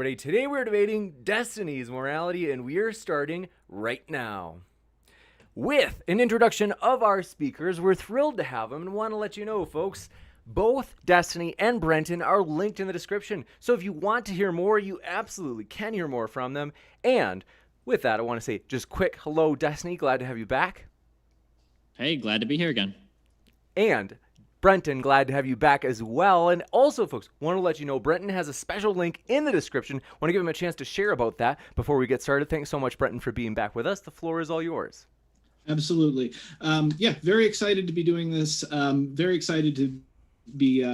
everybody. Today we're debating Destiny's morality, and we are starting right now. With an introduction of our speakers, we're thrilled to have them and want to let you know, folks, both Destiny and Brenton are linked in the description. So if you want to hear more, you absolutely can hear more from them. And with that, I want to say just quick hello, Destiny. Glad to have you back. Hey, glad to be here again. And Brenton, glad to have you back as well. And also, folks, want to let you know Brenton has a special link in the description. Want to give him a chance to share about that before we get started. Thanks so much, Brenton, for being back with us. The floor is all yours. Absolutely. Very excited to be doing this. Very excited to be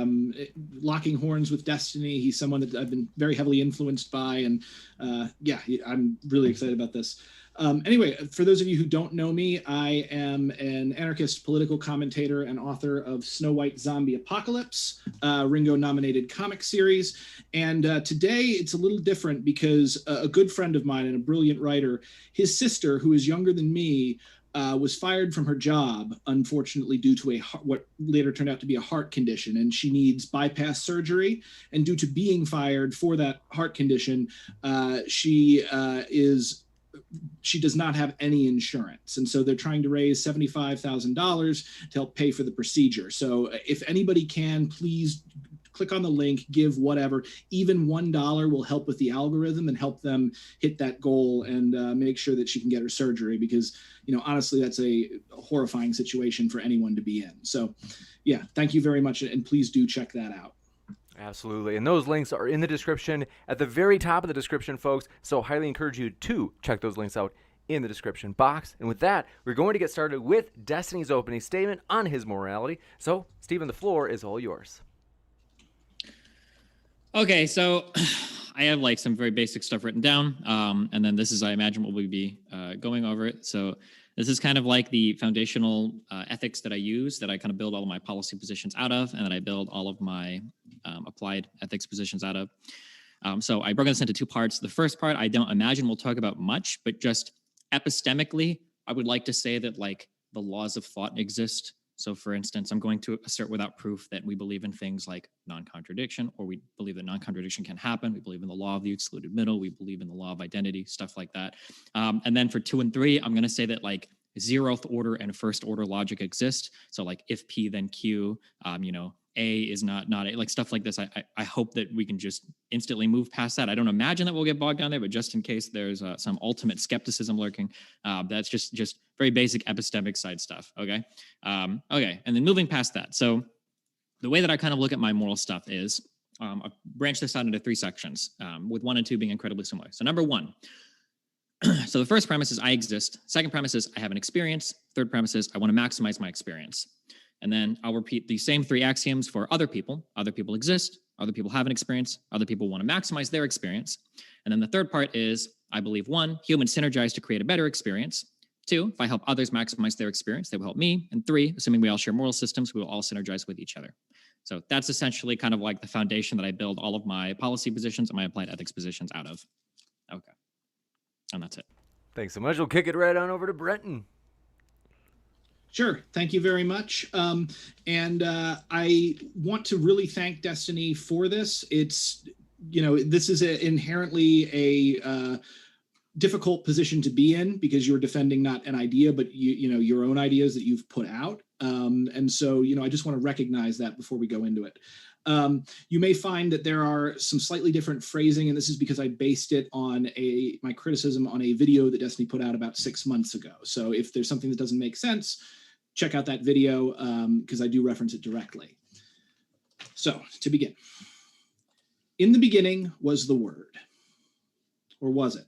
locking horns with Destiny. He's someone that I've been very heavily influenced by. And I'm really excited about this. Anyway, for those of you who don't know me, I am an anarchist political commentator and author of Snow White Zombie Apocalypse, Ringo-nominated comic series. And today it's a little different because a good friend of mine and a brilliant writer, his sister, who is younger than me, was fired from her job, unfortunately, due to what later turned out to be a heart condition, and she needs bypass surgery. And due to being fired for that heart condition, she does not have any insurance. And so they're trying to raise $75,000 to help pay for the procedure. So if anybody can, please click on the link, give whatever. Even $1 will help with the algorithm and help them hit that goal and make sure that she can get her surgery, because, honestly, that's a horrifying situation for anyone to be in. So yeah, thank you very much. And please do check that out. Absolutely. And those links are in the description at the very top of the description, folks. So highly encourage you to check those links out in the description box. And with that, we're going to get started with Destiny's opening statement on his morality. So, Stephen, the floor is all yours. Okay, so I have some very basic stuff written down. And then this is, I imagine, what we'll be going over it. So this is kind of like the foundational ethics that I use, that I kind of build all of my policy positions out of, and that I build all of my applied ethics positions out of. So I broke this into two parts. The first part, I don't imagine we'll talk about much, but just epistemically, I would like to say that the laws of thought exist. So for instance, I'm going to assert without proof that we believe in things like non-contradiction, or we believe that non-contradiction can happen. We believe in the law of the excluded middle. We believe in the law of identity, stuff like that. And then for 2 and 3, I'm going to say that zeroth order and first order logic exist. So if P, then Q, A is not A, stuff like this. I hope that we can just instantly move past that. I don't imagine that we'll get bogged down there, but just in case there's some ultimate skepticism lurking, that's just very basic epistemic side stuff. Okay. Okay. And then moving past that. So the way that I kind of look at my moral stuff is I've branched this out into 3 sections, with 1 and 2 being incredibly similar. So number 1, so the first premise is I exist. Second premise is I have an experience. Third premise is I want to maximize my experience. And then I'll repeat the same 3 axioms for other people. Other people exist. Other people have an experience. Other people want to maximize their experience. And then the third part is I believe 1, humans synergize to create a better experience. 2, if I help others maximize their experience, they will help me. And 3, assuming we all share moral systems, we will all synergize with each other. So that's essentially kind of the foundation that I build all of my policy positions and my applied ethics positions out of. Okay. And that's it. Thanks so much. We'll kick it right on over to Brenton. Sure. Thank you very much. I want to really thank Destiny for this. It's, this is inherently a difficult position to be in, because you're defending not an idea, but your own ideas that you've put out. And so, I just want to recognize that before we go into it. You may find that there are some slightly different phrasing, and this is because I based it on my criticism on a video that Destiny put out about 6 months ago. So if there's something that doesn't make sense, check out that video, because I do reference it directly. So to begin, in the beginning was the Word, or was it?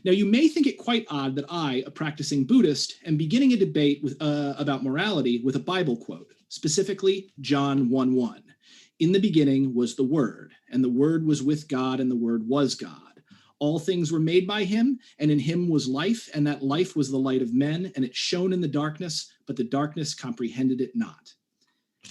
Now, you may think it quite odd that I, a practicing Buddhist, am beginning a debate about morality with a Bible quote, specifically John 1:1. In the beginning was the Word, and the Word was with God, and the Word was God. All things were made by him, and in him was life, and that life was the light of men, and it shone in the darkness, but the darkness comprehended it not.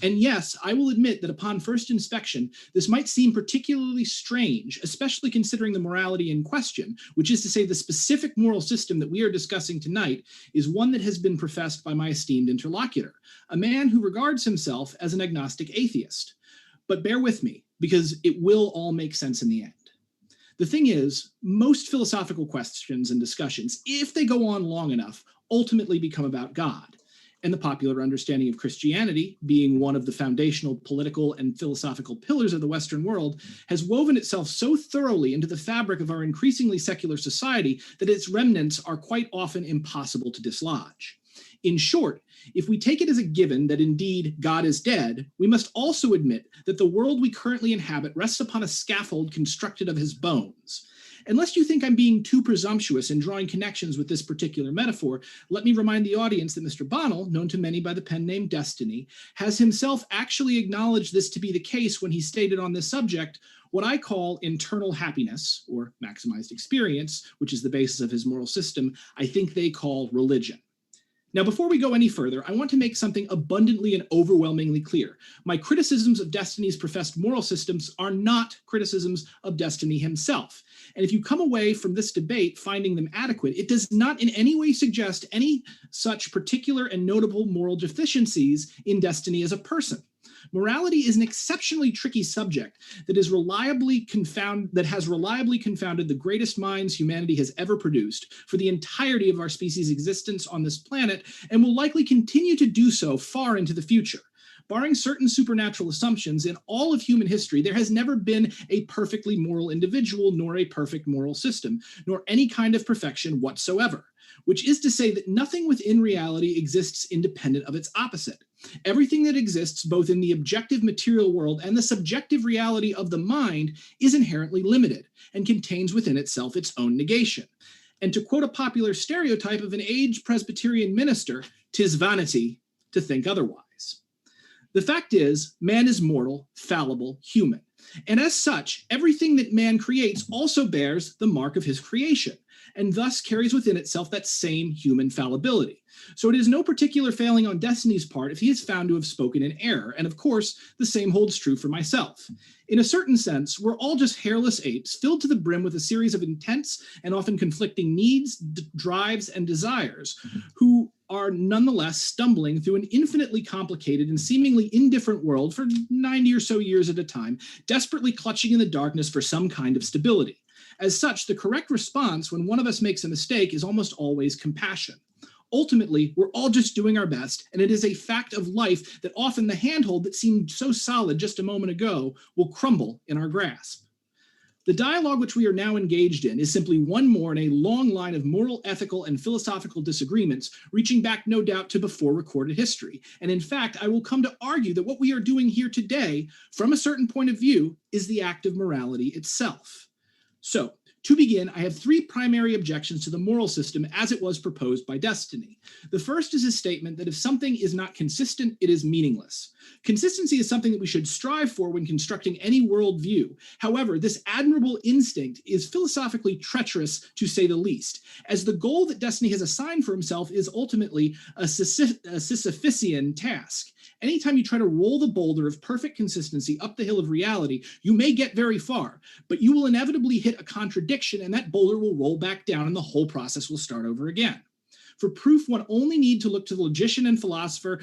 And yes, I will admit that upon first inspection, this might seem particularly strange, especially considering the morality in question, which is to say the specific moral system that we are discussing tonight is one that has been professed by my esteemed interlocutor, a man who regards himself as an agnostic atheist. But bear with me, because it will all make sense in the end. The thing is, most philosophical questions and discussions, if they go on long enough, ultimately become about God. And the popular understanding of Christianity, being one of the foundational political and philosophical pillars of the Western world, has woven itself so thoroughly into the fabric of our increasingly secular society that its remnants are quite often impossible to dislodge. In short, if we take it as a given that indeed God is dead, we must also admit that the world we currently inhabit rests upon a scaffold constructed of his bones. Unless you think I'm being too presumptuous in drawing connections with this particular metaphor, let me remind the audience that Mr. Bonnell, known to many by the pen name Destiny, has himself actually acknowledged this to be the case when he stated on this subject what I call internal happiness, or maximized experience, which is the basis of his moral system, I think they call religion. Now, before we go any further, I want to make something abundantly and overwhelmingly clear. My criticisms of Destiny's professed moral systems are not criticisms of Destiny himself. And if you come away from this debate finding them adequate, it does not in any way suggest any such particular and notable moral deficiencies in Destiny as a person. Morality is an exceptionally tricky subject that has reliably confounded the greatest minds humanity has ever produced for the entirety of our species' existence on this planet, and will likely continue to do so far into the future. Barring certain supernatural assumptions, in all of human history, there has never been a perfectly moral individual, nor a perfect moral system, nor any kind of perfection whatsoever. Which is to say that nothing within reality exists independent of its opposite. Everything that exists both in the objective material world and the subjective reality of the mind is inherently limited and contains within itself its own negation. And to quote a popular stereotype of an aged Presbyterian minister, "'tis vanity to think otherwise." The fact is, man is mortal, fallible, human. And as such, everything that man creates also bears the mark of his creation, and thus carries within itself that same human fallibility. So it is no particular failing on Destiny's part if he is found to have spoken in error, and of course, the same holds true for myself. In a certain sense, we're all just hairless apes filled to the brim with a series of intense and often conflicting needs, drives, and desires, who are nonetheless stumbling through an infinitely complicated and seemingly indifferent world for 90 or so years at a time, desperately clutching in the darkness for some kind of stability. As such, the correct response when one of us makes a mistake is almost always compassion. Ultimately, we're all just doing our best, and it is a fact of life that often the handhold that seemed so solid just a moment ago will crumble in our grasp. The dialogue which we are now engaged in is simply one more in a long line of moral, ethical, and philosophical disagreements, reaching back no doubt to before recorded history. And in fact, I will come to argue that what we are doing here today, from a certain point of view, is the act of morality itself. So, to begin, I have three primary objections to the moral system as it was proposed by Destiny. The first is his statement that if something is not consistent, it is meaningless. Consistency is something that we should strive for when constructing any worldview. However, this admirable instinct is philosophically treacherous, to say the least, as the goal that Destiny has assigned for himself is ultimately a Sisyphean task. Anytime you try to roll the boulder of perfect consistency up the hill of reality, you may get very far, but you will inevitably hit a contradiction and that boulder will roll back down and the whole process will start over again. For proof, one only need to look to the logician and philosopher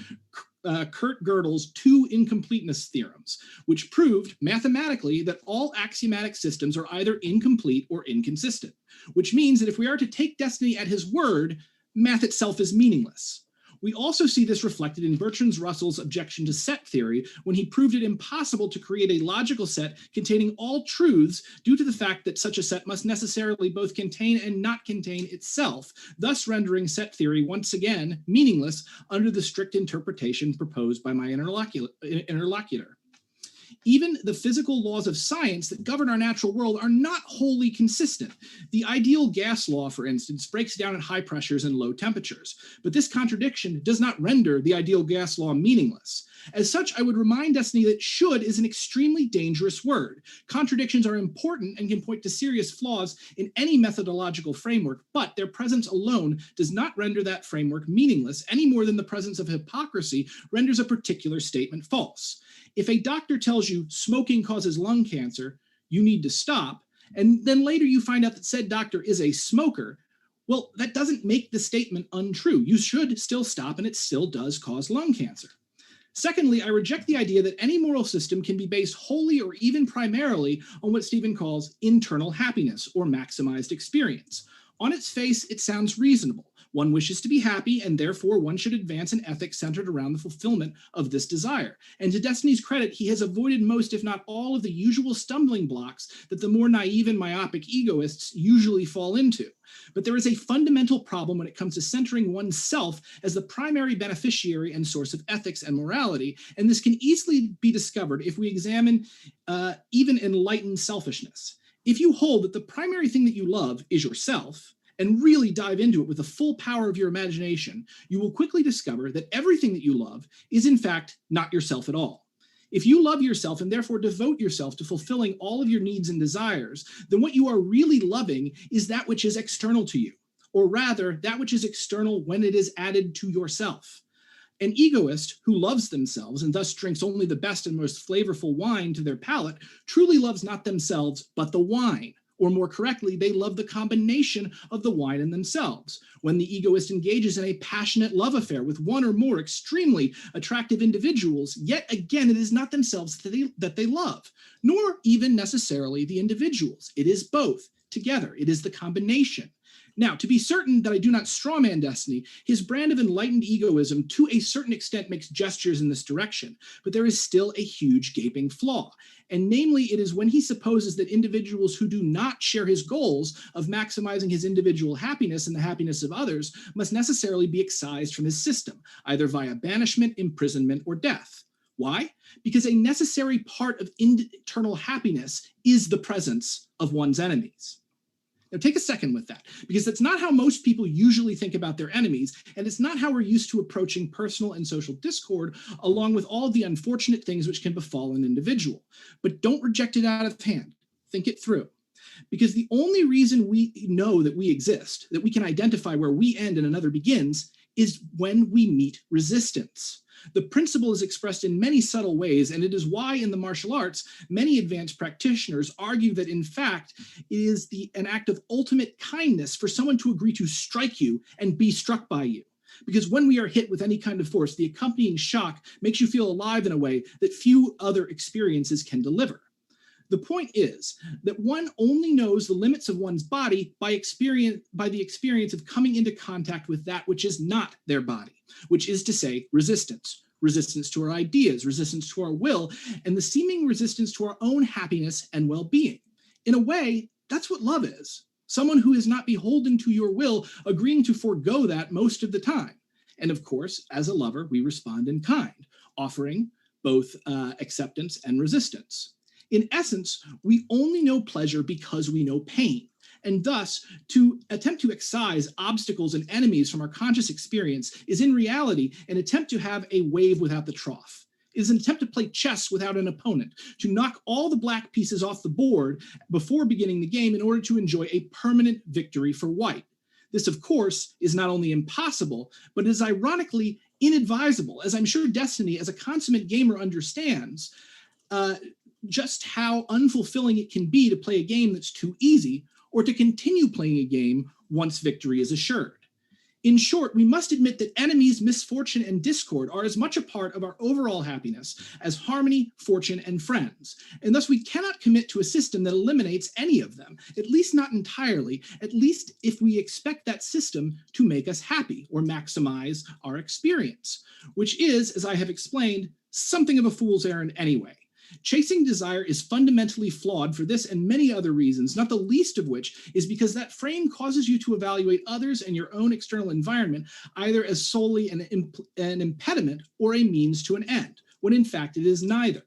Kurt Gödel's two incompleteness theorems, which proved mathematically that all axiomatic systems are either incomplete or inconsistent, which means that if we are to take Destiny at his word, math itself is meaningless. We also see this reflected in Bertrand Russell's objection to set theory when he proved it impossible to create a logical set containing all truths due to the fact that such a set must necessarily both contain and not contain itself, thus rendering set theory once again meaningless under the strict interpretation proposed by my interlocutor. Even the physical laws of science that govern our natural world are not wholly consistent. The ideal gas law, for instance, breaks down at high pressures and low temperatures, but this contradiction does not render the ideal gas law meaningless. As such, I would remind Destiny that should is an extremely dangerous word. Contradictions are important and can point to serious flaws in any methodological framework, but their presence alone does not render that framework meaningless any more than the presence of hypocrisy renders a particular statement false. If a doctor tells you smoking causes lung cancer, you need to stop, and then later you find out that said doctor is a smoker, well, that doesn't make the statement untrue. You should still stop, and it still does cause lung cancer. Secondly, I reject the idea that any moral system can be based wholly or even primarily on what Stephen calls internal happiness or maximized experience. On its face, it sounds reasonable. One wishes to be happy, and therefore one should advance an ethic centered around the fulfillment of this desire. And to Destiny's credit, he has avoided most, if not all, of the usual stumbling blocks that the more naive and myopic egoists usually fall into. But there is a fundamental problem when it comes to centering oneself as the primary beneficiary and source of ethics and morality, and this can easily be discovered if we examine even enlightened selfishness. If you hold that the primary thing that you love is yourself, and really dive into it with the full power of your imagination, you will quickly discover that everything that you love is in fact not yourself at all. If you love yourself and therefore devote yourself to fulfilling all of your needs and desires, then what you are really loving is that which is external to you, or rather, that which is external when it is added to yourself. An egoist who loves themselves and thus drinks only the best and most flavorful wine to their palate truly loves not themselves, but the wine. Or more correctly, they love the combination of the wine and themselves. When the egoist engages in a passionate love affair with one or more extremely attractive individuals, yet again, it is not themselves that they love, nor even necessarily the individuals. It is both together. It is the combination. Now, to be certain that I do not strawman Destiny, his brand of enlightened egoism to a certain extent makes gestures in this direction, but there is still a huge gaping flaw. And namely, it is when he supposes that individuals who do not share his goals of maximizing his individual happiness and the happiness of others must necessarily be excised from his system, either via banishment, imprisonment, or death. Why? Because a necessary part of internal happiness is the presence of one's enemies. Now take a second with that, because that's not how most people usually think about their enemies, and it's not how we're used to approaching personal and social discord, along with all of the unfortunate things which can befall an individual. But don't reject it out of hand. Think it through. Because the only reason we know that we exist, that we can identify where we end and another begins, is when we meet resistance. The principle is expressed in many subtle ways, and it is why in the martial arts, many advanced practitioners argue that in fact, it is an act of ultimate kindness for someone to agree to strike you and be struck by you. Because when we are hit with any kind of force, the accompanying shock makes you feel alive in a way that few other experiences can deliver. The point is that one only knows the limits of one's body by the experience of coming into contact with that which is not their body, which is to say resistance. Resistance to our ideas, resistance to our will, and the seeming resistance to our own happiness and well-being. In a way, that's what love is. Someone who is not beholden to your will, agreeing to forego that most of the time. And of course, as a lover, we respond in kind, offering both acceptance and resistance. In essence, we only know pleasure because we know pain. And thus, to attempt to excise obstacles and enemies from our conscious experience is in reality an attempt to have a wave without the trough. It is an attempt to play chess without an opponent, to knock all the black pieces off the board before beginning the game in order to enjoy a permanent victory for white. This, of course, is not only impossible, but is ironically inadvisable, as I'm sure Destiny, as a consummate gamer, understands just how unfulfilling it can be to play a game that's too easy, or to continue playing a game once victory is assured. In short, we must admit that enemies, misfortune, and discord are as much a part of our overall happiness as harmony, fortune, and friends, and thus we cannot commit to a system that eliminates any of them, at least not entirely, at least if we expect that system to make us happy or maximize our experience, which is, as I have explained, something of a fool's errand anyway. Chasing desire is fundamentally flawed for this and many other reasons, not the least of which is because that frame causes you to evaluate others and your own external environment either as solely an impediment or a means to an end, when in fact it is neither.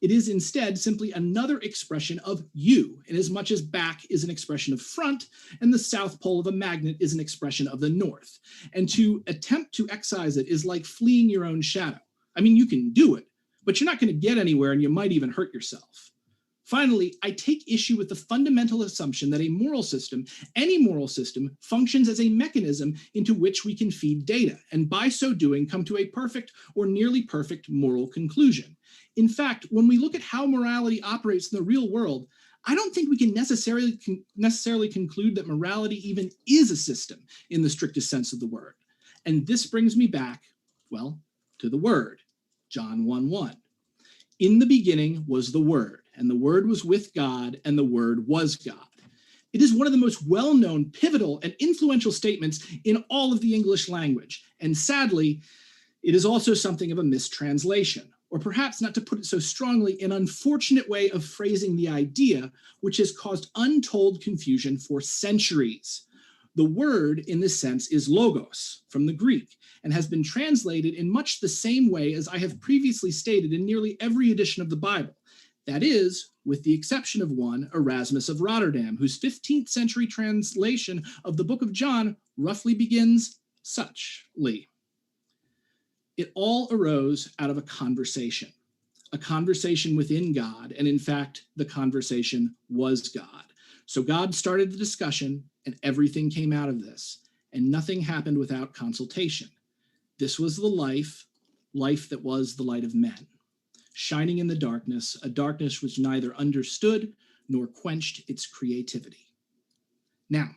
It is instead simply another expression of you, inasmuch as back is an expression of front and the south pole of a magnet is an expression of the north. And to attempt to excise it is like fleeing your own shadow. I mean, you can do it, but you're not going to get anywhere and you might even hurt yourself. Finally, I take issue with the fundamental assumption that a moral system, any moral system, functions as a mechanism into which we can feed data, and by so doing come to a perfect or nearly perfect moral conclusion. In fact, when we look at how morality operates in the real world, I don't think we can necessarily conclude that morality even is a system in the strictest sense of the word. And this brings me back, well, to the word, John 1:1. In the beginning was the Word, and the Word was with God, and the Word was God. It is one of the most well-known, pivotal, and influential statements in all of the English language. And sadly, it is also something of a mistranslation, or perhaps, not to put it so strongly, an unfortunate way of phrasing the idea, which has caused untold confusion for centuries. The word, in this sense, is logos from the Greek, and has been translated in much the same way as I have previously stated in nearly every edition of the Bible. That is, with the exception of one, Erasmus of Rotterdam, whose 15th century translation of the book of John roughly begins suchly. It all arose out of a conversation within God, and in fact, the conversation was God. So God started the discussion, and everything came out of this, and nothing happened without consultation. This was the life that was the light of men, shining in the darkness, a darkness which neither understood nor quenched its creativity. Now,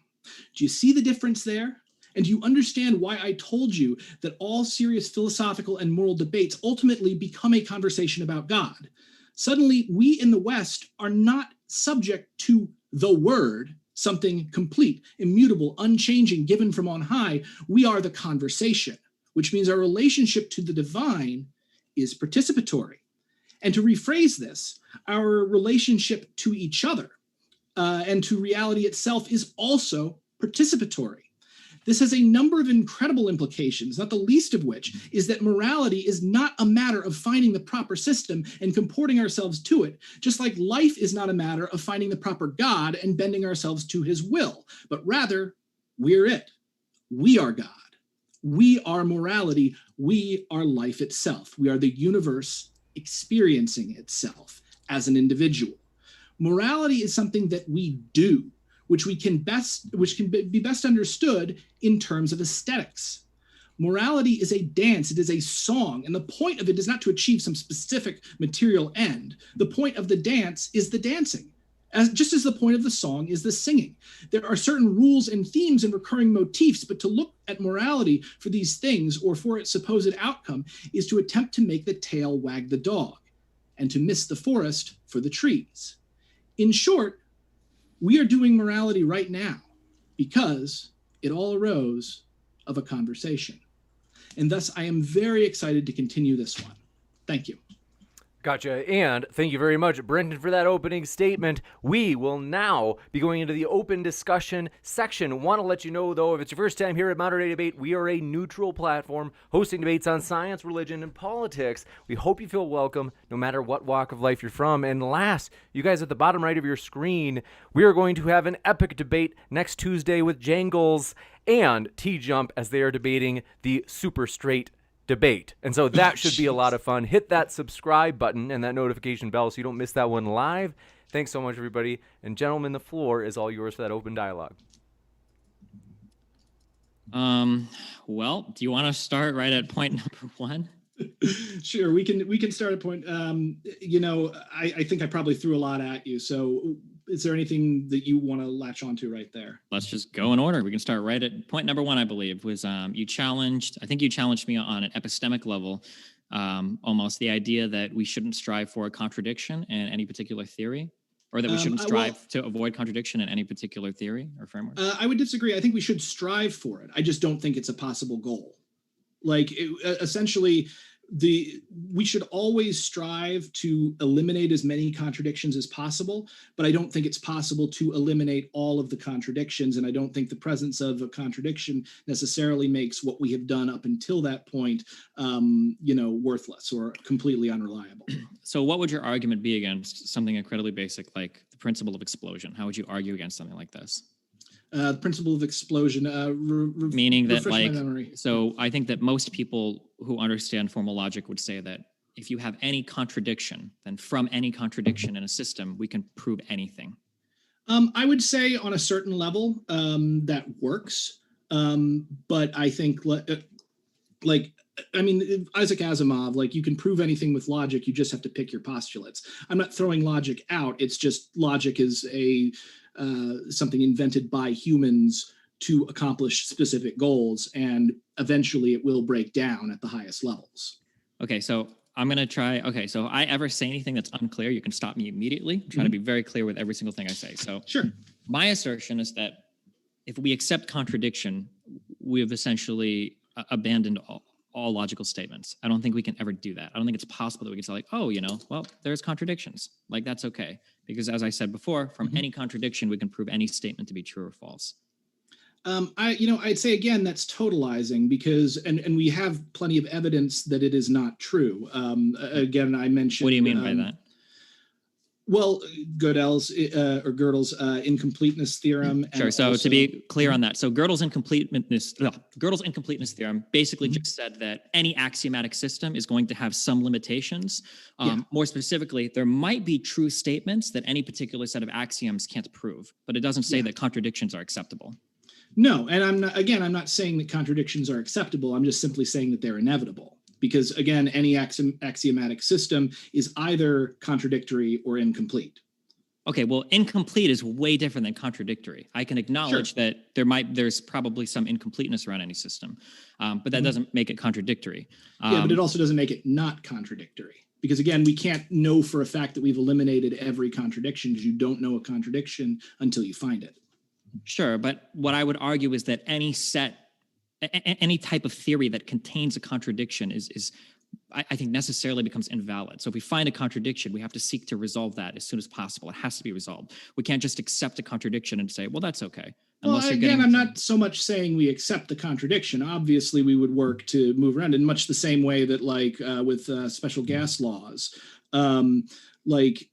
do you see the difference there? And do you understand why I told you that all serious philosophical and moral debates ultimately become a conversation about God? Suddenly, we in the West are not subject to the Word, something complete, immutable, unchanging, given from on high. We are the conversation, which means our relationship to the divine is participatory. And to rephrase this, our relationship to each other and to reality itself is also participatory. This has a number of incredible implications, not the least of which is that morality is not a matter of finding the proper system and comporting ourselves to it, just like life is not a matter of finding the proper God and bending ourselves to his will, but rather, we're it. We are God. We are morality. We are life itself. We are the universe experiencing itself as an individual. Morality is something that we do, which can be best understood in terms of aesthetics. Morality is a dance, it is a song, and the point of it is not to achieve some specific material end. The point of the dance is the dancing, just as the point of the song is the singing. There are certain rules and themes and recurring motifs, but to look at morality for these things or for its supposed outcome is to attempt to make the tail wag the dog and to miss the forest for the trees. In short, we are doing morality right now because it all arose of a conversation. And thus, I am very excited to continue this one. Thank you. Gotcha. And thank you very much, Brenton, for that opening statement. We will now be going into the open discussion section. Want to let you know, though, if it's your first time here at Modern Day Debate, we are a neutral platform hosting debates on science, religion, and politics. We hope you feel welcome no matter what walk of life you're from. And last, you guys at the bottom right of your screen, we are going to have an epic debate next Tuesday with Jangles and T-Jump as they are debating the super straight debate. And so that should be a lot of fun. Hit that subscribe button and that notification bell so you don't miss that one live. Thanks so much, everybody. And gentlemen, the floor is all yours for that open dialogue. Well, do you want to start right at point number one? Sure, we can start at point. I think I probably threw a lot at you. So is there anything that you want to latch onto right there? Let's just go in order. We can start right at point number one, I believe, was you challenged me on an epistemic level, almost the idea that we shouldn't strive for a contradiction in any particular theory, or that we shouldn't strive to avoid contradiction in any particular theory or framework. I would disagree. I think we should strive for it. I just don't think it's a possible goal. Essentially, we should always strive to eliminate as many contradictions as possible, but I don't think it's possible to eliminate all of the contradictions, and I don't think the presence of a contradiction necessarily makes what we have done up until that point, worthless or completely unreliable. So what would your argument be against something incredibly basic like the principle of explosion? How would you argue against something like this? The principle of explosion, meaning that, so I think that most people who understand formal logic would say that if you have any contradiction, then from any contradiction in a system, we can prove anything. I would say on a certain level that works, but I think Isaac Asimov, you can prove anything with logic, you just have to pick your postulates. I'm not throwing logic out, it's just logic is something invented by humans to accomplish specific goals, and eventually it will break down at the highest levels. Okay, so I'm going to try. Okay. So if I ever say anything that's unclear, you can stop me immediately. I'm trying to be very clear with every single thing I say. So Sure. my assertion is that if we accept contradiction, we have essentially abandoned all logical statements. I don't think we can ever do that. I don't think it's possible that we can say like, oh, well, there's contradictions. Like that's okay. Because as I said before, from any contradiction, we can prove any statement to be true or false. I'd say again, that's totalizing because, and we have plenty of evidence that it is not true. Again, I mentioned. What do you mean by that? Well, Gödel's or Gödel's incompleteness theorem. Sure. So also, to be clear on that, so Gödel's incompleteness theorem basically just said that any axiomatic system is going to have some limitations. More specifically, there might be true statements that any particular set of axioms can't prove, but it doesn't say that contradictions are acceptable. No, and I'm not saying that contradictions are acceptable. I'm just simply saying that they're inevitable. Because again, any axiomatic system is either contradictory or incomplete. Okay, well, incomplete is way different than contradictory. I can acknowledge that there's probably some incompleteness around any system, but that doesn't make it contradictory. But it also doesn't make it not contradictory. Because again, we can't know for a fact that we've eliminated every contradiction because you don't know a contradiction until you find it. Sure, but what I would argue is that any type of theory that contains a contradiction is I think necessarily becomes invalid. So if we find a contradiction, we have to seek to resolve that as soon as possible. It has to be resolved. We can't just accept a contradiction and say, well, that's okay. Well, again, I'm not so much saying we accept the contradiction. Obviously, we would work to move around in much the same way that like with special gas laws. Like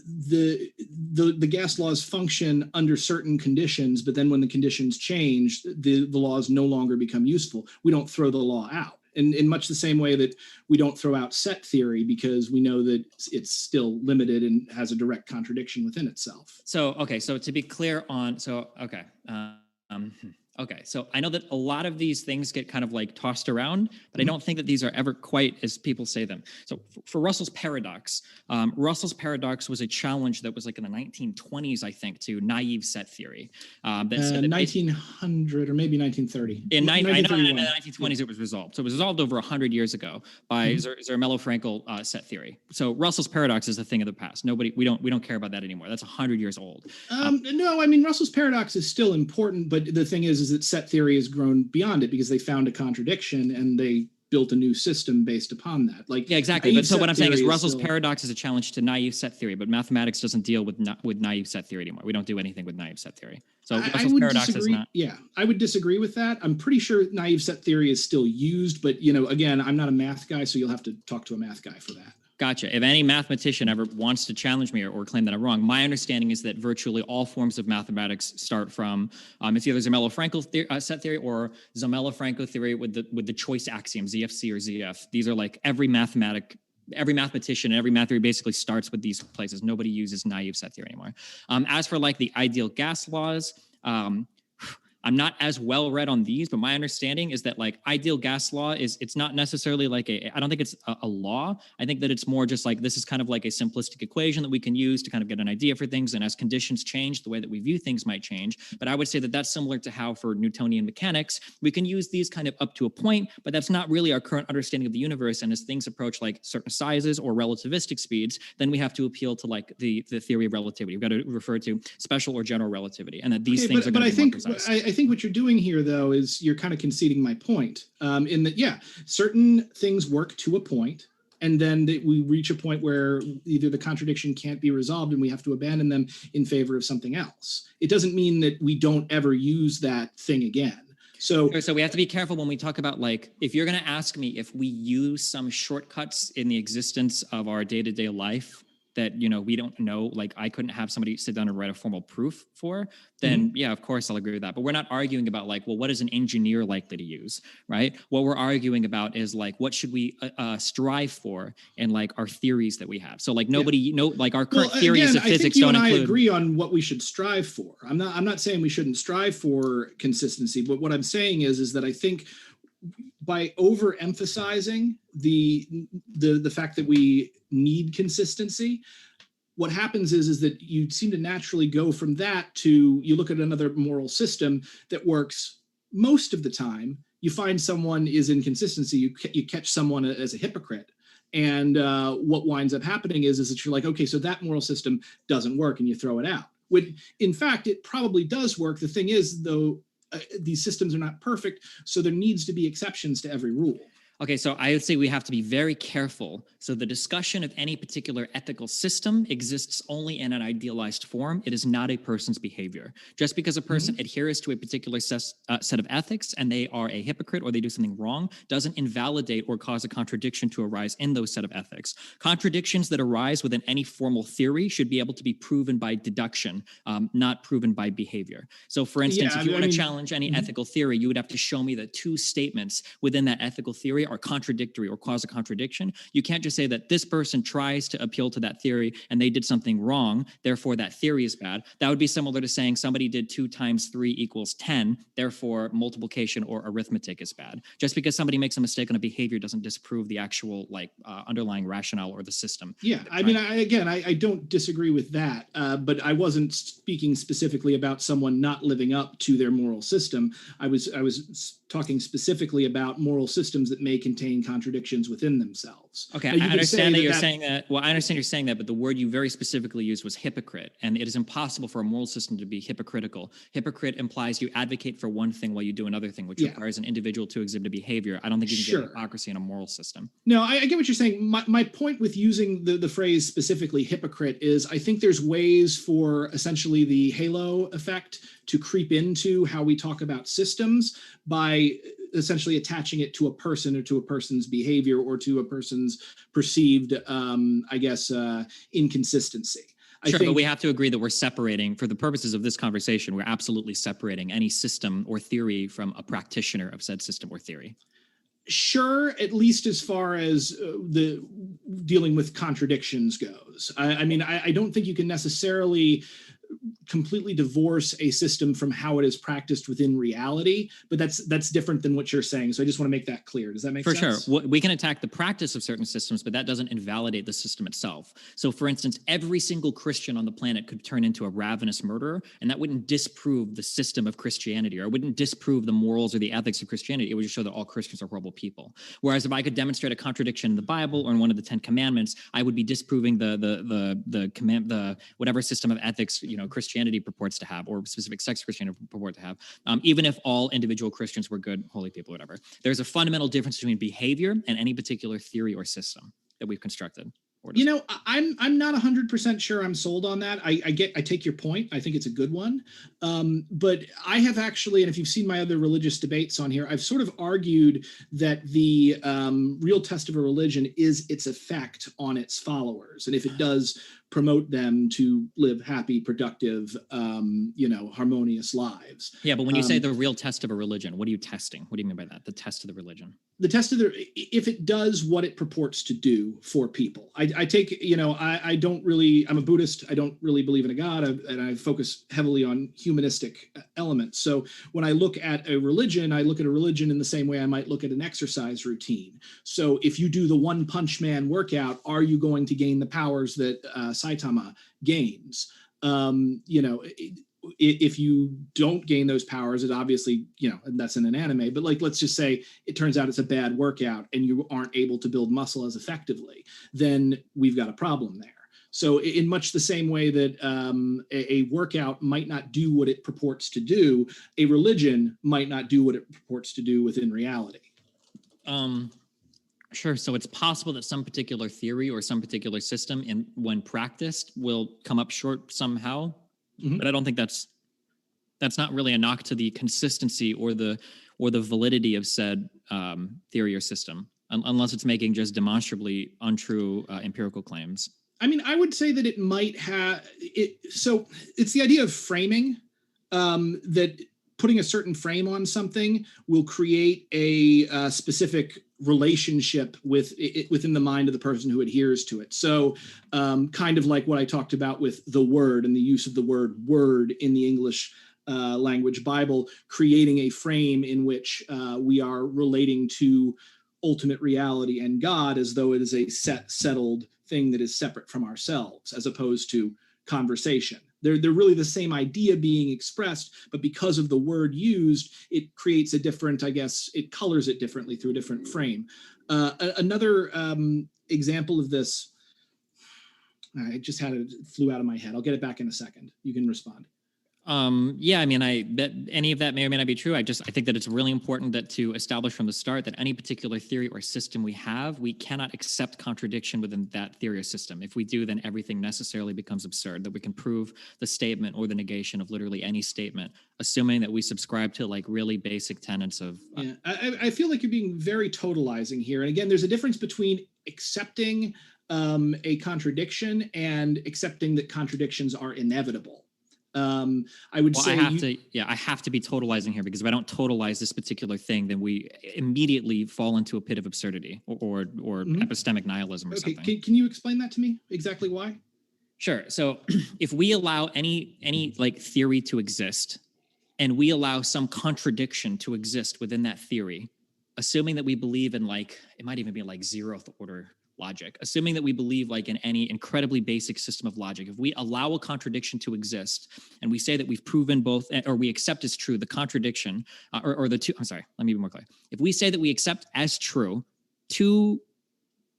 the gas laws function under certain conditions, but then when the conditions change, the laws no longer become useful. We don't throw the law out. And in much the same way that we don't throw out set theory because we know that it's still limited and has a direct contradiction within itself. So, okay. So to be clear on, okay. Okay, so I know that a lot of these things get kind of like tossed around, but I don't think that these are ever quite as people say them. So for Russell's paradox was a challenge that was like in the 1920s, I think, to naive set theory. That said 1900 or maybe 1930. I know in the 1920s it was resolved. So it was resolved over 100 years ago by Zermelo-Fraenkel set theory. So Russell's paradox is a thing of the past. We don't care about that anymore. That's 100 years old. No, I mean Russell's paradox is still important, but the thing is that set theory has grown beyond it because they found a contradiction and they built a new system based upon that. Like yeah, exactly. But so what I'm saying is Russell's paradox is a challenge to naive set theory, but mathematics doesn't deal with naive set theory anymore. We don't do anything with naive set theory. So Russell's paradox is not. Yeah, I would disagree with that. I'm pretty sure naive set theory is still used, but again, I'm not a math guy, so you'll have to talk to a math guy for that. Gotcha. If any mathematician ever wants to challenge me or claim that I'm wrong, my understanding is that virtually all forms of mathematics start from it's either Zermelo-Fraenkel set theory or Zermelo-Fraenkel theory with the choice axiom ZFC or ZF. These are like every mathematician, every math theory basically starts with these places. Nobody uses naive set theory anymore. As for like the ideal gas laws, I'm not as well read on these, but my understanding is that like ideal gas law it's not necessarily like I don't think it's a law. I think that it's more just like this is kind of like a simplistic equation that we can use to kind of get an idea for things. And as conditions change, the way that we view things might change. But I would say that that's similar to how for Newtonian mechanics, we can use these kind of up to a point, but that's not really our current understanding of the universe. And as things approach like certain sizes or relativistic speeds, then we have to appeal to like the theory of relativity. We've got to refer to special or general relativity, and that these things are going to be more precise. I think what you're doing here, though, is you're kind of conceding my point in that, certain things work to a point, and then we reach a point where either the contradiction can't be resolved and we have to abandon them in favor of something else. It doesn't mean that we don't ever use that thing again. So we have to be careful when we talk about like, if you're going to ask me if we use some shortcuts in the existence of our day-to-day life that, we don't know, like I couldn't have somebody sit down and write a formal proof for, then yeah, of course I'll agree with that. But we're not arguing about like, well, what is an engineer likely to use, right? What we're arguing about is like, what should we strive for in like our theories that we have? So like like our current theories of physics don't include. I think you and I agree on what we should strive for. I'm not saying we shouldn't strive for consistency, but what I'm saying is that I think by overemphasizing the fact that we need consistency, what happens is that you seem to naturally go from that to you look at another moral system that works most of the time. You find someone is inconsistency. You catch someone as a hypocrite, And what winds up happening is that you're like, okay, so that moral system doesn't work, and you throw it out. When, in fact, it probably does work. The thing is, though, these systems are not perfect, so there needs to be exceptions to every rule. Okay, so I would say we have to be very careful. So the discussion of any particular ethical system exists only in an idealized form. It is not a person's behavior. Just because a person adheres to a particular set of ethics and they are a hypocrite or they do something wrong doesn't invalidate or cause a contradiction to arise in those set of ethics. Contradictions that arise within any formal theory should be able to be proven by deduction, not proven by behavior. So for instance, if you want to challenge any ethical theory, you would have to show me that two statements within that ethical theory are contradictory or cause a contradiction. You can't just say that this person tries to appeal to that theory and they did something wrong, therefore that theory is bad. That would be similar to saying somebody did 2 times 3 equals 10, therefore multiplication or arithmetic is bad. Just because somebody makes a mistake on a behavior doesn't disprove the actual underlying rationale or the system. Yeah, I mean, I don't disagree with that, but I wasn't speaking specifically about someone not living up to their moral system. I was talking specifically about moral systems that may contain contradictions within themselves. Okay, I understand that you're saying that. Well, I understand you're saying that, but the word you very specifically used was hypocrite, and it is impossible for a moral system to be hypocritical. Hypocrite implies you advocate for one thing while you do another thing, which requires an individual to exhibit a behavior. I don't think you can get hypocrisy in a moral system. No, I get what you're saying. My point with using the phrase specifically hypocrite is I think there's ways for essentially the halo effect to creep into how we talk about systems by essentially attaching it to a person or to a person's behavior or to a person's perceived, inconsistency. Sure, but we have to agree that we're separating, for the purposes of this conversation, we're absolutely separating any system or theory from a practitioner of said system or theory. Sure, at least as far as the dealing with contradictions goes. I don't think you can necessarily completely divorce a system from how it is practiced within reality, but that's different than what you're saying. So I just want to make that clear. Does that make sense? For sure. We can attack the practice of certain systems, but that doesn't invalidate the system itself. So for instance, every single Christian on the planet could turn into a ravenous murderer, and that wouldn't disprove the system of Christianity, or it wouldn't disprove the morals or the ethics of Christianity. It would just show that all Christians are horrible people. Whereas if I could demonstrate a contradiction in the Bible or in one of the 10 commandments, I would be disproving the whatever system of ethics, Christianity purports to have, or specific sects Christianity purport to have, even if all individual Christians were good, holy people, whatever. There's a fundamental difference between behavior and any particular theory or system that we've constructed. I'm not 100% sure I'm sold on that. I take your point. I think it's a good one. But I have actually, and if you've seen my other religious debates on here, I've sort of argued that the real test of a religion is its effect on its followers. And if it does promote them to live happy, productive, harmonious lives. Yeah, but when you say the real test of a religion, what are you testing? What do you mean by that? The test of the religion? The test of if it does what it purports to do for people. I take, I don't really, I'm a Buddhist. I don't really believe in a God, and I focus heavily on humanistic elements. So when I look at a religion, I look at a religion in the same way I might look at an exercise routine. So if you do the One Punch Man workout, are you going to gain the powers that Saitama gains? If you don't gain those powers, it obviously, and that's in an anime, but let's just say it turns out it's a bad workout and you aren't able to build muscle as effectively, then we've got a problem there. So in much the same way that a workout might not do what it purports to do, a religion might not do what it purports to do within reality. Sure. So it's possible that some particular theory or some particular system, when practiced, will come up short somehow. Mm-hmm. But I don't think that's not really a knock to the consistency or the validity of said theory or system, unless it's making just demonstrably untrue empirical claims. I mean, I would say that it might have it. So it's the idea of framing, that putting a certain frame on something will create a specific relationship within the mind of the person who adheres to it. So kind of like what I talked about with the word and the use of the word in the English language Bible, creating a frame in which we are relating to ultimate reality and God as though it is a settled thing that is separate from ourselves, as opposed to conversation. They're really the same idea being expressed, but because of the word used, it creates a different, it colors it differently through a different frame. Another example of this, I just had it flew out of my head. I'll get it back in a second. You can respond. Yeah, I mean, I bet any of that may or may not be true. I think that it's really important that to establish from the start that any particular theory or system we have, we cannot accept contradiction within that theory or system. If we do, then everything necessarily becomes absurd, that we can prove the statement or the negation of literally any statement, assuming that we subscribe to like really basic tenets of... Yeah, I feel like you're being very totalizing here. And again, there's a difference between accepting a contradiction and accepting that contradictions are inevitable. I would say I have to be totalizing here, because if I don't totalize this particular thing, then we immediately fall into a pit of absurdity or epistemic nihilism or something. Can you explain that to me? Exactly why? Sure. So if we allow any like theory to exist, and we allow some contradiction to exist within that theory, assuming that we believe in like, it might even be like zeroth order logic, assuming that we believe like in any incredibly basic system of logic, if we allow a contradiction to exist and we say that we've proven both, or we accept as true the contradiction, or the two, I'm sorry, let me be more clear. If we say that we accept as true two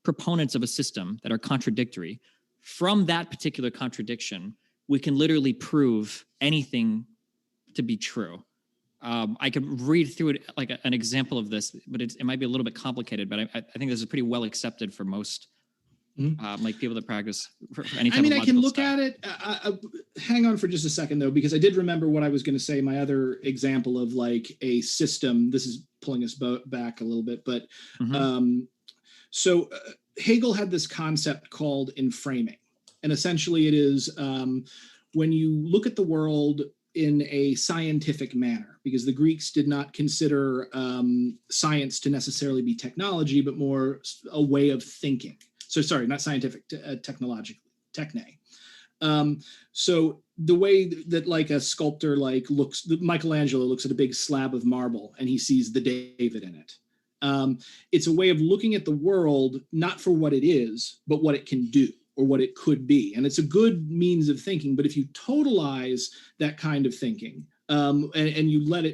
proponents of a system that are contradictory, from that particular contradiction, we can literally prove anything to be true. I could read through it like an example of this, but it might be a little bit complicated. But I think this is pretty well accepted for most like people that practice for any type of logical I can look stuff. at it. Hang on for just a second, though, because I did remember what I was going to say. My other example of like a system. This is pulling us back a little bit, but so Hegel had this concept called enframing, and essentially it is when you look at the world in a scientific manner, because the Greeks did not consider science to necessarily be technology, but more a way of thinking. So sorry, not scientific, technologically, techne. So the way that like a sculptor like Michelangelo looks at a big slab of marble and he sees the David in it. It's a way of looking at the world, not for what it is, but what it can do, or what it could be. And it's a good means of thinking. But if you totalize that kind of thinking, and you let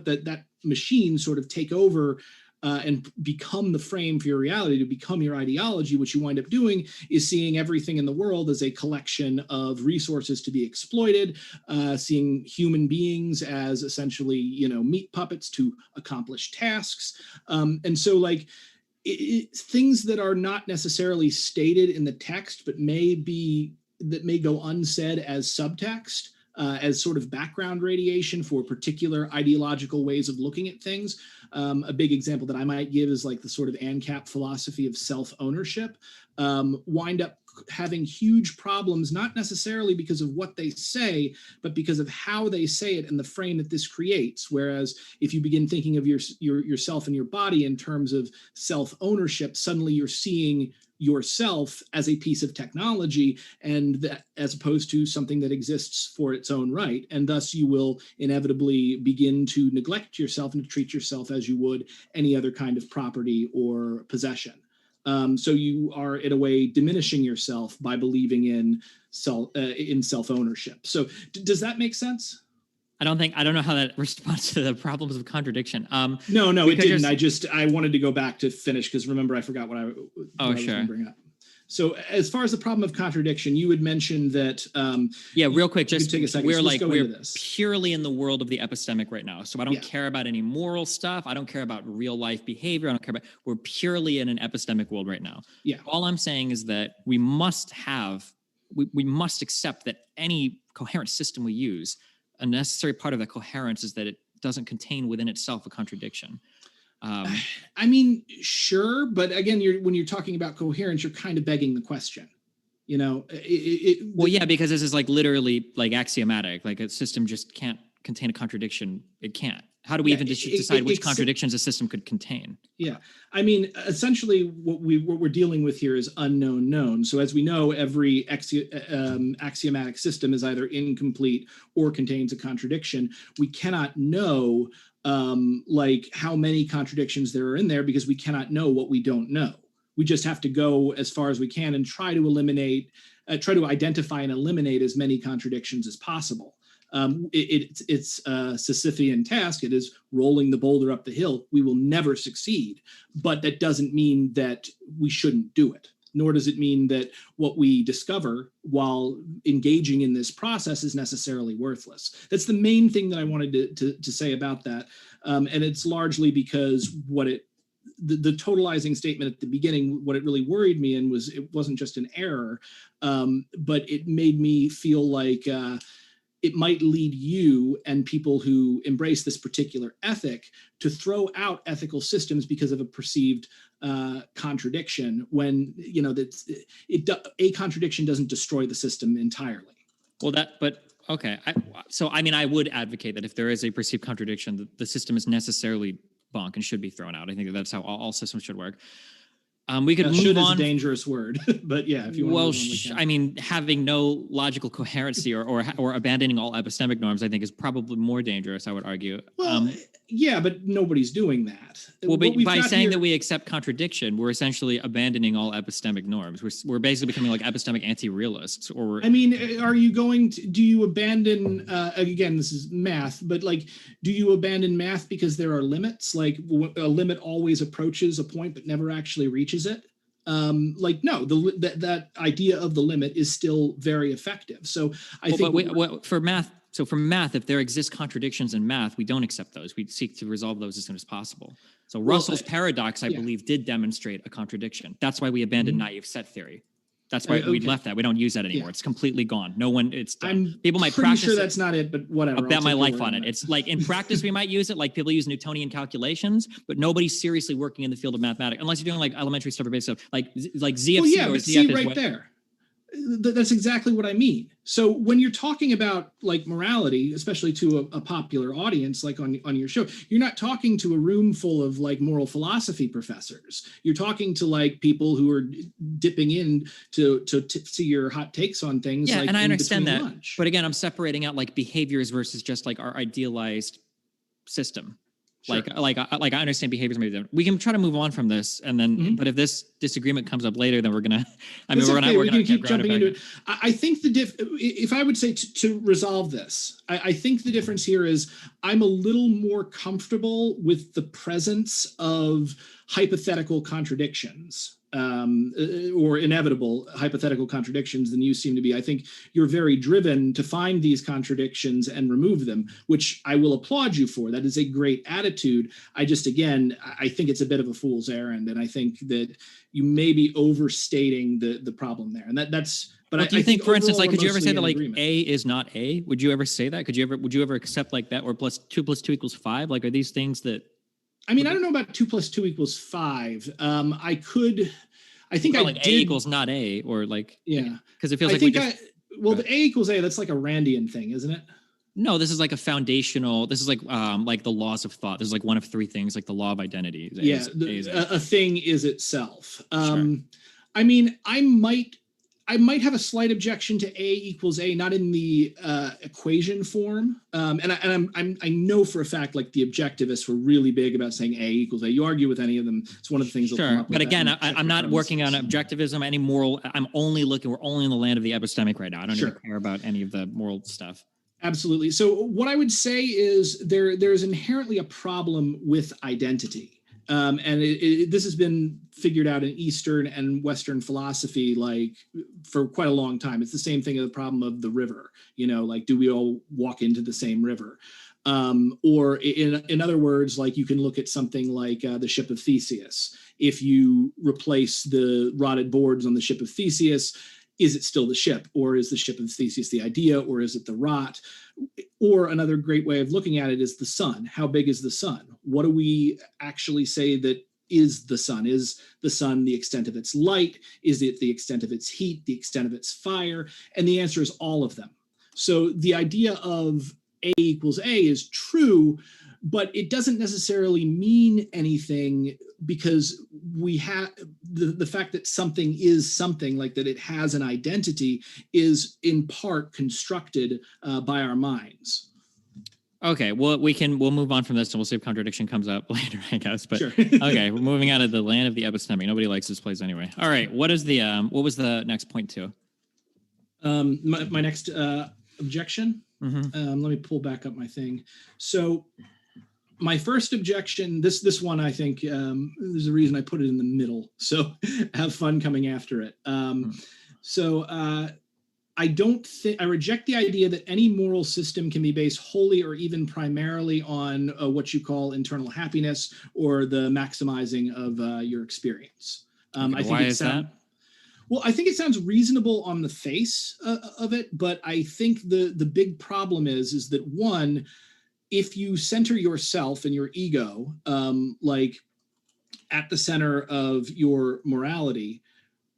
that machine sort of take over and become the frame for your reality, to become your ideology, what you wind up doing is seeing everything in the world as a collection of resources to be exploited, seeing human beings as essentially, meat puppets to accomplish tasks. And so like, things that are not necessarily stated in the text, but may go unsaid as subtext, as sort of background radiation for particular ideological ways of looking at things. A big example that I might give is like the sort of ANCAP philosophy of self-ownership, wind up having huge problems, not necessarily because of what they say, but because of how they say it and the frame that this creates. Whereas if you begin thinking of yourself and your body in terms of self-ownership, suddenly you're seeing yourself as a piece of technology, and that as opposed to something that exists for its own right. And thus you will inevitably begin to neglect yourself and to treat yourself as you would any other kind of property or possession. So you are in a way diminishing yourself by believing in self-ownership. So does that make sense? I don't know how that responds to the problems of contradiction. No, it didn't. I wanted to go back to finish, because remember, I forgot what I was going to bring up. So as far as the problem of contradiction, you had mentioned that. Real quick, just take a second. We're purely in the world of the epistemic right now. So I don't care about any moral stuff. I don't care about real life behavior. I don't care about. We're purely in an epistemic world right now. Yeah. All I'm saying is that we must accept that any coherent system we use, a necessary part of that coherence is that it doesn't contain within itself a contradiction. I mean, sure, but again, when you're talking about coherence, you're kind of begging the question. Because this is like literally like axiomatic. Like a system just can't contain a contradiction. It can't. How do we even decide which contradictions a system could contain? Yeah, I mean, essentially, what we're dealing with here is unknown known. So as we know, every axiomatic system is either incomplete or contains a contradiction. We cannot know like how many contradictions there are in there, because we cannot know what we don't know. We just have to go as far as we can and try to identify and eliminate as many contradictions as possible. It's a Sisyphean task. It is rolling the boulder up the hill. We will never succeed, but that doesn't mean that we shouldn't do it. Nor does it mean that what we discover while engaging in this process is necessarily worthless. That's the main thing that I wanted to say about that. And it's largely because the totalizing statement at the beginning, what it really worried me in was it wasn't just an error, but it made me feel like it might lead you and people who embrace this particular ethic to throw out ethical systems because of a perceived contradiction, when a contradiction doesn't destroy the system entirely. Well, okay. I would advocate that if there is a perceived contradiction, the system is necessarily bunk and should be thrown out. I think that's how all systems should work. We could move should on. Is a dangerous word, but yeah, if you want to move on, having no logical coherency or abandoning all epistemic norms, I think, is probably more dangerous, I would argue. Well, yeah, but nobody's doing that. Well, but by saying that we accept contradiction, we're essentially abandoning all epistemic norms. We're basically becoming like epistemic anti-realists. Or are you going to? Do you abandon? Again, this is math, but like, do you abandon math because there are limits? Like, a limit always approaches a point but never actually reaches it. No, that idea of the limit is still very effective. So I think for math. So for math, if there exist contradictions in math, we don't accept those. We seek to resolve those as soon as possible. So Russell's paradox, I believe, did demonstrate a contradiction. That's why we abandoned naive set theory. That's why we left that. We don't use that anymore. Yeah. It's completely gone. No one. It's done. People might pretty practice. Sure, that's not it, but whatever. I'll bet my life on it. It's like in practice we might use it. Like people use Newtonian calculations, but nobody's seriously working in the field of mathematics unless you're doing like elementary stuff or basic stuff, like ZFC or ZF. See right there. That's exactly what I mean. So when you're talking about like morality, especially to a popular audience, like on your show, you're not talking to a room full of like moral philosophy professors. You're talking to like people who are dipping in to see your hot takes on things. Yeah, like and I understand that. Lunch. But again, I'm separating out like behaviors versus just like our idealized system. Sure. Like I understand behaviors may be different. We can try to move on from this, and then, but if this disagreement comes up later, then we're gonna. We're gonna keep jumping into it. I think if I would say to resolve this, I think the difference here is I'm a little more comfortable with the presence of hypothetical contradictions. Or inevitable hypothetical contradictions than you seem to be. I think you're very driven to find these contradictions and remove them, which I will applaud you for. That is a great attitude. I think it's a bit of a fool's errand, and I think that you may be overstating the problem there. And that's. But do you think, for instance, like, could you ever say that like A is not A? Would you ever say that? Would you ever accept like that, or +2 + 2 = 5? Like, are these things that? I mean, I don't know about 2 + 2 = 5. I think I like did. A equals not A, or like, yeah, because it feels like the A equals A, that's like a Randian thing, isn't it? No, this is like a foundational. This is like the laws of thought. This is like one of three things, like the law of identity. A thing is itself. Sure. I mean, I might have a slight objection to A = A, not in the equation form. I know for a fact, like the objectivists were really big about saying A = A. You argue with any of them, it's one of the things. Sure, but again, I'm not working on objectivism, any moral. We're only in the land of the epistemic right now. I don't even care about any of the moral stuff. Absolutely. So what I would say is there's inherently a problem with identity. And this has been figured out in Eastern and Western philosophy, like for quite a long time. It's the same thing as the problem of the river, like, do we all walk into the same river? Or in other words, like you can look at something like the ship of Theseus. If you replace the rotted boards on the ship of Theseus, is it still the ship, or is the ship of Theseus the idea, or is it the rot? Or another great way of looking at it is the sun. How big is the sun? What do we actually say that is the sun? Is the sun the extent of its light? Is it the extent of its heat, the extent of its fire? And the answer is all of them. So the idea of A = A is true, but it doesn't necessarily mean anything, because we have the fact that something is something, like that it has an identity, is in part constructed by our minds. Okay, well, we'll move on from this, and we'll see if contradiction comes up later, I guess. But sure. Okay, we're moving out of the land of the epistemic. Nobody likes this place anyway. All right, what was the next point to? My next objection. Let me pull back up my thing. So my first objection, this one, I think there's a reason I put it in the middle. So have fun coming after it. I reject the idea that any moral system can be based wholly or even primarily on what you call internal happiness or the maximizing of your experience. Why is that? Well, I think it sounds reasonable on the face of it, but I think the big problem is that one, if you center yourself and your ego like at the center of your morality,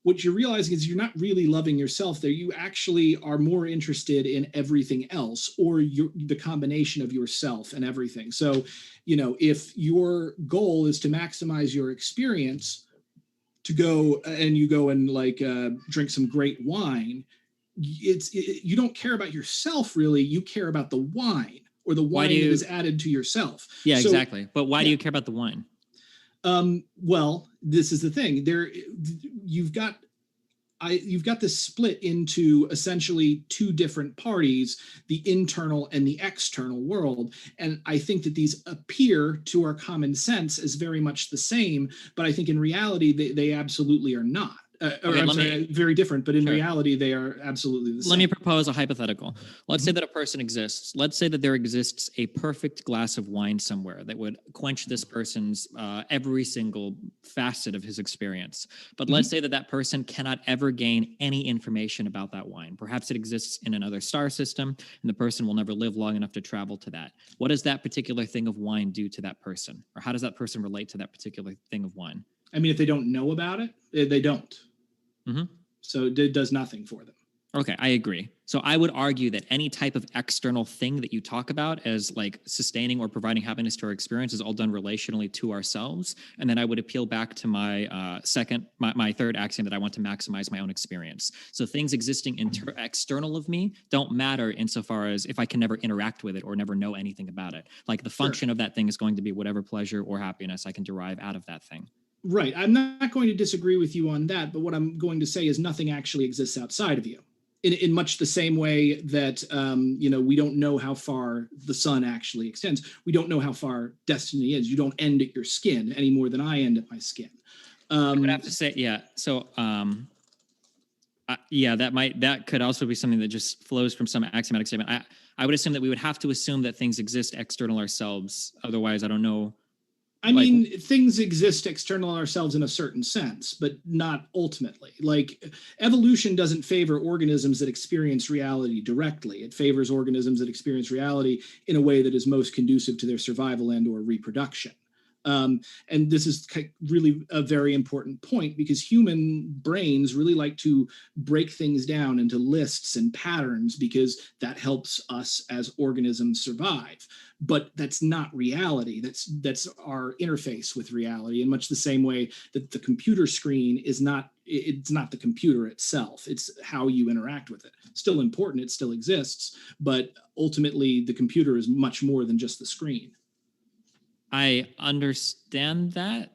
what you're realizing is you're not really loving yourself there. You actually are more interested in everything else, or the combination of yourself and everything. So, if your goal is to maximize your experience, you go and like drink some great wine, you don't care about yourself really. You care about the wine or the wine that is added to yourself. Yeah, so, exactly. But why do you care about the wine? Well, this is the thing. You've got this split into essentially two different parties, the internal and the external world. And I think that these appear to our common sense as very much the same, but I think in reality, they absolutely are not. Very different, but in reality, they are absolutely the same. Let me propose a hypothetical. Let's say that a person exists. Let's say that there exists a perfect glass of wine somewhere that would quench this person's every single facet of his experience. But let's say that person cannot ever gain any information about that wine. Perhaps it exists in another star system, and the person will never live long enough to travel to that. What does that particular thing of wine do to that person? Or how does that person relate to that particular thing of wine? I mean, if they don't know about it, they don't. So it does nothing for them. Okay, I agree. So I would argue that any type of external thing that you talk about as like sustaining or providing happiness to our experience is all done relationally to ourselves. And then I would appeal back to my my third axiom that I want to maximize my own experience. So things existing external of me don't matter insofar as if I can never interact with it or never know anything about it. Like the function of that thing is going to be whatever pleasure or happiness I can derive out of that thing. Right. I'm not going to disagree with you on that, but what I'm going to say is nothing actually exists outside of you. In much the same way that, we don't know how far the sun actually extends. We don't know how far destiny is. You don't end at your skin any more than I end at my skin. I would have to say, yeah. So, that could also be something that just flows from some axiomatic statement. I would assume that we would have to assume that things exist external ourselves. Otherwise, I don't know. I mean, things exist external ourselves in a certain sense, but not ultimately. Like evolution doesn't favor organisms that experience reality directly. It favors organisms that experience reality in a way that is most conducive to their survival and or reproduction. And this is really a very important point because human brains really like to break things down into lists and patterns because that helps us as organisms survive. But that's not reality. That's our interface with reality in much the same way that the computer screen it's not the computer itself. It's how you interact with it. Still important. It still exists. But ultimately, the computer is much more than just the screen. I understand that.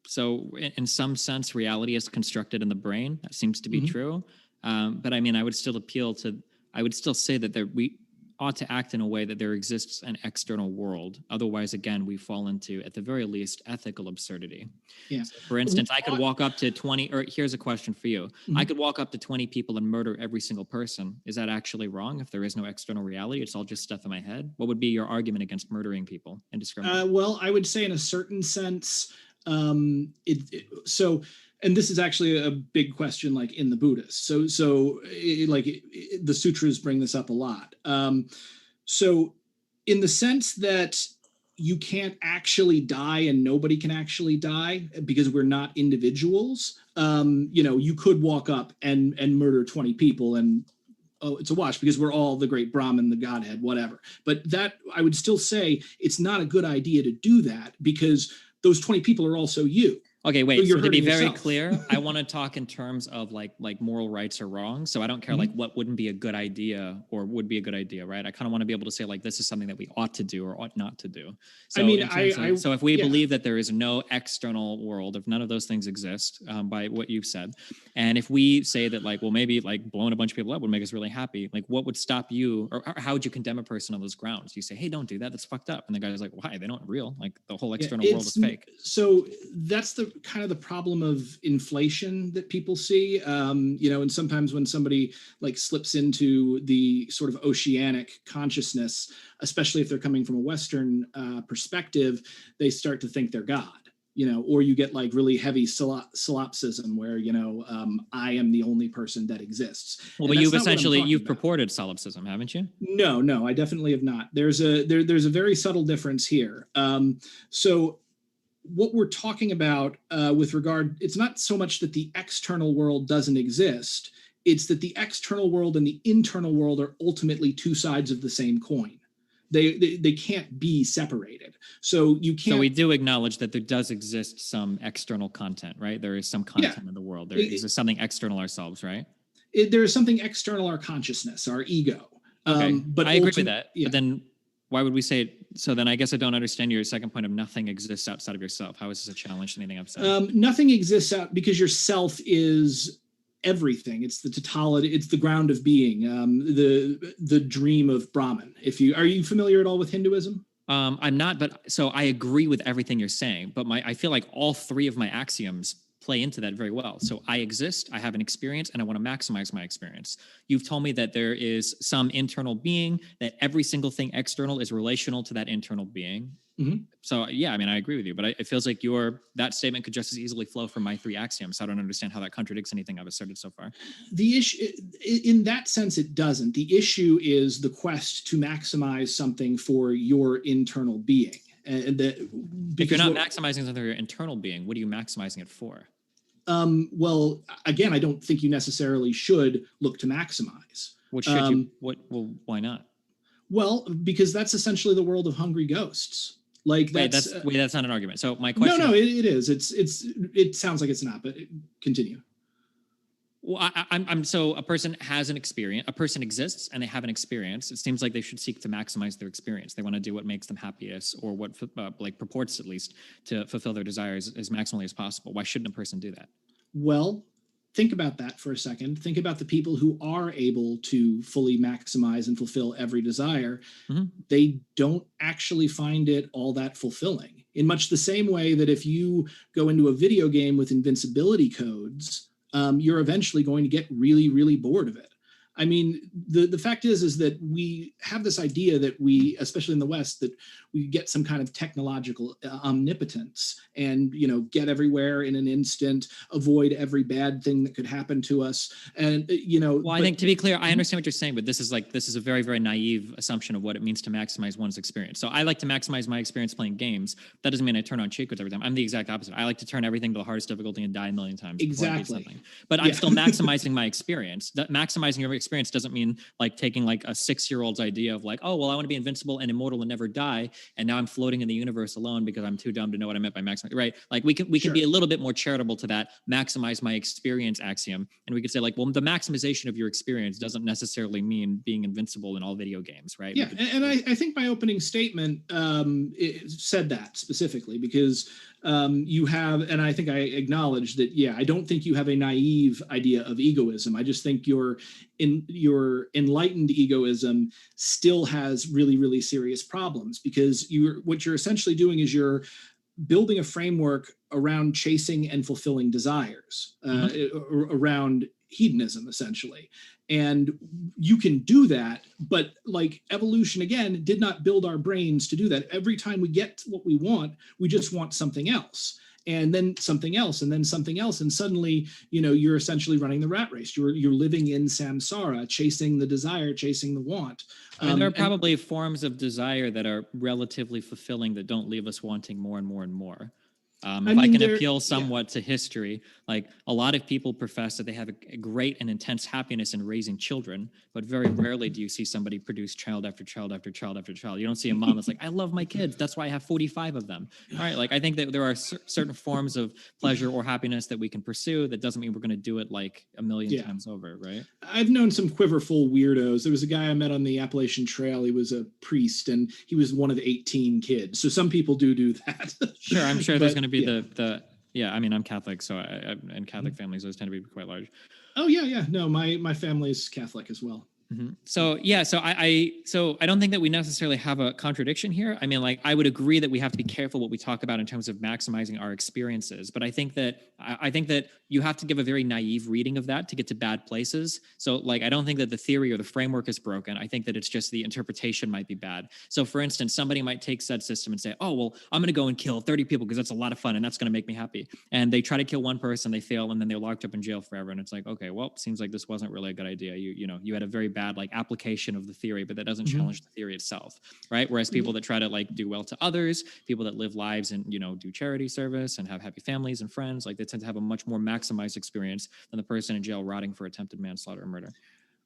So in some sense, reality is constructed in the brain. That seems to be true. But I mean, I would still say that we ought to act in a way that there exists an external world. Otherwise, again, we fall into, at the very least, ethical absurdity. Yeah. So for instance, I could walk up to 20, or here's a question for you. I could walk up to 20 people and murder every single person. Is that actually wrong if there is no external reality? It's all just stuff in my head. What would be your argument against murdering people indiscriminately? Well, I would say in a certain sense, and this is actually a big question, like in the Buddhists. The sutras bring this up a lot. So in the sense that you can't actually die and nobody can actually die because we're not individuals, you could walk up and murder 20 people and it's a wash because we're all the great Brahman, the Godhead, whatever. But that I would still say it's not a good idea to do that because those 20 people are also you. Okay, So wait. you're So to be hurting very yourself. clear, I want to talk in terms of like moral rights or wrong. So I don't care like what wouldn't be a good idea or would be a good idea, right? I kind of want to be able to say like this is something that we ought to do or ought not to do. I So mean, in terms of so if we yeah. believe that there is no external world, if none of those things exist, by what you've said, and if we say that like well maybe like blowing a bunch of people up would make us really happy, like what would stop you or how would you condemn a person on those grounds? You say, hey, don't do that. That's fucked up. And the guy's like, why? They don't real. Like the whole external world is fake. So that's the kind of the problem of inflation that people see, and sometimes when somebody like slips into the sort of oceanic consciousness, especially if they're coming from a Western perspective, they start to think they're God, or you get like really heavy solipsism where, I am the only person that exists. Well, but you've purported solipsism, haven't you? No, I definitely have not. There's a very subtle difference here. So what we're talking about with regard, it's not so much that the external world doesn't exist, it's that the external world and the internal world are ultimately two sides of the same coin. They can't be separated. So you can't. So we do acknowledge that there does exist some external content, right? There is some content in the world. There is something external ourselves, right? There is something external, our consciousness, our ego. Okay, but I agree with that. Yeah. But then why would we say it? So then I guess I don't understand your second point of nothing exists outside of yourself. How is this a challenge to anything I've said? Nothing exists out because yourself is everything. It's the totality. It's the ground of being. The dream of Brahman. Are you familiar at all with Hinduism? I'm not, but so I agree with everything you're saying. But I feel like all three of my axioms play into that very well. So I exist, I have an experience, and I want to maximize my experience. You've told me that there is some internal being, that every single thing external is relational to that internal being. Mm-hmm. So yeah, I mean, I agree with you, but it feels like that statement could just as easily flow from my three axioms. So I don't understand how that contradicts anything I've asserted so far. The issue, in that sense, it doesn't. The issue is the quest to maximize something for your internal being. And if you're not maximizing something for your internal being, what are you maximizing it for? Well, again, I don't think you necessarily should look to maximize. What should you? Well, why not? Well, because that's essentially the world of hungry ghosts. Like that's not an argument. So my question. No, it is. It sounds like it's not, but continue. Well, I'm so a person has an experience, a person exists and they have an experience. It seems like they should seek to maximize their experience. They want to do what makes them happiest or what like purports at least to fulfill their desires as maximally as possible. Why shouldn't a person do that? Well, think about that for a second. Think about the people who are able to fully maximize and fulfill every desire. Mm-hmm. They don't actually find it all that fulfilling, in much the same way that if you go into a video game with invincibility codes, you're eventually going to get really, really bored of it. I mean, the fact is that we have this idea that we, especially in the West, that we get some kind of technological omnipotence and, get everywhere in an instant, avoid every bad thing that could happen to us. And, well, I think to be clear, I understand what you're saying, but this is a very, very naive assumption of what it means to maximize one's experience. So I like to maximize my experience playing games. That doesn't mean I turn on cheat codes every time. I'm the exact opposite. I like to turn everything to the hardest difficulty and die a million times. Exactly. But I'm still maximizing my experience. That maximizing your experience doesn't mean like taking like a 6-year-old's idea of like, oh, well, I want to be invincible and immortal and never die. And now I'm floating in the universe alone because I'm too dumb to know what I meant by maximizing, right? Like we can be a little bit more charitable to that maximize my experience axiom. And we could say like, well, the maximization of your experience doesn't necessarily mean being invincible in all video games, right? Yeah. And I think my opening statement it said that specifically because you have, and I think I acknowledge that, yeah, I don't think you have a naive idea of egoism. I just think your enlightened egoism still has really, really serious problems because what you're essentially doing is you're building a framework around chasing and fulfilling desires, around hedonism, essentially. And you can do that, but like evolution, again, did not build our brains to do that. Every time we get what we want, we just want something else. And then something else, and then something else. And suddenly, you're essentially running the rat race. You're living in samsara, chasing the desire, chasing the want. There are probably forms of desire that are relatively fulfilling that don't leave us wanting more and more and more. If I can appeal somewhat to history, like a lot of people profess that they have a great and intense happiness in raising children, but very rarely do you see somebody produce child after child after child after child. You don't see a mom that's like, I love my kids, that's why I have 45 of them. All right, like I think that there are certain forms of pleasure or happiness that we can pursue. That doesn't mean we're going to do it like a million times over, right? I've known some quiverful weirdos. There was a guy I met on the Appalachian Trail. He was a priest, and he was one of 18 kids. So some people do that. Sure, I'm sure there's going to be I mean, I'm Catholic, so and Catholic families those tend to be quite large. Oh yeah. No, my family's Catholic as well. Mm-hmm. So I don't think that we necessarily have a contradiction here. I mean, like I would agree that we have to be careful what we talk about in terms of maximizing our experiences, but I think that you have to give a very naive reading of that to get to bad places. So like I don't think that the theory or the framework is broken. I think that it's just the interpretation might be bad. So for instance, somebody might take said system and say, oh well, I'm going to go and kill 30 people because that's a lot of fun and that's going to make me happy. And they try to kill one person, they fail, and then they're locked up in jail forever. And it's like, okay, well, seems like this wasn't really a good idea. You had a very bad like application of the theory, but that doesn't challenge the theory itself, right? Whereas people that try to like do well to others, people that live lives and do charity service and have happy families and friends, like they tend to have a much more maximized experience than the person in jail rotting for attempted manslaughter or murder.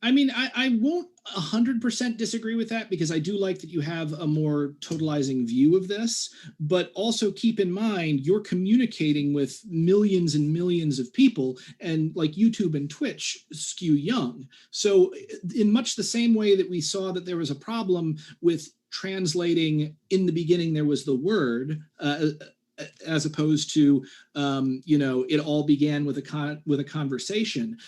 I mean, I won't 100% disagree with that, because I do like that you have a more totalizing view of this, but also keep in mind you're communicating with millions and millions of people, and like YouTube and Twitch skew young. So in much the same way that we saw that there was a problem with translating in the beginning, there was the word, as opposed to, it all began with a conversation.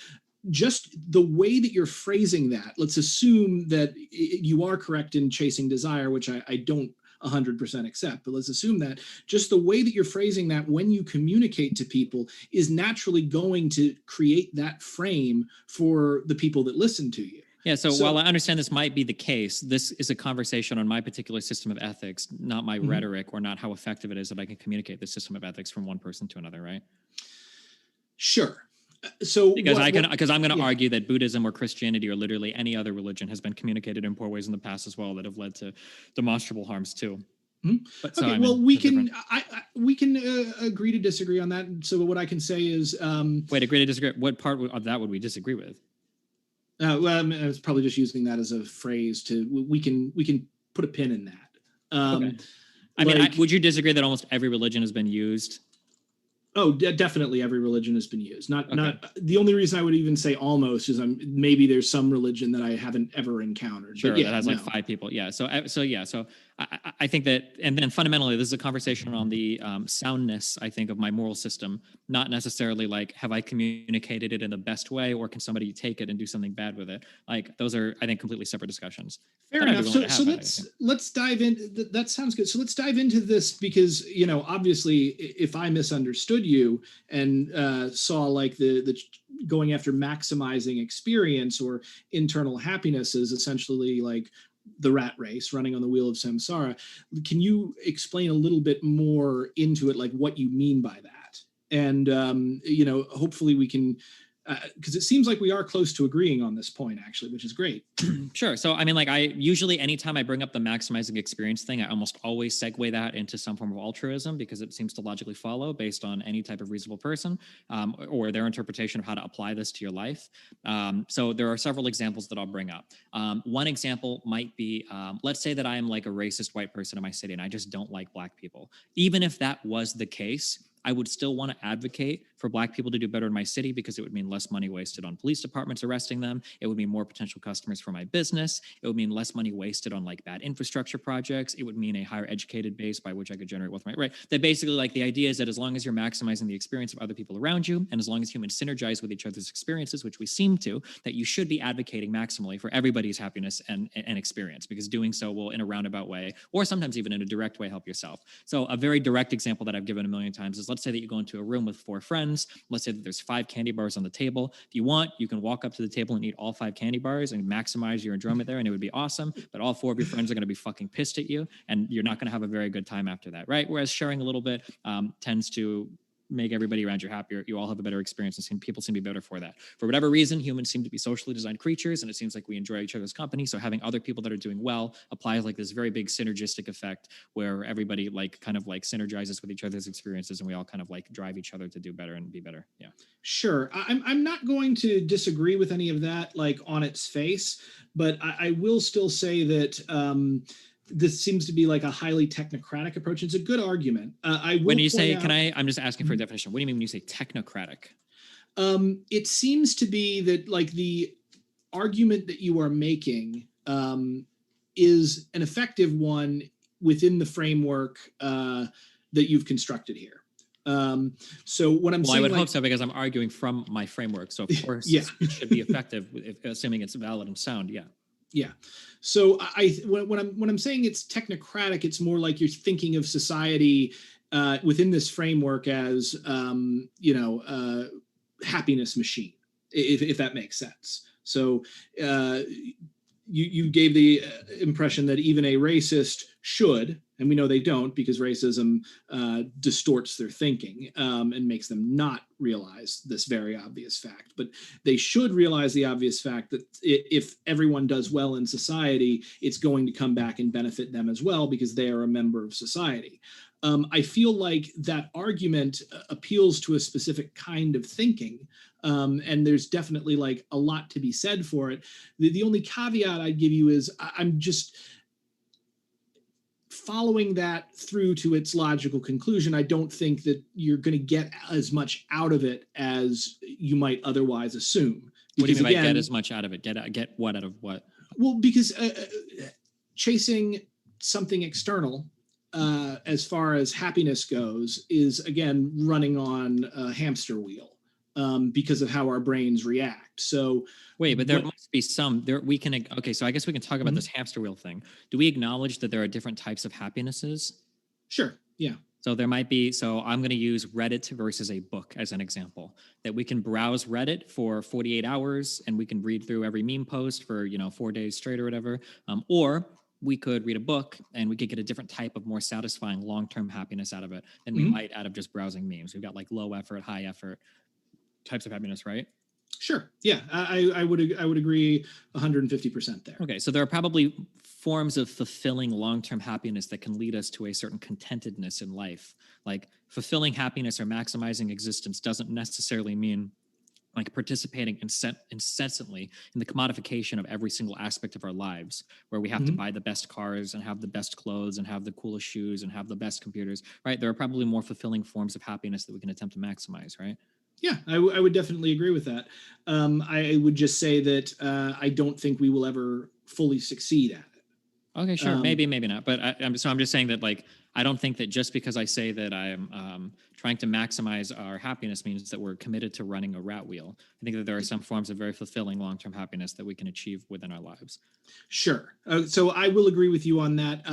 Just the way that you're phrasing that, let's assume that you are correct in chasing desire, which I don't 100% accept, but let's assume that just the way that you're phrasing that when you communicate to people is naturally going to create that frame for the people that listen to you. Yeah, so while I understand this might be the case, this is a conversation on my particular system of ethics, not my rhetoric, or not how effective it is that I can communicate the system of ethics from one person to another, right? Sure. So because I'm going to argue that Buddhism or Christianity or literally any other religion has been communicated in poor ways in the past as well that have led to demonstrable harms too. But, so, okay, well, we can agree to disagree on that. So what I can say is, wait, agree to disagree. What part of that would we disagree with? Well, I was probably just using that as a phrase we can put a pin in that. Okay. I mean, would you disagree that almost every religion has been used? Oh, definitely every religion has been used. Not the only reason I would even say almost is maybe there's some religion that I haven't ever encountered. Sure, that has like 5 people. Yeah. So I think that, and then fundamentally, this is a conversation on the soundness, I think, of my moral system, not necessarily like, have I communicated it in the best way, or can somebody take it and do something bad with it? Like, those are, I think, completely separate discussions. Fair enough. So let's dive in. That sounds good. So let's dive into this, because, obviously, if I misunderstood you and saw like the going after maximizing experience or internal happiness is essentially like the rat race, running on the wheel of samsara. Can you explain a little bit more into it, like what you mean by that? And, hopefully we can, because it seems like we are close to agreeing on this point, actually, which is great. Sure. So, I mean, like usually anytime I bring up the maximizing experience thing, I almost always segue that into some form of altruism, because it seems to logically follow based on any type of reasonable person or their interpretation of how to apply this to your life. So there are several examples that I'll bring up. One example might be, let's say that I am like a racist white person in my city and I just don't like Black people. Even if that was the case, I would still want to advocate for Black people to do better in my city, because it would mean less money wasted on police departments arresting them. It would mean more potential customers for my business. It would mean less money wasted on like bad infrastructure projects. It would mean a higher educated base by which I could generate wealth. Right. That basically, like, the idea is that as long as you're maximizing the experience of other people around you, and as long as humans synergize with each other's experiences, which we seem to, that you should be advocating maximally for everybody's happiness and experience, because doing so will, in a roundabout way, or sometimes even in a direct way, help yourself. So a very direct example that I've given a million times is, let's say that you go into a room with 4 friends. Let's say that there's 5 candy bars on the table. If you want, you can walk up to the table and eat all 5 candy bars and maximize your enjoyment there, and it would be awesome. But all 4 of your friends are going to be fucking pissed at you, and you're not going to have a very good time after that, right? Whereas sharing a little bit tends to make everybody around you happier. You all have a better experience, and people seem to be better for that. For whatever reason, humans seem to be socially designed creatures, and it seems like we enjoy each other's company. So having other people that are doing well applies like this very big synergistic effect where everybody like kind of like synergizes with each other's experiences, and we all kind of like drive each other to do better and be better. Yeah. Sure. I'm not going to disagree with any of that, like on its face, but I will still say that this seems to be like a highly technocratic approach. It's a good argument. I will When you say, point out, I'm just asking for a definition. What do you mean when you say technocratic? it seems to be that like the argument that you are making is an effective one within the framework that you've constructed here. So what I'm saying, I would hope so, because I'm arguing from my framework. So of course, yeah, it should be effective, assuming it's valid and sound. Yeah. Yeah. So when I'm saying it's technocratic, it's more like you're thinking of society within this framework as happiness machine, if that makes sense. So you gave the impression that even a racist should, and we know they don't, because racism distorts their thinking and makes them not realize this very obvious fact. But they should realize the obvious fact that if everyone does well in society, it's going to come back and benefit them as well, because they are a member of society. I feel like that argument appeals to a specific kind of thinking, and there's definitely like a lot to be said for it. The only caveat I'd give you is I'm just following that through to its logical conclusion. I don't think that you're going to get as much out of it as you might otherwise assume. What do you mean by get as much out of it? Get what out of what? Well, because chasing something external, as far as happiness goes, is again running on a hamster wheel because of how our brains react. So wait, but there must be some there we can. Okay, so I guess we can talk about this hamster wheel thing. Do we acknowledge that there are different types of happinesses? Sure. Yeah. So there might be, so I'm going to use Reddit versus a book as an example, that we can browse Reddit for 48 hours and we can read through every meme post for, 4 days straight or whatever. Or we could read a book and we could get a different type of more satisfying long-term happiness out of it than we might out of just browsing memes. We've got like low effort, high effort types of happiness, right? Sure. Yeah, I would agree 150% there. Okay, so there are probably forms of fulfilling long-term happiness that can lead us to a certain contentedness in life. Like fulfilling happiness or maximizing existence doesn't necessarily mean like participating incessantly in the commodification of every single aspect of our lives, where we have to buy the best cars and have the best clothes and have the coolest shoes and have the best computers, right? There are probably more fulfilling forms of happiness that we can attempt to maximize, right? Yeah, I would definitely agree with that. I would just say that I don't think we will ever fully succeed at it. Okay, sure. Maybe not. But I'm just saying that, like, I don't think that just because I say that I'm trying to maximize our happiness means that we're committed to running a rat wheel. I think that there are some forms of very fulfilling long-term happiness that we can achieve within our lives. Sure. So I will agree with you on that.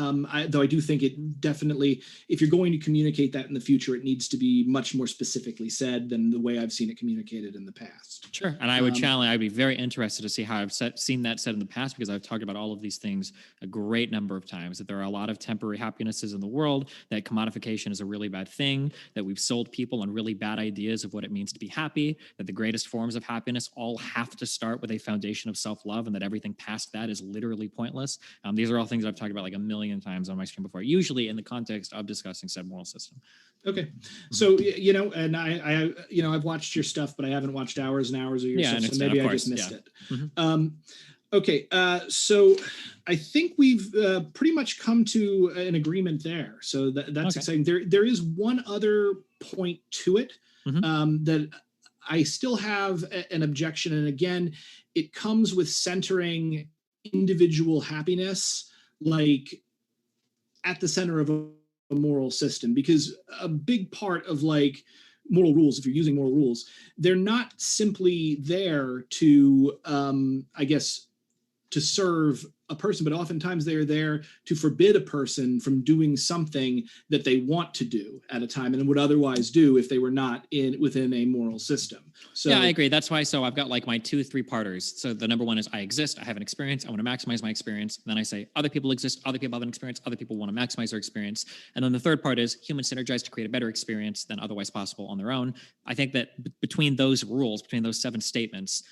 Though I do think it definitely, if you're going to communicate that in the future, it needs to be much more specifically said than the way I've seen it communicated in the past. Sure. And I would I'd be very interested to see how I've seen that said in the past, because I've talked about all of these things a great number of times, that there are a lot of temporary happinesses in the world, that commodification is a really bad thing, that we've sold people on really bad ideas of what it means to be happy, that the greatest forms of happiness all have to start with a foundation of self-love, and that everything past that is literally pointless. These are all things I've talked about like a million times on my stream before, usually in the context of discussing said moral system. Okay. So, and I've watched your stuff, but I haven't watched hours and hours of your stuff, so maybe I just missed it. Okay. So I think we've pretty much come to an agreement there. So that's exciting. There is one other point to it that I still have an objection. And again, it comes with centering individual happiness, like at the center of a moral system, because a big part of like moral rules, if you're using moral rules, they're not simply there to, to serve a person, but oftentimes they are there to forbid a person from doing something that they want to do at a time and would otherwise do if they were not within a moral system. So yeah, I agree. That's why. So I've got like my 2 3-parters. So the number one is I exist. I have an experience. I want to maximize my experience. And then I say other people exist. Other people have an experience. Other people want to maximize their experience. And then the third part is humans synergize to create a better experience than otherwise possible on their own. I think that between those rules, between those 7 statements,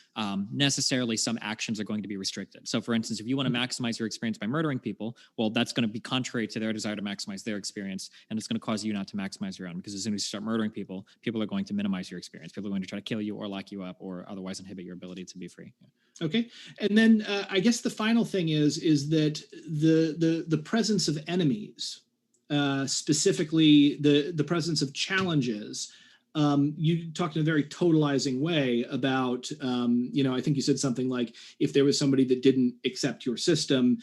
necessarily some actions are going to be restricted. So for instance, if you want to maximize your experience by murdering people, well, that's going to be contrary to their desire to maximize their experience. And it's going to cause you not to maximize your own, because as soon as you start murdering people, people are going to minimize your experience. People are going to try to kill you or lock you up or otherwise inhibit your ability to be free. Yeah. Okay. And then I guess the final thing is that the presence of enemies, specifically the presence of challenges. You talked in a very totalizing way about, I think you said something like, if there was somebody that didn't accept your system,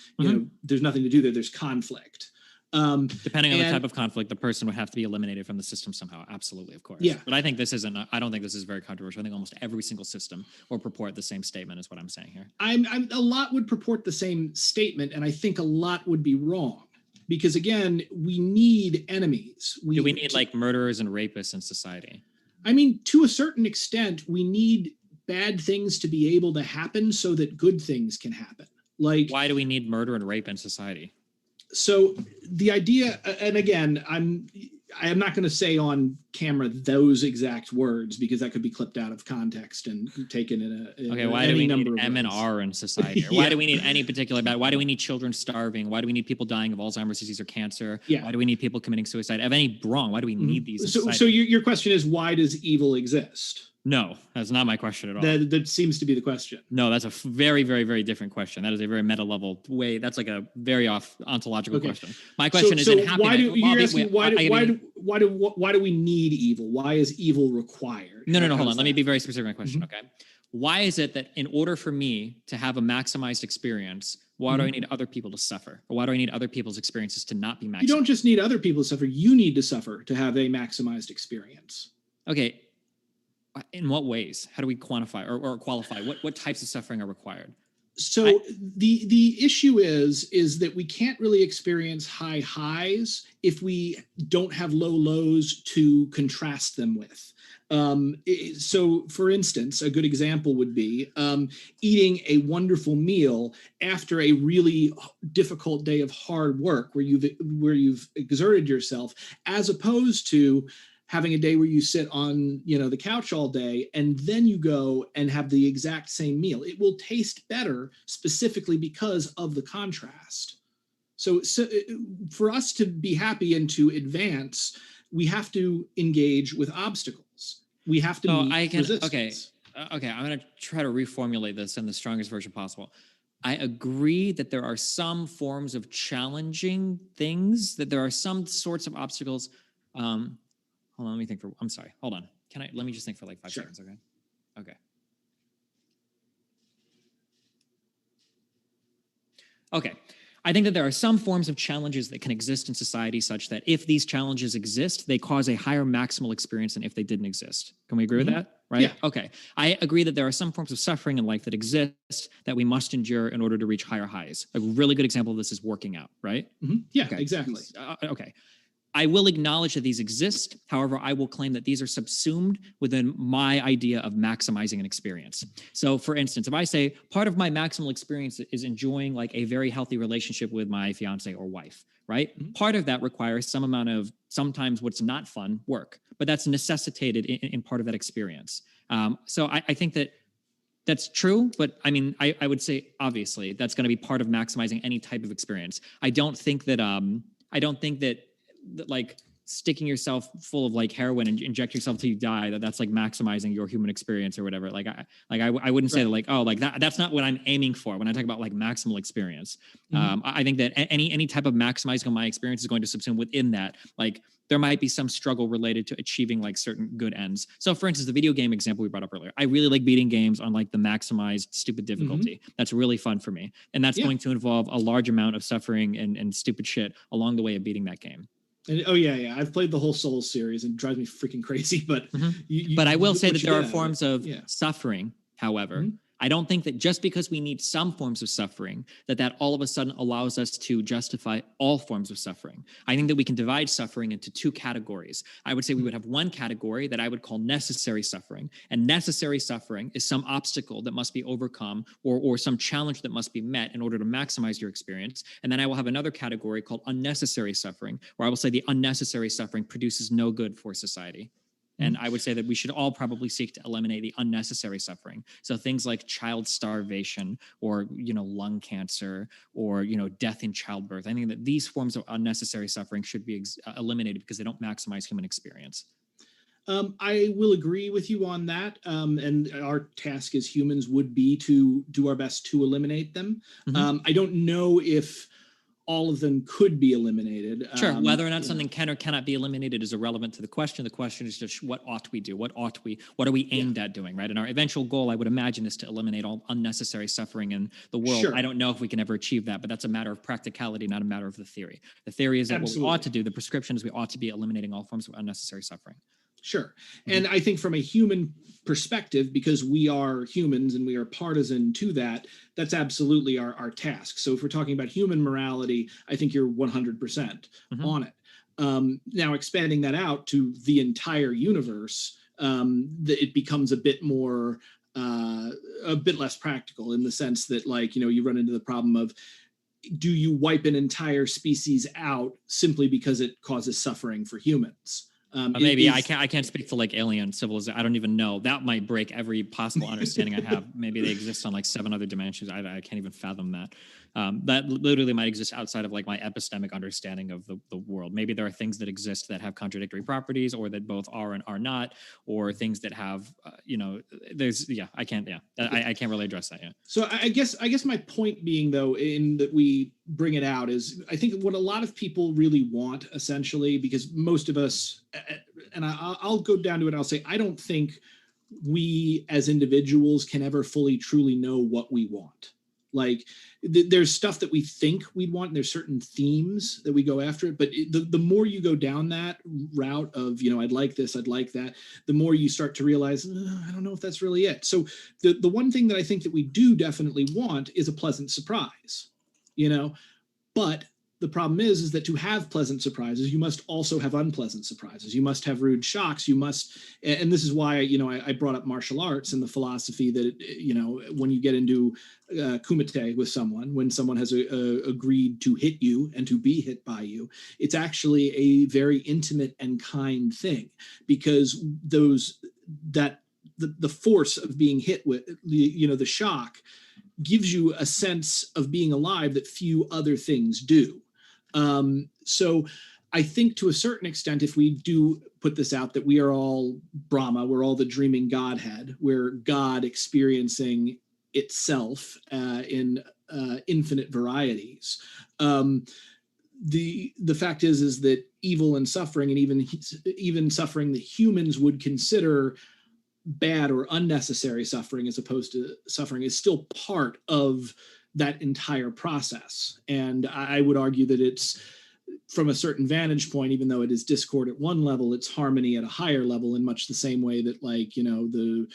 there's nothing to do there. There's conflict. Depending on the type of conflict, the person would have to be eliminated from the system somehow. Absolutely, of course. Yeah. But I think I don't think this is very controversial. I think almost every single system will purport the same statement is what I'm saying here. A lot would purport the same statement, and I think a lot would be wrong. Because again, we need enemies. Do we need like murderers and rapists in society? I mean, to a certain extent, we need bad things to be able to happen so that good things can happen. Like, why do we need murder and rape in society? So the idea, and again, I am not going to say on camera those exact words because that could be clipped out of context and taken in why do we need M and R in society? Or why do we need any particular bad? Why do we need children starving? Why do we need people dying of Alzheimer's disease or cancer? Yeah. Why do we need people committing suicide? Of any wrong? Why do we need these? So your question is, why does evil exist? No, that's not my question at all. That seems to be the question. No, that's a very, very, very different question. That is a very meta level way. That's like a very off ontological question. My question is, in happiness. Why do we need evil? Why is evil required? No. Hold on. Let me be very specific with my question. Okay. Why is it that in order for me to have a maximized experience, why do I need other people to suffer? Or why do I need other people's experiences to not be maximized? You don't just need other people to suffer. You need to suffer to have a maximized experience. Okay. In what ways? How do we quantify or qualify? What types of suffering are required? So the issue is that we can't really experience high highs if we don't have low lows to contrast them with. So for instance, a good example would be eating a wonderful meal after a really difficult day of hard work where you've exerted yourself, as opposed to having a day where you sit on, the couch all day and then you go and have the exact same meal. It will taste better specifically because of the contrast. So for us to be happy and to advance, we have to engage with obstacles. We have to meet resistance. Okay. I'm going to try to reformulate this in the strongest version possible. I agree that there are some forms of challenging things, that there are some sorts of obstacles. Hold on, let me think I'm sorry. Hold on. Let me just think for like 5 seconds, okay? Okay. Okay. I think that there are some forms of challenges that can exist in society such that if these challenges exist, they cause a higher maximal experience than if they didn't exist. Can we agree with that? Right? Yeah. Okay. I agree that there are some forms of suffering in life that exist that we must endure in order to reach higher highs. A really good example of this is working out, right? Yeah, okay. Exactly. Okay. I will acknowledge that these exist. However, I will claim that these are subsumed within my idea of maximizing an experience. So for instance, if I say part of my maximal experience is enjoying like a very healthy relationship with my fiance or wife, right? Part of that requires some amount of sometimes what's not fun work, but that's necessitated in part of that experience. So I think that that's true, but I mean, I would say obviously that's going to be part of maximizing any type of experience. I don't think that like sticking yourself full of like heroin and inject yourself till you die, that's like maximizing your human experience or whatever. I wouldn't say that like, oh, like that's not what I'm aiming for when I talk about like maximal experience. I think that any type of maximizing of my experience is going to subsume within that. Like there might be some struggle related to achieving like certain good ends. So for instance, the video game example we brought up earlier, I really like beating games on like the maximized stupid difficulty. That's really fun for me. And that's going to involve a large amount of suffering and stupid shit along the way of beating that game. And, I've played the whole Souls series and it drives me freaking crazy. But but I will say that there are forms of suffering, however, I don't think that just because we need some forms of suffering, that all of a sudden allows us to justify all forms of suffering. I think that we can divide suffering into two categories. I would say we would have one category that I would call necessary suffering. And necessary suffering is some obstacle that must be overcome or some challenge that must be met in order to maximize your experience. And then I will have another category called unnecessary suffering, where I will say the unnecessary suffering produces no good for society. And I would say that we should all probably seek to eliminate the unnecessary suffering. So things like child starvation or, lung cancer or, death in childbirth. I think that these forms of unnecessary suffering should be eliminated because they don't maximize human experience. I will agree with you on that. And our task as humans would be to do our best to eliminate them. I don't know if all of them could be eliminated. Sure. Whether or not something can or cannot be eliminated is irrelevant to the question. The question is just what ought we do? What are we aimed at doing, right? And our eventual goal, I would imagine, is to eliminate all unnecessary suffering in the world. Sure. I don't know if we can ever achieve that, but that's a matter of practicality, not a matter of the theory. The theory is that Absolutely. what we ought to do, the prescription is we ought to be eliminating all forms of unnecessary suffering. Sure. And I think from a human perspective, because we are humans and we are partisan to that, that's absolutely our task. So if we're talking about human morality, I think you're 100% on it. Now, expanding that out to the entire universe, it becomes a bit less practical in the sense that, you run into the problem of, do you wipe an entire species out simply because it causes suffering for humans? Maybe I can't speak to alien civilization. I don't even know. That might break every possible understanding I have. Maybe they exist on 7 other dimensions. I can't even fathom that. That literally might exist outside of my epistemic understanding of the world. Maybe there are things that exist that have contradictory properties, or that both are and are not, or things that have, I can't really address that yet. So I guess my point being, though, in that we bring it out, is I think what a lot of people really want, essentially, because most of us, and I'll go down to it, I'll say, I don't think we as individuals can ever fully, truly know what we want. There's stuff that we think we'd want, and there's certain themes that we go after it. But the more you go down that route of, I'd like this, I'd like that, the more you start to realize, I don't know if that's really it. So the one thing that I think that we do definitely want is a pleasant surprise, but the problem is that to have pleasant surprises, you must also have unpleasant surprises. You must have rude shocks. You must, and this is why, I brought up martial arts and the philosophy that, when you get into kumite with someone, when someone has agreed to hit you and to be hit by you, it's actually a very intimate and kind thing, because the force of being hit with, the shock gives you a sense of being alive that few other things do. So I think to a certain extent, if we do put this out, that we are all Brahma, we're all the dreaming Godhead, we're God experiencing itself in infinite varieties. The fact is that evil and suffering, and even suffering that humans would consider bad or unnecessary suffering as opposed to suffering, is still part of that entire process. And I would argue that it's, from a certain vantage point, even though it is discord at one level, it's harmony at a higher level, in much the same way that the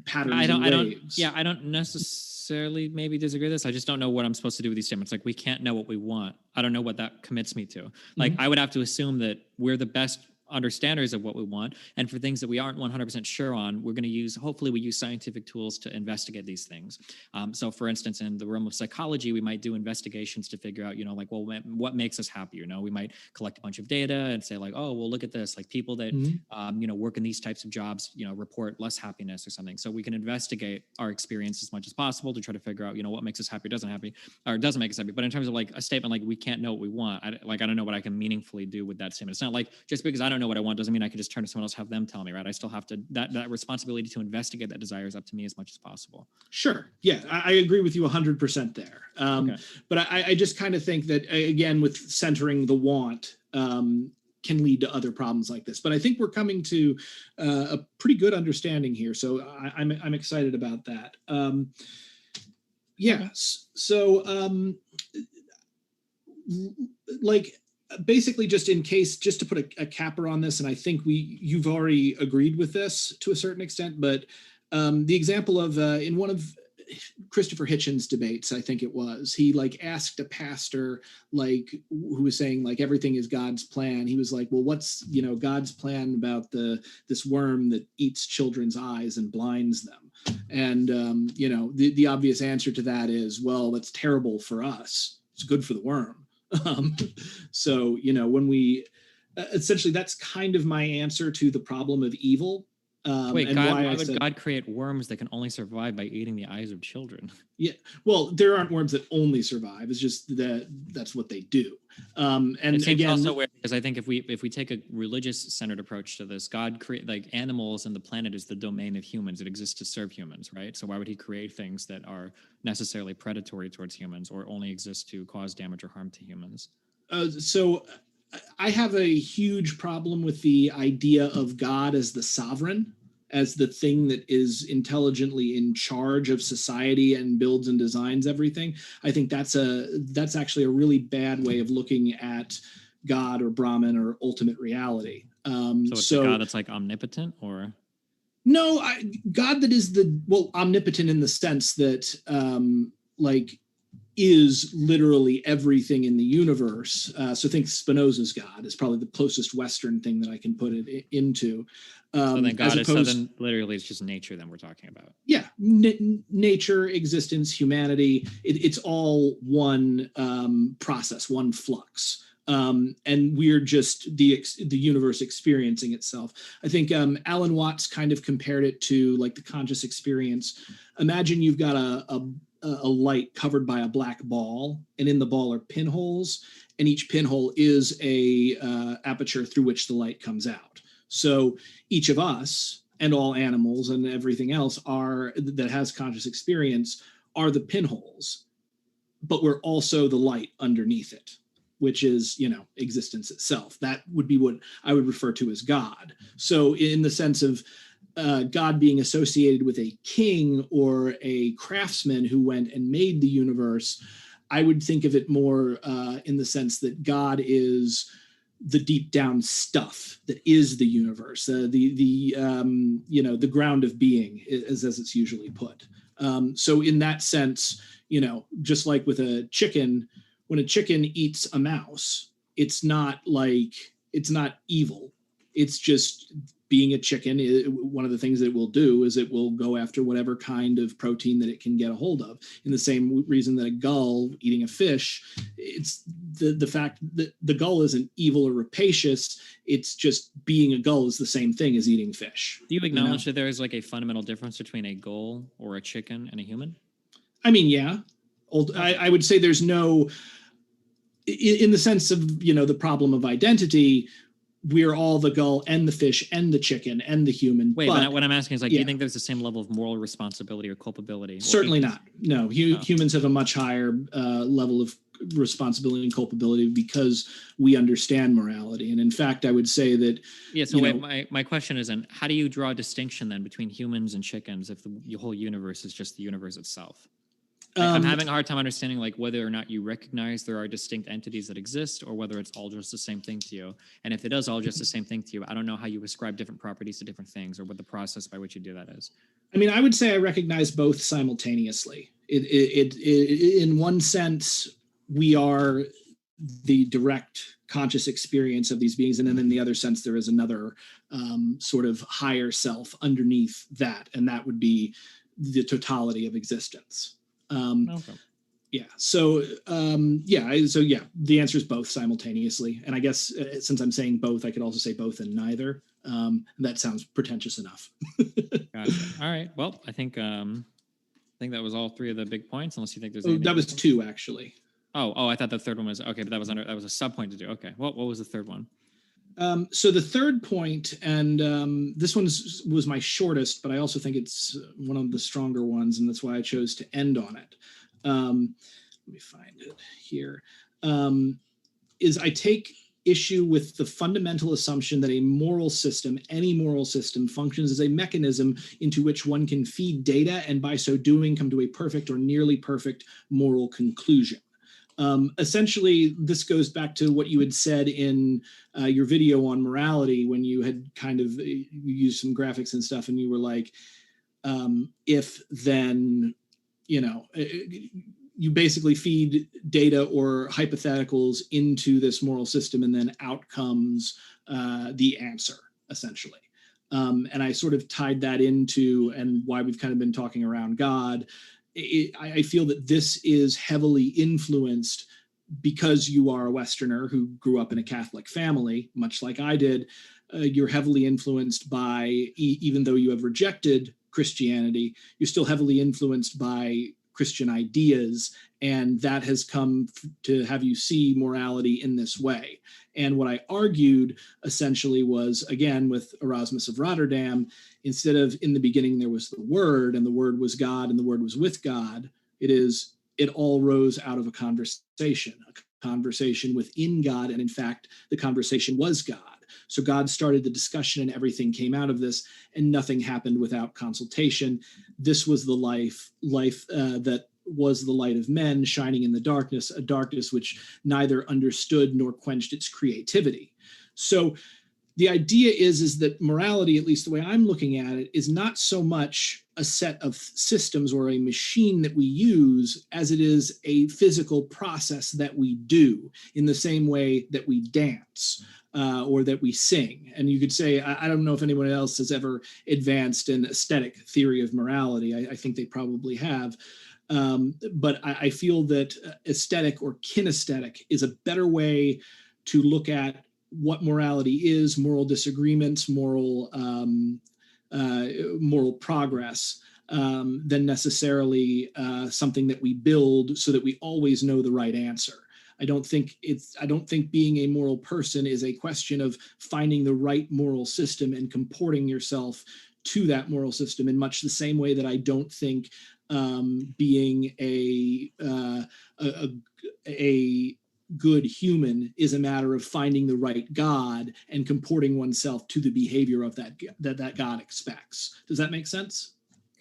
patterns and waves. I don't necessarily maybe disagree with this. I just don't know what I'm supposed to do with these statements. We can't know what we want. I don't know what that commits me to. I would have to assume that we're the best understanders of what we want, and for things that we aren't 100% sure on, we're going to hopefully we use scientific tools to investigate these things. So for instance, in the realm of psychology, we might do investigations to figure out, what makes us happy. We might collect a bunch of data and say look at this, people that work in these types of jobs report less happiness or something. So we can investigate our experience as much as possible to try to figure out what makes us happy, doesn't make us happy. But in terms of a statement we can't know what we want, I don't know what I can meaningfully do with that statement. It's not just because I don't know what I want doesn't mean I could just turn to someone else, have them tell me, right? I still have to, that responsibility to investigate that desire is up to me as much as possible. Sure. Yeah, I agree with you 100% there. Okay. But I just kind of think that, again, with centering the want, can lead to other problems like this. But I think we're coming to a pretty good understanding here. So I'm excited about that. Yes. So basically, just to put a capper on this, and I think you've already agreed with this to a certain extent, but the example of in one of Christopher Hitchens debates, I think it was, he like asked a pastor, like, who was saying like everything is God's plan. He was like, well, what's, you know, God's plan about this worm that eats children's eyes and blinds them? And you know, the obvious answer to that is, well, that's terrible for us, it's good for the worm. So, you know, when we essentially, that's kind of my answer to the problem of evil. Wait, And God, why why I would said, God create worms that can only survive by eating the eyes of children? yeah, well, there aren't worms that only survive. It's just that that's what they do. And It seems again, also weird because I think if we take a religious centered approach to this, God create like animals and the planet is the domain of humans. It exists to serve humans, right? So why would he create things that are necessarily predatory towards humans or only exist to cause damage or harm to humans? so I have a huge problem with the idea of God as the sovereign, as the thing that is intelligently in charge of society and builds and designs everything. I think that's actually a really bad way of looking at God or Brahman or ultimate reality. So it's a God that's like omnipotent, or no, God that is omnipotent in the sense that like is literally everything in the universe. So think Spinoza's God is probably the closest Western thing that I can put it into. so then God as is so opposed, then literally it's just nature then we're talking about. yeah, nature, existence, humanity. It's all one process, one flux. And we're just the universe experiencing itself. I think Alan Watts kind of compared it to like the conscious experience. Imagine you've got a light covered by a black ball, and in the ball are pinholes, and each pinhole is a aperture through which the light comes out. So each of us and all animals and everything else that has conscious experience are the pinholes, but we're also the light underneath it, which is, you know, existence itself. That would be what I would refer to as God. So in the sense of God being associated with a king or a craftsman who went and made the universe, I would think of it more in the sense that God is the deep down stuff that is the universe, you know, the ground of being, as it's usually put. So in that sense, you know, just like with a chicken, when a chicken eats a mouse, it's not evil. It's just being a chicken. One of the things that it will do is it will go after whatever kind of protein that it can get a hold of. In the same reason that a gull eating a fish, it's the fact that the gull isn't evil or rapacious. It's just being a gull is the same thing as eating fish. Do you acknowledge that there is like a fundamental difference between a gull or a chicken and a human? I mean, yeah. I would say there's no, in the sense of, you know, the problem of identity, we're all the gull and the fish and the chicken and the human. Wait, but what I'm asking is like, yeah. Do you think there's the same level of moral responsibility or culpability? Certainly not. No, humans have a much higher level of responsibility and culpability because we understand morality. And in fact, I would say that. Yeah. So wait, my question is, then, how do you draw a distinction then between humans and chickens if the whole universe is just the universe itself? I'm having a hard time understanding like whether or not you recognize there are distinct entities that exist or whether it's all just the same thing to you. And if it is all just the same thing to you, I don't know how you ascribe different properties to different things or what the process by which you do that is. I mean, I would say I recognize both simultaneously. It in one sense, we are the direct conscious experience of these beings. And then in the other sense, there is another sort of higher self underneath that. And that would be the totality of existence. Okay. Yeah. So, the answer is both simultaneously. And I guess since I'm saying both, I could also say both and neither. That sounds pretentious enough. Gotcha. All right. Well, I think that was all three of the big points, unless you think there's that was two, actually. Oh, I thought the third one was okay, but that was a sub point to do. Okay. What was the third one? So the third point, and this one was my shortest, but I also think it's one of the stronger ones, and that's why I chose to end on it. Let me find it here. Is I take issue with the fundamental assumption that a moral system, any moral system, functions as a mechanism into which one can feed data and by so doing come to a perfect or nearly perfect moral conclusion. Essentially, this goes back to what you had said in your video on morality when you had kind of used some graphics and stuff, and you were like, if then, you basically feed data or hypotheticals into this moral system, and then out comes the answer, essentially. And I sort of tied that into, and why we've kind of been talking around God. I feel that this is heavily influenced because you are a Westerner who grew up in a Catholic family, much like I did. You're heavily influenced by, even though you have rejected Christianity, you're still heavily influenced by Christian ideas, and that has come to have you see morality in this way. And what I argued essentially was, again, with Erasmus of Rotterdam, instead of in the beginning there was the Word, and the Word was God, and the Word was with God, it all rose out of a conversation within God, and in fact, the conversation was God. So God started the discussion, and everything came out of this, and nothing happened without consultation. This was the life that was the light of men shining in the darkness, a darkness which neither understood nor quenched its creativity. So the idea is that morality, at least the way I'm looking at it, is not so much a set of systems or a machine that we use as it is a physical process that we do, in the same way that we dance or that we sing. And you could say, I don't know if anyone else has ever advanced an aesthetic theory of morality. I think they probably have. But I feel that aesthetic or kinesthetic is a better way to look at what morality is, moral disagreements, moral progress, than necessarily something that we build so that we always know the right answer. I don't think being a moral person is a question of finding the right moral system and comporting yourself to that moral system, in much the same way that I don't think being a good human is a matter of finding the right God and comporting oneself to the behavior of that God expects. Does that make sense?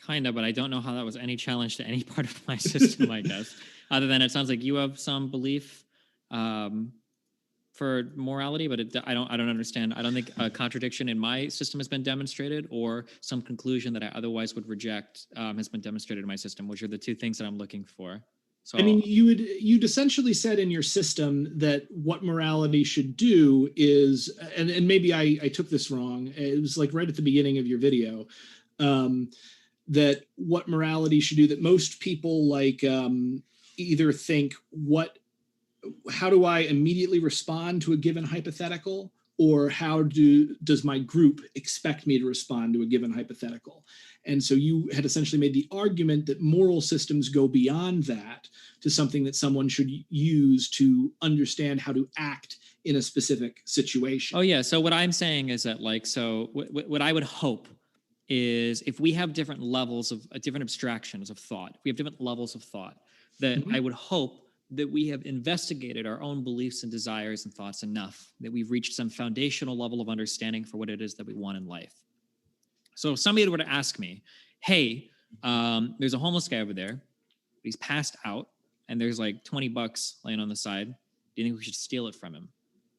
Kind of, but I don't know how that was any challenge to any part of my system, I guess. Other than it sounds like you have some belief for morality, but I don't understand. I don't think a contradiction in my system has been demonstrated, or some conclusion that I otherwise would reject has been demonstrated in my system, which are the two things that I'm looking for. So, I mean, you'd essentially said in your system that what morality should do is, and maybe I took this wrong. It was like right at the beginning of your video, that what morality should do, that most people either think, how do I immediately respond to a given hypothetical, or how does my group expect me to respond to a given hypothetical? And so you had essentially made the argument that moral systems go beyond that to something that someone should use to understand how to act in a specific situation. Oh yeah. So what I'm saying is that, what I would hope is, if we have different levels of different abstractions of thought, if we have different levels of thought, that I would hope that we have investigated our own beliefs and desires and thoughts enough that we've reached some foundational level of understanding for what it is that we want in life. So if somebody were to ask me, hey, there's a homeless guy over there, he's passed out, and there's like $20 laying on the side, do you think we should steal it from him?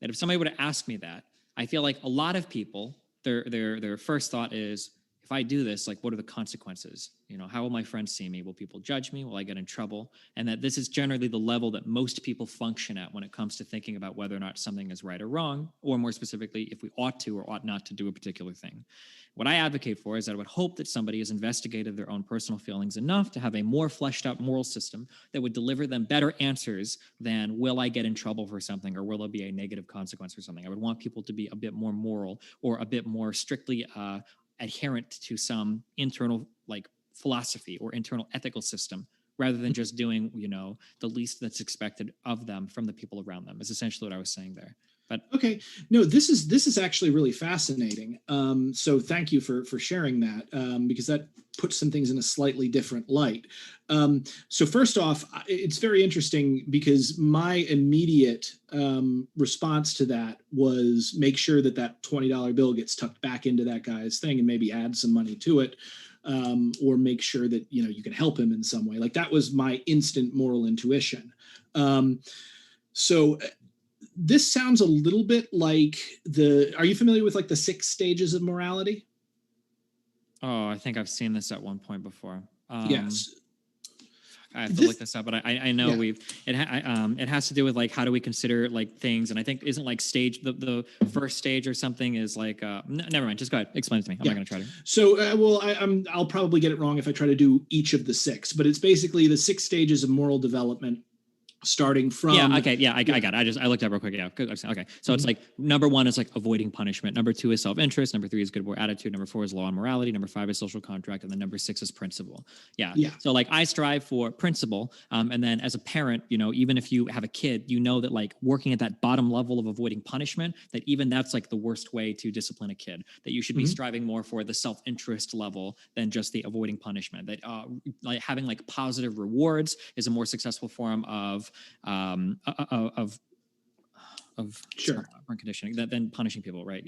That if somebody were to ask me that, I feel like a lot of people, their first thought is, if I do this, what are the consequences? How will my friends see me? Will people judge me? Will I get in trouble? And that this is generally the level that most people function at when it comes to thinking about whether or not something is right or wrong, or more specifically, if we ought to or ought not to do a particular thing. What I advocate for is that I would hope that somebody has investigated their own personal feelings enough to have a more fleshed out moral system that would deliver them better answers than, will I get in trouble for something, or will there be a negative consequence for something? I would want people to be a bit more moral, or a bit more strictly adherent to some internal philosophy or internal ethical system, rather than just doing the least that's expected of them from the people around them, is essentially what I was saying there. But okay, no, this is actually really fascinating. So thank you for sharing that, because that puts some things in a slightly different light. So first off, it's very interesting because my immediate response to that was make sure that $20 bill gets tucked back into that guy's thing, and maybe add some money to it, or make sure that you can help him in some way. That was my instant moral intuition. So this sounds a little bit like are you familiar with the 6 stages of morality? Oh, I think I've seen this at one point before. Yes. I have to look this up, but I know Yeah. it has to do with like how do we consider like things, and I think isn't like stage the first stage or something is like never mind. Just go ahead, explain it to me. I'm not going to try to. So I'll probably get it wrong if I try to do each of the 6, but it's basically the 6 stages of moral development. Starting from I got it. I looked up real quick. Yeah, good. Okay. So it's like number 1 is like avoiding punishment. Number 2 is self-interest. Number 3 is good boy attitude. Number 4 is law and morality. Number 5 is social contract, and then number 6 is principle. Yeah. So like I strive for principle, and then as a parent, even if you have a kid, that like working at that bottom level of avoiding punishment, that even that's like the worst way to discipline a kid. That you should be striving more for the self-interest level than just the avoiding punishment. That like having like positive rewards is a more successful form of sure conditioning than punishing people, right?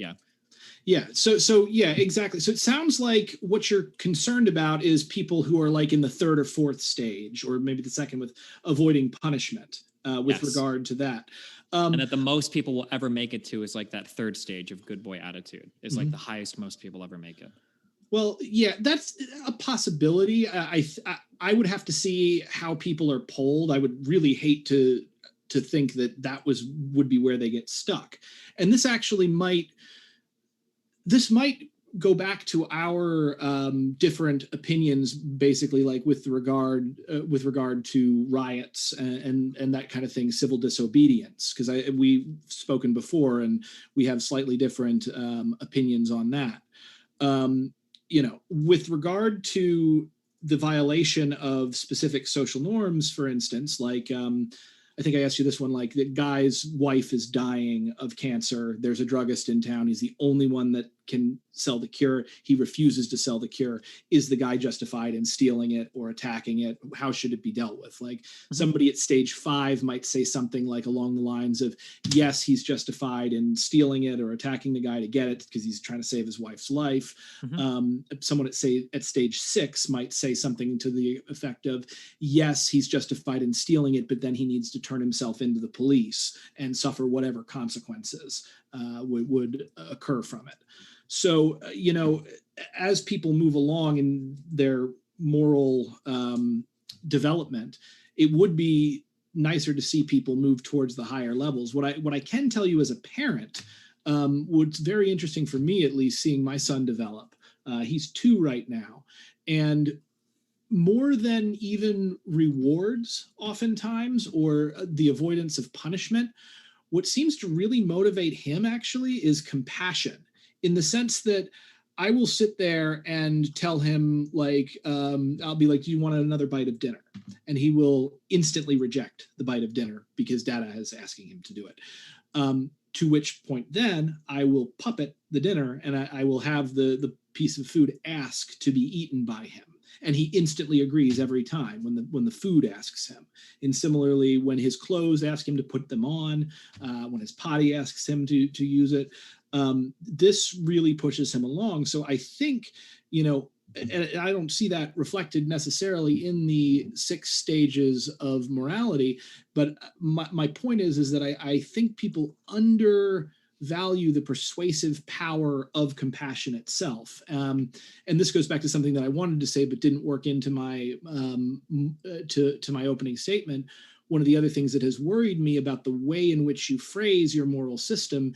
So exactly. So it sounds like what you're concerned about is people who are like in the 3rd or 4th stage, or maybe the 2nd, with avoiding punishment with regard to that. And that the most people will ever make it to is like that 3rd stage of good boy attitude is like the highest most people ever make it. Well, yeah, that's a possibility. I would have to see how people are polled. I would really hate to think that would be where they get stuck. And this actually might go back to our different opinions, basically, like with regard to riots and that kind of thing, civil disobedience, because we've spoken before and we have slightly different opinions on that. With regard to the violation of specific social norms, for instance, like I think I asked you this one, like the guy's wife is dying of cancer. There's a druggist in town. He's the only one that can sell the cure. He refuses to sell the cure. Is the guy justified in stealing it or attacking it? How should it be dealt with? Like somebody at stage 5 might say something like along the lines of, yes, he's justified in stealing it or attacking the guy to get it because he's trying to save his wife's life. Someone at stage 6 might say something to the effect of, yes, he's justified in stealing it, but then he needs to turn himself into the police and suffer whatever consequences would occur from it. So, as people move along in their moral development, it would be nicer to see people move towards the higher levels. What I can tell you as a parent, what's very interesting for me, at least, seeing my son develop. He's 2 right now, and more than even rewards, oftentimes, or the avoidance of punishment, what seems to really motivate him actually is compassion, in the sense that I will sit there and tell him, like, I'll be like, do you want another bite of dinner? And he will instantly reject the bite of dinner because Dada is asking him to do it. To which point then I will puppet the dinner and I will have the piece of food ask to be eaten by him. And he instantly agrees every time when the food asks him. And similarly, when his clothes ask him to put them on, when his potty asks him to use it, this really pushes him along. So I think, and I don't see that reflected necessarily in the 6 stages of morality, but my point is that I think people undervalue the persuasive power of compassion itself. And this goes back to something that I wanted to say but didn't work into my to my opening statement. One of the other things that has worried me about the way in which you phrase your moral system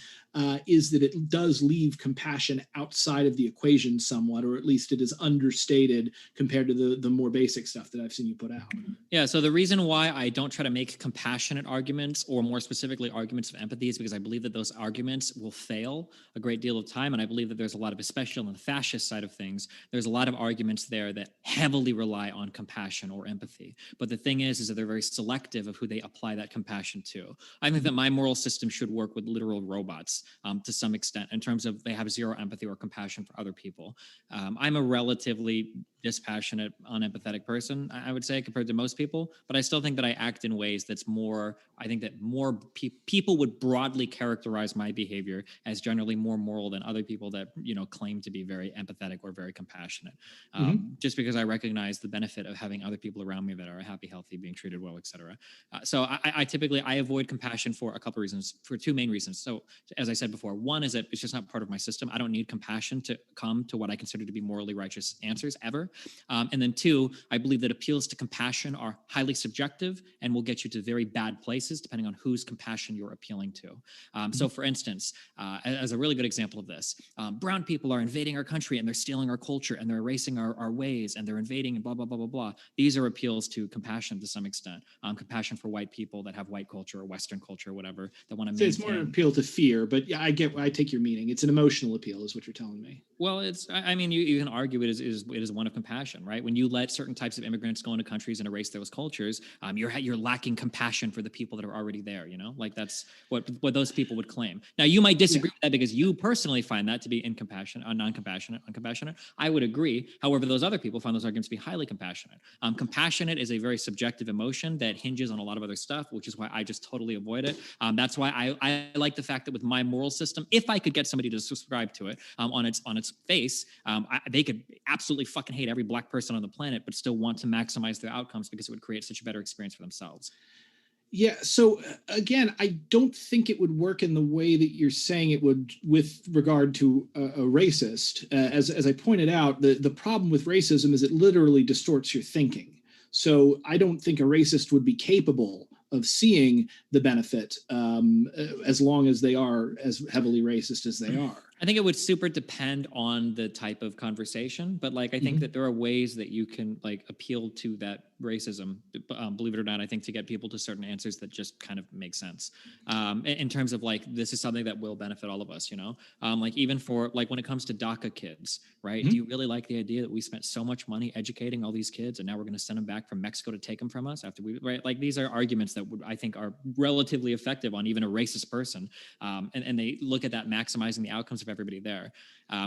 is that it does leave compassion outside of the equation somewhat, or at least it is understated compared to the more basic stuff that I've seen you put out. Yeah, so the reason why I don't try to make compassionate arguments, or more specifically arguments of empathy, is because I believe that those arguments will fail a great deal of time. And I believe that there's a lot of, especially on the fascist side of things, there's a lot of arguments there that heavily rely on compassion or empathy. But the thing is that they're very selective of who they apply that compassion to. I think that my moral system should work with literal robots to some extent, in terms of they have zero empathy or compassion for other people. I'm a relatively dispassionate, unempathetic person, I would say, compared to most people, but I still think that I act in ways that's more, I think that more people would broadly characterize my behavior as generally more moral than other people that, claim to be very empathetic or very compassionate. Just because I recognize the benefit of having other people around me that are happy, healthy, being treated well, etc. So I typically avoid compassion for a couple of reasons, for 2 main reasons. So as I said before, one is that it's just not part of my system. I don't need compassion to come to what I consider to be morally righteous answers ever. And then two, I believe that appeals to compassion are highly subjective and will get you to very bad places depending on whose compassion you're appealing to. So for instance, as a really good example of this, brown people are invading our country and they're stealing our culture and they're erasing our ways and they're invading and blah, blah, blah, blah, blah. These are appeals to compassion to some extent. Compassion for white people that have white culture or Western culture or whatever that want to maintain. It's more an appeal to fear, but yeah, I take your meaning. It's an emotional appeal is what you're telling me. Well, I mean, you can argue it is one of compassion, right? When you let certain types of immigrants go into countries and erase those cultures, you're lacking compassion for the people that are already there, you know? Like that's what those people would claim. Now, you might disagree with that because you personally find that to be non-compassionate, uncompassionate. I would agree. However, those other people find those arguments to be highly compassionate. Compassionate is a very subjective emotion that hinges on a lot of other stuff, which is why I just totally avoid it. That's why I like the fact that with my moral system, if I could get somebody to subscribe to it on its face, they could absolutely fucking hate every black person on the planet, but still want to maximize their outcomes because it would create such a better experience for themselves. Yeah. So again, I don't think it would work in the way that you're saying it would with regard to a racist. As I pointed out, the problem with racism is it literally distorts your thinking. So I don't think a racist would be capable of seeing the benefit as long as they are as heavily racist as they are. I think it would super depend on the type of conversation, but like I think that there are ways that you can like appeal to that racism, believe it or not. I think to get people to certain answers that just kind of make sense in terms of like this is something that will benefit all of us, you know, like even for like when it comes to DACA kids, right? Do you really like the idea that we spent so much money educating all these kids and now we're going to send them back from Mexico to take them from us after we, right? Like these are arguments that I think are relatively effective on even a racist person, and they look at that maximizing the outcomes of everybody there.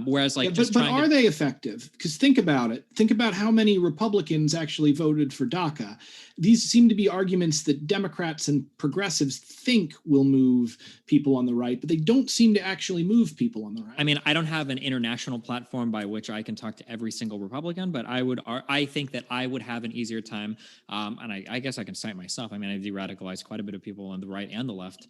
Whereas like, but are they effective? Because think about it. Think about how many Republicans actually voted for DACA. These seem to be arguments that Democrats and progressives think will move people on the right, but they don't seem to actually move people on the right. I mean, I don't have an international platform by which I can talk to every single Republican, but I think that I would have an easier time, and I guess I can cite myself. I mean, I de-radicalized quite a bit of people on the right and the left.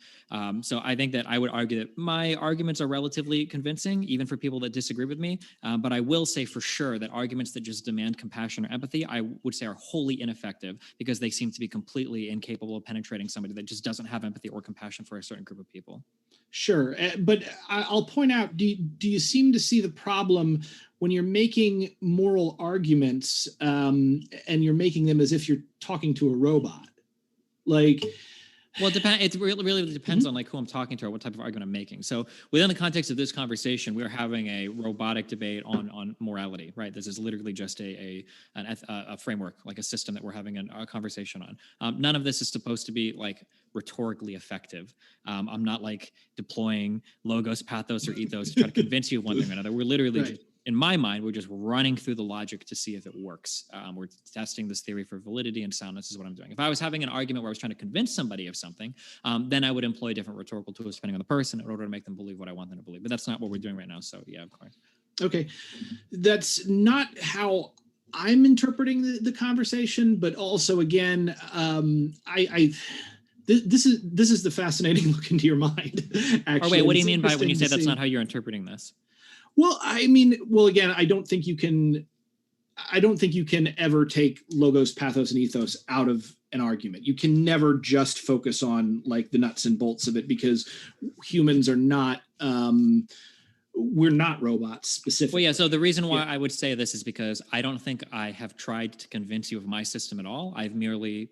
So I think that I would argue that my arguments are relatively convincing, even for people that disagree with me. But I will say for sure that arguments that just demand compassion or empathy, I would say are wholly ineffective because they seem to be completely incapable of penetrating somebody that just doesn't have empathy or compassion for a certain group of people. Sure. But I'll point out, do you seem to see the problem when you're making moral arguments and you're making them as if you're talking to a robot? Like, well, it really depends on like who I'm talking to or what type of argument I'm making. So within the context of this conversation, we're having a robotic debate on morality, right? This is literally just a framework, like a system that we're having a conversation on. None of this is supposed to be like rhetorically effective. I'm not like deploying logos, pathos, or ethos to try to convince you of one thing or another. We're literally just, in my mind, we're just running through the logic to see if it works. We're testing this theory for validity and soundness is what I'm doing. If I was having an argument where I was trying to convince somebody of something, then I would employ different rhetorical tools depending on the person in order to make them believe what I want them to believe. But that's not what we're doing right now. So yeah, of course. Okay. That's not how I'm interpreting the conversation, but also again, this is the fascinating look into your mind. Actually, or wait, what do you mean by when you say that's not how you're interpreting this? Well, I mean, again, I don't think you can ever take logos, pathos, and ethos out of an argument. You can never just focus on like the nuts and bolts of it because humans are not, we're not robots specifically. Well, yeah. So the reason why I would say this is because I don't think I have tried to convince you of my system at all. I've merely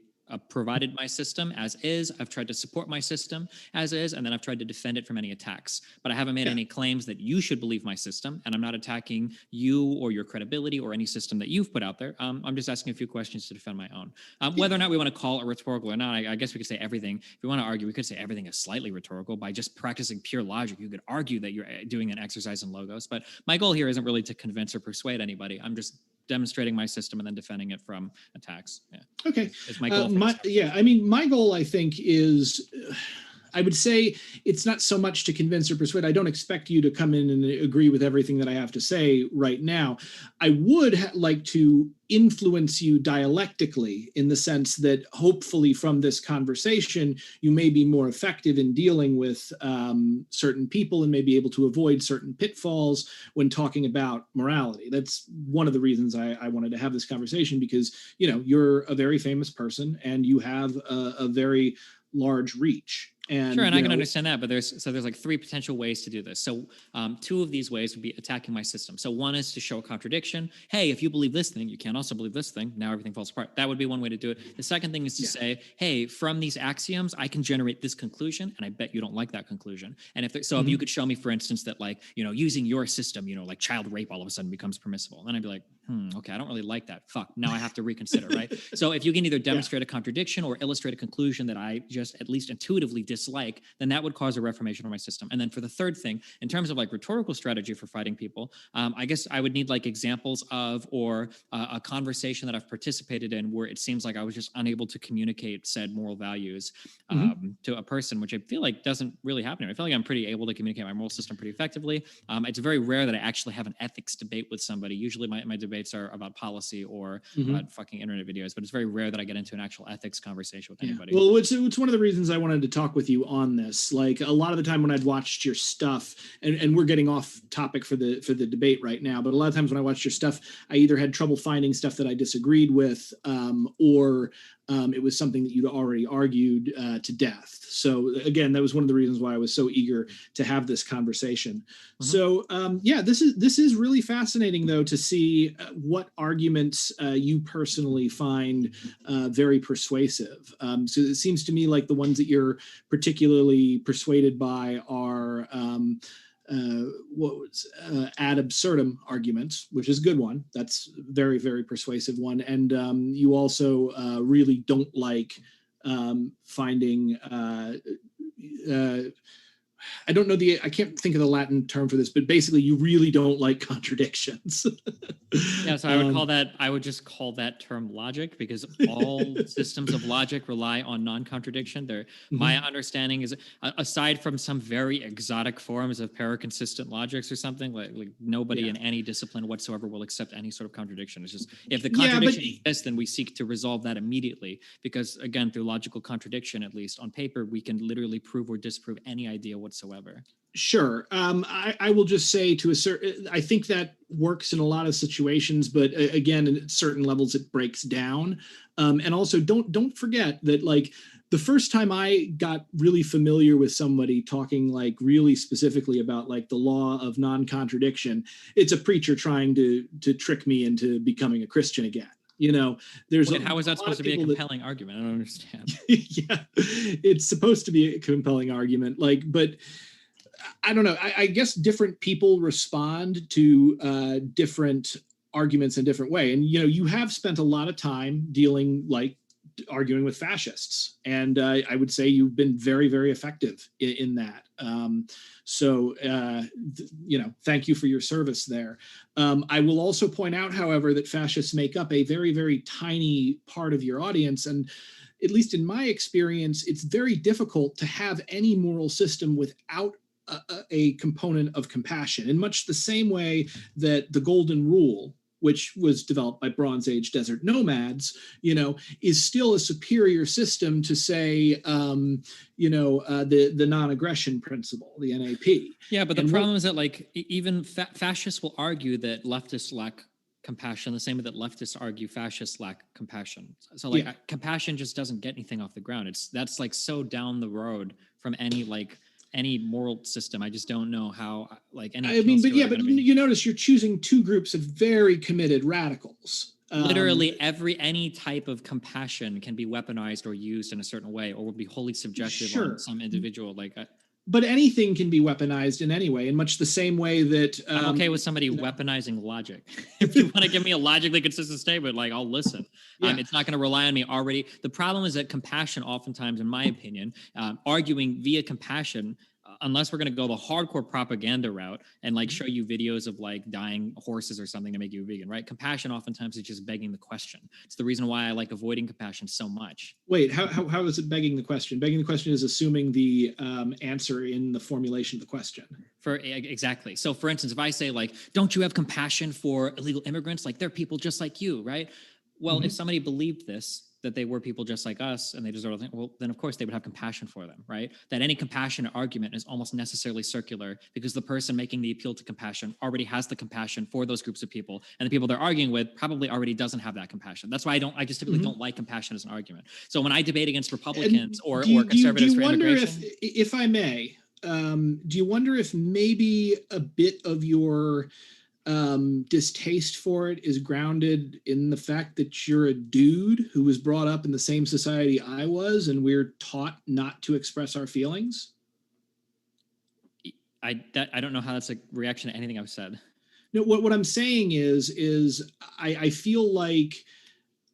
provided my system as is. I've tried to support my system as is, and then I've tried to defend it from any attacks. But I haven't made any claims that you should believe my system, and I'm not attacking you or your credibility or any system that you've put out there. I'm just asking a few questions to defend my own. Whether or not we want to call it rhetorical or not, I guess we could say everything. If we want to argue, we could say everything is slightly rhetorical by just practicing pure logic. You could argue that you're doing an exercise in logos, but my goal here isn't really to convince or persuade anybody. I'm just demonstrating my system and then defending it from attacks. Yeah. Okay. It's my goal. I mean, my goal, I think, is I would say it's not so much to convince or persuade. I don't expect you to come in and agree with everything that I have to say right now. I would like to influence you dialectically, in the sense that hopefully from this conversation, you may be more effective in dealing with certain people and may be able to avoid certain pitfalls when talking about morality. That's one of the reasons I wanted to have this conversation, because, you know, you're a very famous person and you have a very large reach. And, sure, and I can understand that, but there's like three potential ways to do this. So two of these ways would be attacking my system. So one is to show a contradiction. Hey, if you believe this thing, you can't also believe this thing. Now everything falls apart. That would be one way to do it. The second thing is to say, hey, from these axioms, I can generate this conclusion, and I bet you don't like that conclusion. And if if you could show me, for instance, that like, you know, using your system, you know, like child rape all of a sudden becomes permissible, then I'd be like, okay, I don't really like that. Fuck, now I have to reconsider, right? So if you can either demonstrate a contradiction or illustrate a conclusion that I just at least intuitively dislike, then that would cause a reformation of my system. And then for the third thing, in terms of like rhetorical strategy for fighting people, I guess I would need like examples of or a conversation that I've participated in where it seems like I was just unable to communicate said moral values to a person, which I feel like doesn't really happen. I feel like I'm pretty able to communicate my moral system pretty effectively. It's very rare that I actually have an ethics debate with somebody. Usually my debates are about policy or about fucking internet videos, but it's very rare that I get into an actual ethics conversation with anybody. Well, it's one of the reasons I wanted to talk with you on this. Like, a lot of the time when I'd watched your stuff, and we're getting off topic for the debate right now, but a lot of times when I watched your stuff, I either had trouble finding stuff that I disagreed with, or it was something that you'd already argued to death. So again, that was one of the reasons why I was so eager to have this conversation. So this is really fascinating, though, to see what arguments you personally find very persuasive. So it seems to me like the ones that you're particularly persuaded by are ad absurdum arguments, which is a good one. That's very, very persuasive one. And you also really don't like finding I don't know I can't think of the Latin term for this, but basically you really don't like contradictions. Yeah, so I would just call that term logic, because all systems of logic rely on non-contradiction. My understanding is, aside from some very exotic forms of paraconsistent logics or something, like nobody in any discipline whatsoever will accept any sort of contradiction. It's just, if the contradiction exists, then we seek to resolve that immediately, because again, through logical contradiction, at least on paper, we can literally prove or disprove any idea whatsoever. Sure. I will just say, to a certain, I think that works in a lot of situations, but again, at certain levels, it breaks down. And also, don't forget that, like, the first time I got really familiar with somebody talking like really specifically about like the law of non-contradiction, it's a preacher trying to trick me into becoming a Christian again. You know, how is that supposed to be a compelling argument? I don't understand. Yeah, it's supposed to be a compelling argument, like, but I don't know. I guess different people respond to different arguments in a different way. And, you know, you have spent a lot of time arguing with fascists. And I would say you've been very, very effective in that. Thank you for your service there. I will also point out, however, that fascists make up a very, very tiny part of your audience. And at least in my experience, it's very difficult to have any moral system without a component of compassion, in much the same way that the Golden Rule, which was developed by Bronze Age desert nomads, you know, is still a superior system to, say, the non-aggression principle, the NAP. Yeah, but the problem is that, like, even fascists will argue that leftists lack compassion, the same way that leftists argue fascists lack compassion. So, like, compassion just doesn't get anything off the ground. That's like so down the road from any moral system. I just don't know how, like, any. I mean, but you notice you're choosing two groups of very committed radicals. Literally any type of compassion can be weaponized or used in a certain way, or will be wholly subjective on some individual. But anything can be weaponized in any way, in much the same way that I'm okay with somebody weaponizing logic. If you want to give me a logically consistent statement, like, I'll listen. It's not going to rely on me already. The problem is that compassion, oftentimes, in my opinion, arguing via compassion unless we're going to go the hardcore propaganda route and like show you videos of like dying horses or something to make you a vegan, right? Compassion oftentimes is just begging the question. It's the reason why I like avoiding compassion so much. Wait, how is it begging the question? Begging the question is assuming the answer in the formulation of the question. Exactly. So for instance, if I say like, don't you have compassion for illegal immigrants? Like they're people just like you, right? Well, if somebody believed this, that they were people just like us and they deserve it, well, then of course they would have compassion for them, right? That any compassionate argument is almost necessarily circular because the person making the appeal to compassion already has the compassion for those groups of people, and the people they're arguing with probably already doesn't have that compassion. That's why I just typically don't like compassion as an argument. So when I debate against Republicans or conservatives for immigration, if I may, do you wonder if maybe a bit of your distaste for it is grounded in the fact that you're a dude who was brought up in the same society I was, and we're taught not to express our feelings? I don't know how that's a reaction to anything I've said. No, what I'm saying is I feel like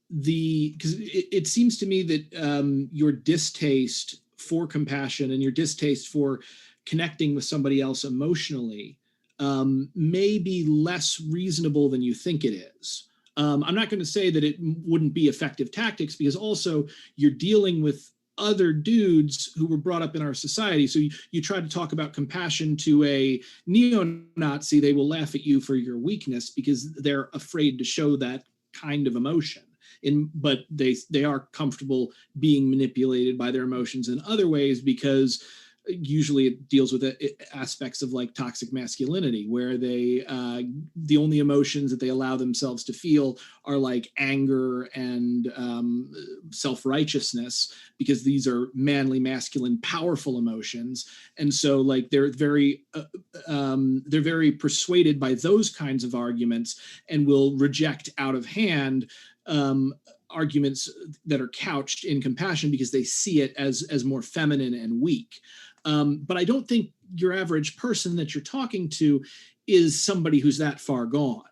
because it seems to me that your distaste for compassion and your distaste for connecting with somebody else emotionally may be less reasonable than you think it is. I'm not going to say that it wouldn't be effective tactics, because also you're dealing with other dudes who were brought up in our society. So you try to talk about compassion to a neo-Nazi, they will laugh at you for your weakness because they're afraid to show that kind of emotion. But they are comfortable being manipulated by their emotions in other ways, because usually it deals with aspects of like toxic masculinity, where they the only emotions that they allow themselves to feel are like anger and self-righteousness, because these are manly, masculine, powerful emotions. And so like they're very persuaded by those kinds of arguments and will reject out of hand arguments that are couched in compassion because they see it as more feminine and weak. But I don't think your average person that you're talking to is somebody who's that far gone.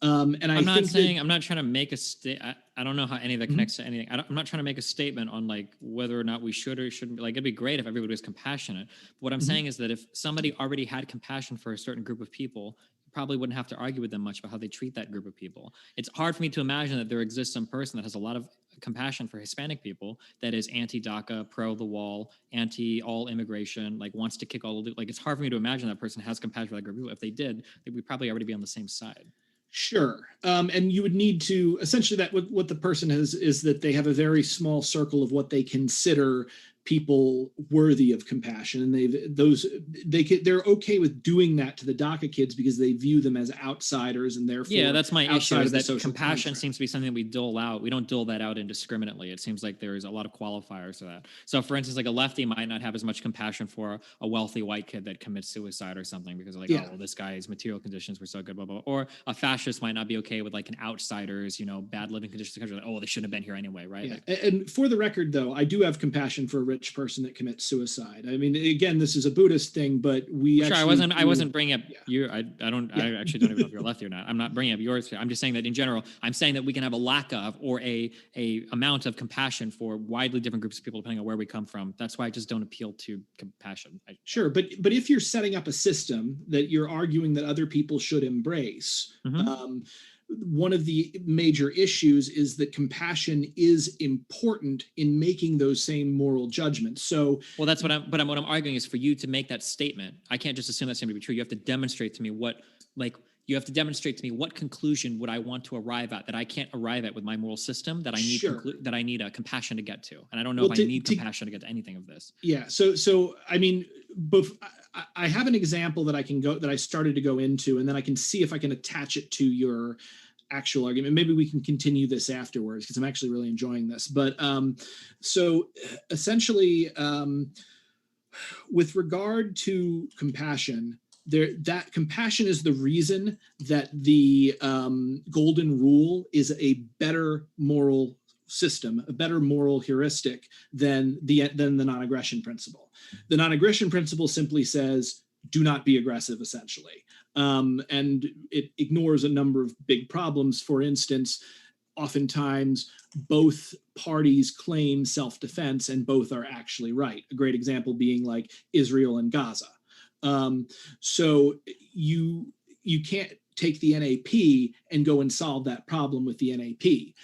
And I'm not trying to make a statement. I don't know how any of that connects to anything. I'm not trying to make a statement on like whether or not we should or shouldn't. Like, it'd be great if everybody was compassionate. But what I'm saying is that if somebody already had compassion for a certain group of people, you probably wouldn't have to argue with them much about how they treat that group of people. It's hard for me to imagine that there exists some person that has a lot of compassion for Hispanic people that is anti-DACA, pro the wall, anti all immigration, like wants to kick all the, like, it's hard for me to imagine that person has compassion for that group of people. If they did, they would probably already be on the same side. Sure. And you would need to essentially, that what the person has is that they have a very small circle of what they consider people worthy of compassion, and they're okay with doing that to the DACA kids because they view them as outsiders, and therefore that's my issue, is that compassion contract seems to be something that we dole out. We don't dole that out indiscriminately. It seems like there's a lot of qualifiers to that. So for instance, like a lefty might not have as much compassion for a wealthy white kid that commits suicide or something because they're like, oh, well, this guy's material conditions were so good, blah, blah, blah. Or a fascist might not be okay with like an outsider's, bad living conditions in the country. Like, oh, they shouldn't have been here anyway, right? Yeah. And for the record, though, I do have compassion for a rich person that commits suicide. I mean, again, this is a Buddhist thing, but we sure, I wasn't bringing up you. I actually don't even know if you're lefty or not. I'm not bringing up yours. I'm just saying that in general, I'm saying that we can have a lack of or a amount of compassion for widely different groups of people depending on where we come from. That's why I just don't appeal to compassion. Sure, but if you're setting up a system that you're arguing that other people should embrace, one of the major issues is that compassion is important in making those same moral judgments. So, well, that's what I'm arguing is for you to make that statement. I can't just assume that's going to be true. You have to demonstrate to me what conclusion would I want to arrive at that I can't arrive at with my moral system that I need that I need a compassion to get to, and I don't know if I need compassion to get to anything of this. Yeah. So I mean, I have an example that I started to go into, and then I can see if I can attach it to your actual argument. Maybe we can continue this afterwards because I'm actually really enjoying this. But so essentially, with regard to compassion, that compassion is the reason that the golden rule is a better moral system, a better moral heuristic than the non-aggression principle. The non-aggression principle simply says, do not be aggressive, essentially. And it ignores a number of big problems. For instance, oftentimes both parties claim self-defense and both are actually right. A great example being like Israel and Gaza. So you can't take the NAP and go and solve that problem with the NAP.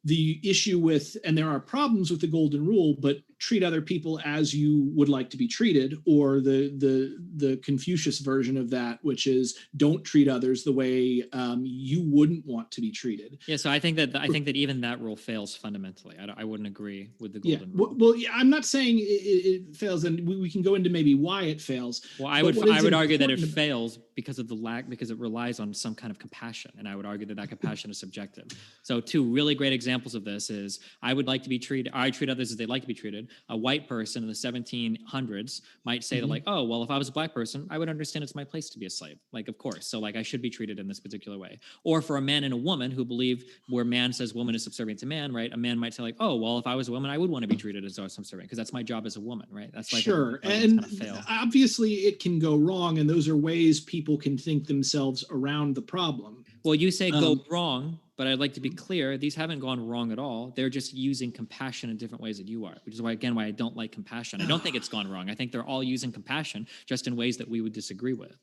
The issue with, and there are problems with the golden rule, but treat other people as you would like to be treated, or the Confucius version of that, which is don't treat others the way you wouldn't want to be treated. Yeah, so I think that even that rule fails fundamentally. I wouldn't agree with the golden rule. Well, yeah, I'm not saying it fails, and we can go into maybe why it fails. Well, I would argue that it fails because of because it relies on some kind of compassion, and I would argue that compassion is subjective. So two really great examples of this is I treat others as they like to be treated. A white person in the 1700s might say that like, oh, well, if I was a black person, I would understand it's my place to be a slave. Like, of course. So like I should be treated in this particular way. Or for a man and a woman who believe where man says woman is subservient to man, right? A man might say like, oh, well, if I was a woman, I would want to be treated as subservient because that's my job as a woman, right? That's like sure. And obviously it can go wrong. And those are ways people can think themselves around the problem. Well, you say go wrong, but I'd like to be clear, these haven't gone wrong at all. They're just using compassion in different ways that you are, which is why I don't like compassion. I don't think it's gone wrong. I think they're all using compassion just in ways that we would disagree with.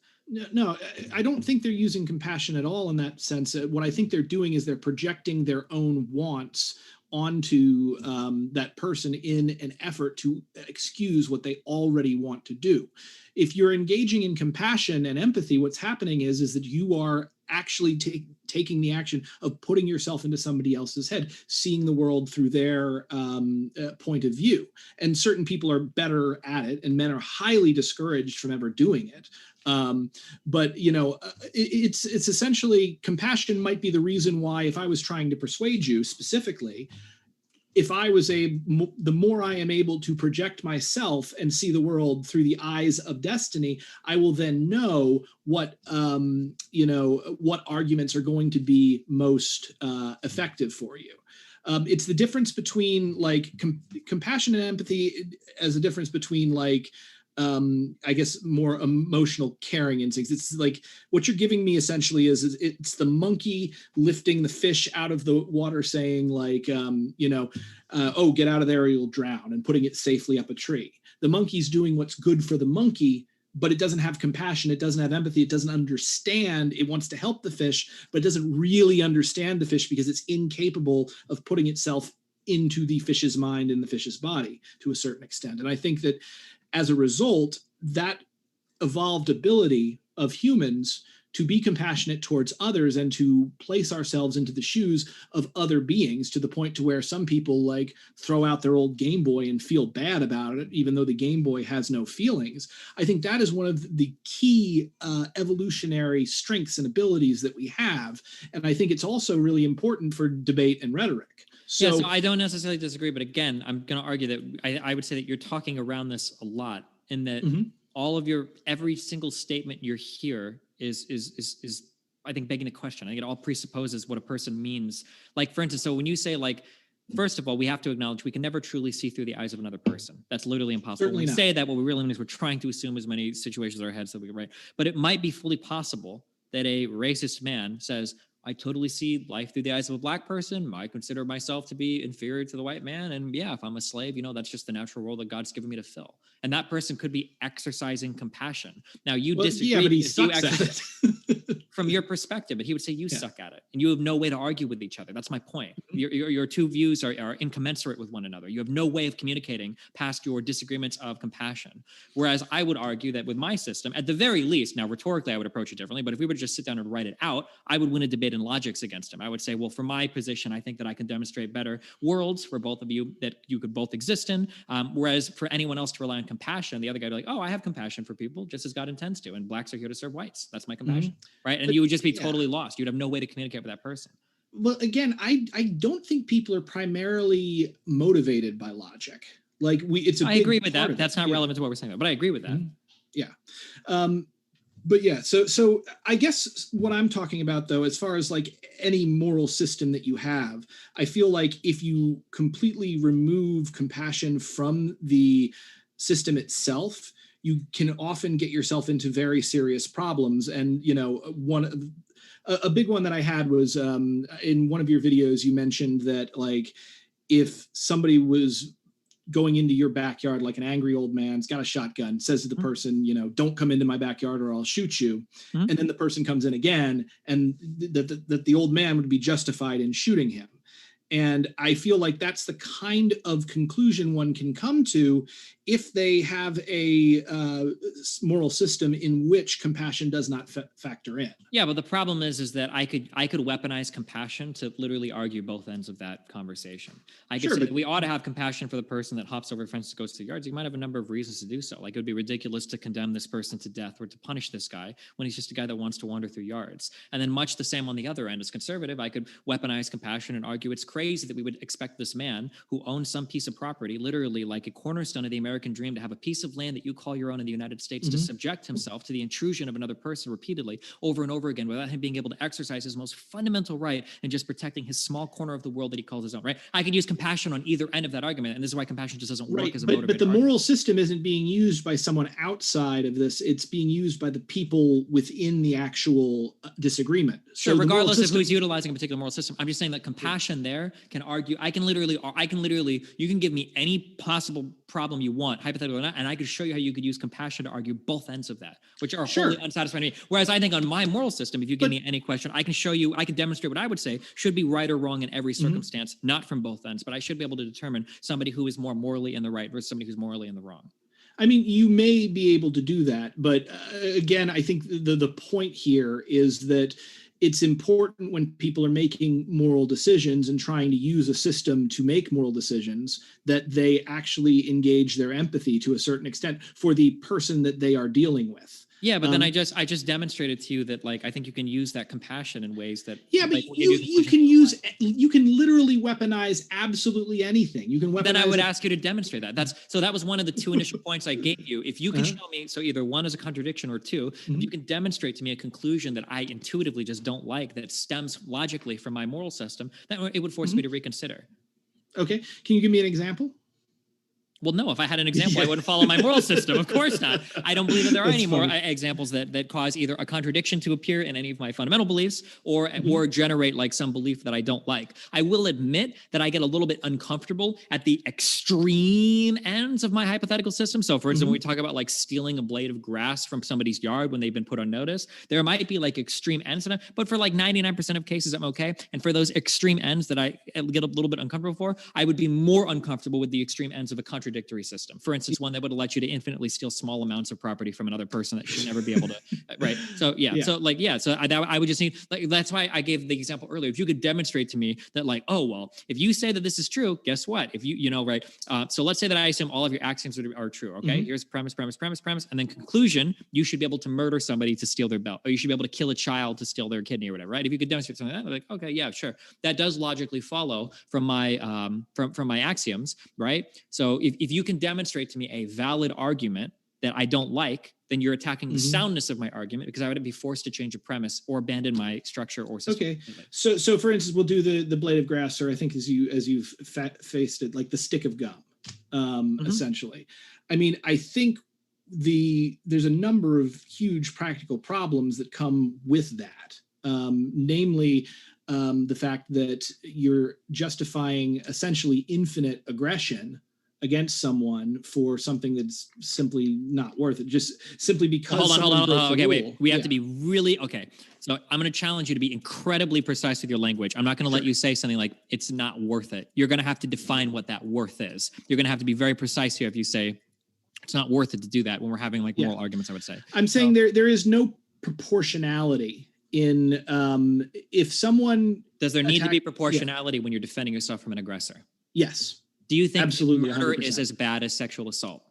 No, I don't think they're using compassion at all in that sense. What I think they're doing is they're projecting their own wants onto that person in an effort to excuse what they already want to do. If you're engaging in compassion and empathy, what's happening is that you are actually taking the action of putting yourself into somebody else's head, seeing the world through their point of view. And certain people are better at it, and men are highly discouraged from ever doing it. But it's essentially compassion might be the reason why, if I was trying to persuade you specifically, if I was the more I am able to project myself and see the world through the eyes of destiny, I will then know what arguments are going to be most effective for you. It's the difference between like compassion and empathy as a difference between like, I guess more emotional caring instincts. It's like what you're giving me essentially is it's the monkey lifting the fish out of the water saying like, oh, get out of there or you'll drown, and putting it safely up a tree. The monkey's doing what's good for the monkey, but it doesn't have compassion. It doesn't have empathy. It doesn't understand. It wants to help the fish, but it doesn't really understand the fish because it's incapable of putting itself into the fish's mind and the fish's body to a certain extent. And I think that as a result, that evolved ability of humans to be compassionate towards others and to place ourselves into the shoes of other beings, to the point to where some people like throw out their old Game Boy and feel bad about it, even though the Game Boy has no feelings. I think that is one of the key evolutionary strengths and abilities that we have. And I think it's also really important for debate and rhetoric. So I don't necessarily disagree, but again, I'm going to argue that I would say that you're talking around this a lot, in that all of every single statement you hear is I think begging the question. I think it all presupposes what a person means. Like, for instance, so when you say like, first of all, we have to acknowledge we can never truly see through the eyes of another person. That's literally impossible. Certainly when we not. say that, what we really mean is we're trying to assume as many situations in our heads that we can write. But it might be fully possible that a racist man says, I totally see life through the eyes of a black person. I consider myself to be inferior to the white man. And yeah, if I'm a slave, that's just the natural role that God's given me to fill. And that person could be exercising compassion. Now you disagree. Yeah, but he sucks at it. From your perspective, but he would say you suck at it. And you have no way to argue with each other. That's my point. Your two views are incommensurate with one another. You have no way of communicating past your disagreements of compassion. Whereas I would argue that with my system, at the very least, now rhetorically I would approach it differently, but if we were to just sit down and write it out, I would win a debate in logics against him. I would say, well, from my position, I think that I can demonstrate better worlds for both of you that you could both exist in. Whereas for anyone else to rely on compassion, the other guy would be like, oh, I have compassion for people just as God intends to. And blacks are here to serve whites. That's my compassion. Right. And you would just be totally lost. You'd have no way to communicate with that person. Well, again, I don't think people are primarily motivated by logic. Like I agree with that. That's not relevant to what we're saying, but I agree with that. Yeah. But yeah, so I guess what I'm talking about, though, as far as like any moral system that you have, I feel like if you completely remove compassion from the system itself, you can often get yourself into very serious problems. And, a big one that I had was in one of your videos, you mentioned that like if somebody was going into your backyard like an angry old man's got a shotgun, says to the person, don't come into my backyard or I'll shoot you. And then the person comes in again, and that the old man would be justified in shooting him. And I feel like that's the kind of conclusion one can come to if they have a moral system in which compassion does not factor in. Yeah, but the problem is that I could weaponize compassion to literally argue both ends of that conversation. I could say that we ought to have compassion for the person that hops over a fence and goes to the yards. You might have a number of reasons to do so. Like, it would be ridiculous to condemn this person to death or to punish this guy when he's just a guy that wants to wander through yards. And then much the same on the other end. As conservative, I could weaponize compassion and argue it's crazy that we would expect this man who owns some piece of property, literally like a cornerstone of the American dream, to have a piece of land that you call your own in the United States, to subject himself to the intrusion of another person repeatedly over and over again without him being able to exercise his most fundamental right and just protecting his small corner of the world that he calls his own, right? I could use compassion on either end of that argument, and this is why compassion just doesn't work as a motivator. But the moral system isn't being used by someone outside of this. It's being used by the people within the actual disagreement. Sure, so regardless of who's utilizing a particular moral system, I'm just saying that compassion there can argue. I can literally, you can give me any possible problem you want, hypothetical or not, and I could show you how you could use compassion to argue both ends of that, which are wholly unsatisfying to me. Whereas I think on my moral system, if you give me any question, I can show you, I can demonstrate what I would say should be right or wrong in every circumstance, not from both ends, but I should be able to determine somebody who is more morally in the right versus somebody who's morally in the wrong. I mean, you may be able to do that, but again, I think the point here is that it's important when people are making moral decisions and trying to use a system to make moral decisions that they actually engage their empathy to a certain extent for the person that they are dealing with. Yeah, but then I just demonstrated to you that, like, I think you can use that compassion in ways that. Yeah, but you can literally weaponize absolutely anything. You can weaponize. Then I would ask you to demonstrate that. That was one of the two initial points I gave you. If you can show me, so either one is a contradiction or two, if you can demonstrate to me a conclusion that I intuitively just don't like, that stems logically from my moral system, then it would force me to reconsider. Okay, can you give me an example? Well, no, if I had an example, I wouldn't follow my moral system. Of course not. I don't believe that there are any more examples that cause either a contradiction to appear in any of my fundamental beliefs or generate like some belief that I don't like. I will admit that I get a little bit uncomfortable at the extreme ends of my hypothetical system. So for instance, when we talk about like stealing a blade of grass from somebody's yard when they've been put on notice, there might be like extreme ends to that, but for like 99% of cases, I'm okay. And for those extreme ends that I get a little bit uncomfortable for, I would be more uncomfortable with the extreme ends of a contradictory system. For instance, one that would let you to infinitely steal small amounts of property from another person that should never be able to, right? So I would just need, like, that's why I gave the example earlier. If you could demonstrate to me that, like, oh, well, if you say that this is true, guess what? If right? So let's say that I assume all of your axioms are true, okay? Here's premise, and then conclusion, you should be able to murder somebody to steal their belt, or you should be able to kill a child to steal their kidney or whatever, right? If you could demonstrate something like that, like, okay, yeah, sure. That does logically follow from my from my axioms, right? So if you can demonstrate to me a valid argument that I don't like, then you're attacking the soundness of my argument, because I would be forced to change a premise or abandon my structure or system. Okay, so for instance, we'll do the blade of grass, or I think as you've faced it, like the stick of gum, essentially. I mean, I think there's a number of huge practical problems that come with that, namely the fact that you're justifying essentially infinite aggression against someone for something that's simply not worth it, just simply because. Hold on. Okay, wait. We have to be really okay. So I'm going to challenge you to be incredibly precise with your language. I'm not going to let you say something like it's not worth it. You're going to have to define what that worth is. You're going to have to be very precise here if you say it's not worth it to do that when we're having like moral arguments, I would say. I'm saying there is no proportionality in if someone. Does there need to be proportionality when you're defending yourself from an aggressor? Yes. Do you think absolutely murder 100%. is as bad as sexual assault?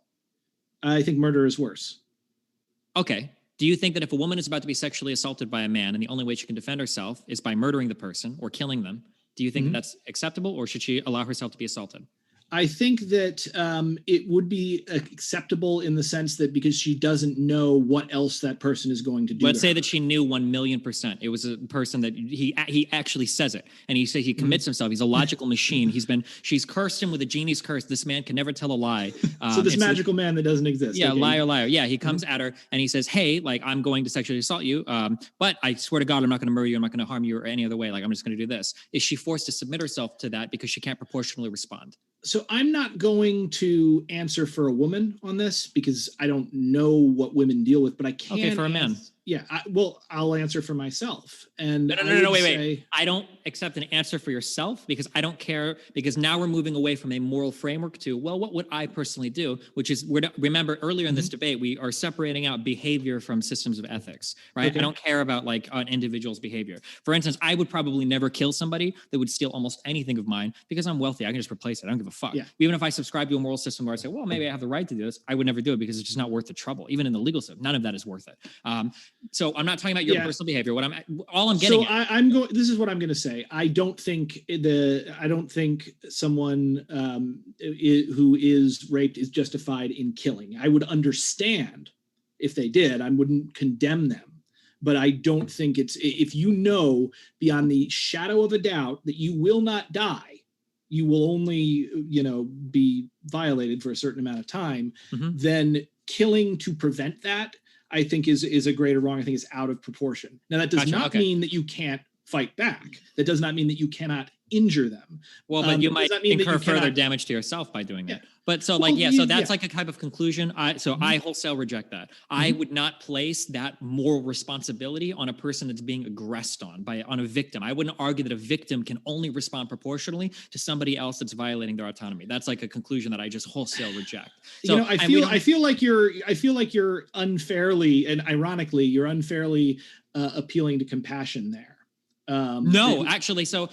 I think murder is worse. Okay. Do you think that if a woman is about to be sexually assaulted by a man and the only way she can defend herself is by murdering the person or killing them, do you think that's acceptable, or should she allow herself to be assaulted? I think that it would be acceptable in the sense that because she doesn't know what else that person is going to do. Let's say that she knew 1,000,000%. It was a person that he actually says it, and he says he commits himself. He's a logical machine. She's cursed him with a genie's curse. This man can never tell a lie. So this magical man that doesn't exist. Yeah, okay. Liar. Yeah, he comes at her and he says, "Hey, like, I'm going to sexually assault you, but I swear to God, I'm not going to murder you. I'm not going to harm you or any other way. Like, I'm just going to do this." Is she forced to submit herself to that because she can't proportionally respond? So I'm not going to answer for a woman on this because I don't know what women deal with, but I can. Okay, for a man. Yeah, I'll answer for myself. And No, wait. I don't accept an answer for yourself because I don't care, because now we're moving away from a moral framework to, well, what would I personally do? Which is, remember earlier in this debate, we are separating out behavior from systems of ethics, right? Okay. I don't care about like an individual's behavior. For instance, I would probably never kill somebody that would steal almost anything of mine because I'm wealthy. I can just replace it. I don't give a fuck. Yeah. Even if I subscribe to a moral system where I say, well, maybe I have the right to do this, I would never do it because it's just not worth the trouble. Even in the legal system, none of that is worth it. So I'm not talking about your personal behavior. All I'm getting. So I'm going. This is what I'm going to say. I don't think someone who is raped is justified in killing. I would understand if they did. I wouldn't condemn them, but I don't think it's, if you know beyond the shadow of a doubt that you will not die, you will only be violated for a certain amount of time. Then killing to prevent that, I think is a greater wrong. I think is out of proportion. Now that does not mean that you can't fight back. That does not mean that you cannot injure them. Well, but you might incur further damage to yourself by doing that. But so that's like a type of conclusion. I wholesale reject that. I would not place that moral responsibility on a person that's being aggressed on a victim. I wouldn't argue that a victim can only respond proportionally to somebody else that's violating their autonomy. That's like a conclusion that I just wholesale reject. So I feel like you're unfairly, and ironically, you're unfairly appealing to compassion there. Actually, so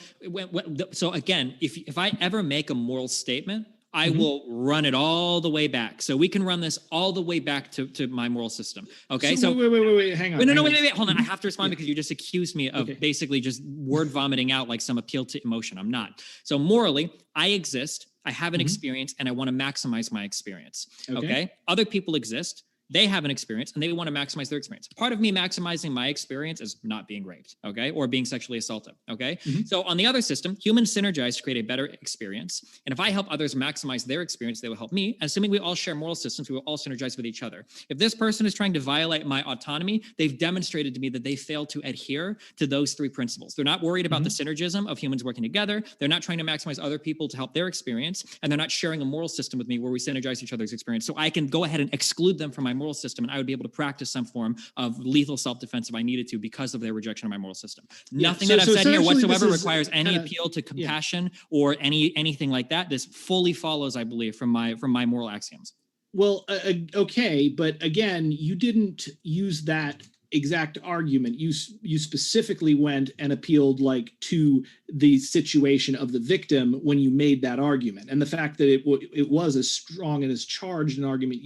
again, if I ever make a moral statement, I will run it all the way back. So we can run this all the way back to my moral system. Okay. So wait, hang on. Wait, hold on. I have to respond because you just accused me of basically just word vomiting out like some appeal to emotion. I'm not. So morally, I exist, I have an experience, and I want to maximize my experience. Okay. Other people exist. They have an experience and they want to maximize their experience. Part of me maximizing my experience is not being raped, okay, or being sexually assaulted, okay? So on the other system, humans synergize to create a better experience. And if I help others maximize their experience, they will help me. Assuming we all share moral systems, we will all synergize with each other. If this person is trying to violate my autonomy, they've demonstrated to me that they fail to adhere to those three principles. They're not worried about the synergism of humans working together. They're not trying to maximize other people to help their experience. And they're not sharing a moral system with me where we synergize each other's experience. So I can go ahead and exclude them from my moral system, and I would be able to practice some form of lethal self-defense if I needed to because of their rejection of my moral system. Nothing that I've said here whatsoever requires any appeal to compassion or anything like that. This fully follows, I believe, from my moral axioms. Well, okay, but again, you didn't use that exact argument. You specifically went and appealed to the situation of the victim when you made that argument, and the fact that it was as strong and as charged an argument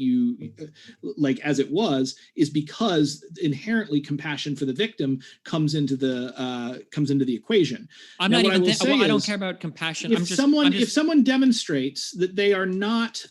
as it was is because inherently compassion for the victim comes into the equation. I don't care about compassion. If someone demonstrates that they are not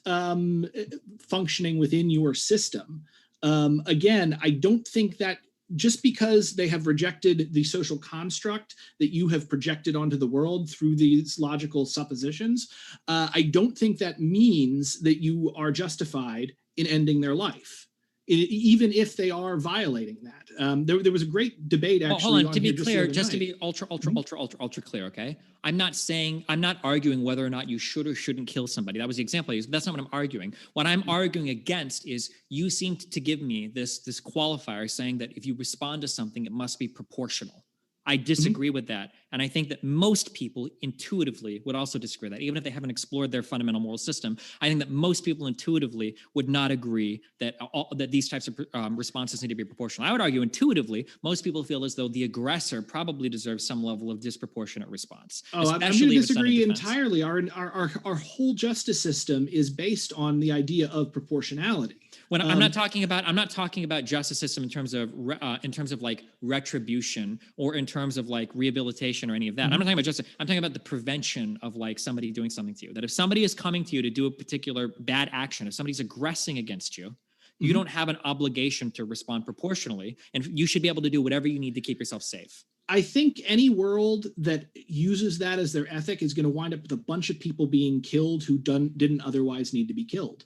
functioning within your system, again, I don't think that just because they have rejected the social construct that you have projected onto the world through these logical suppositions, I don't think that means that you are justified in ending their life, even if they are violating that. There was a great debate actually. Hold on, to be clear, just to be ultra clear, okay? I'm not arguing whether or not you should or shouldn't kill somebody. That was the example I used. That's not what I'm arguing. What I'm arguing against is you seem to give me this qualifier saying that if you respond to something, it must be proportional. I disagree with that. And I think that most people intuitively would also disagree with that, even if they haven't explored their fundamental moral system. I think that most people intuitively would not agree that these types of responses need to be proportional. I would argue intuitively, most people feel as though the aggressor probably deserves some level of disproportionate response. I'm going to disagree entirely. Our whole justice system is based on the idea of proportionality. When I'm not talking about justice system in terms of like retribution or in terms of like rehabilitation or any of that. I'm not talking about justice. I'm talking about the prevention of like somebody doing something to you. That if somebody is coming to you to do a particular bad action, if somebody's aggressing against you, you don't have an obligation to respond proportionally, and you should be able to do whatever you need to keep yourself safe. I think any world that uses that as their ethic is going to wind up with a bunch of people being killed who didn't otherwise need to be killed.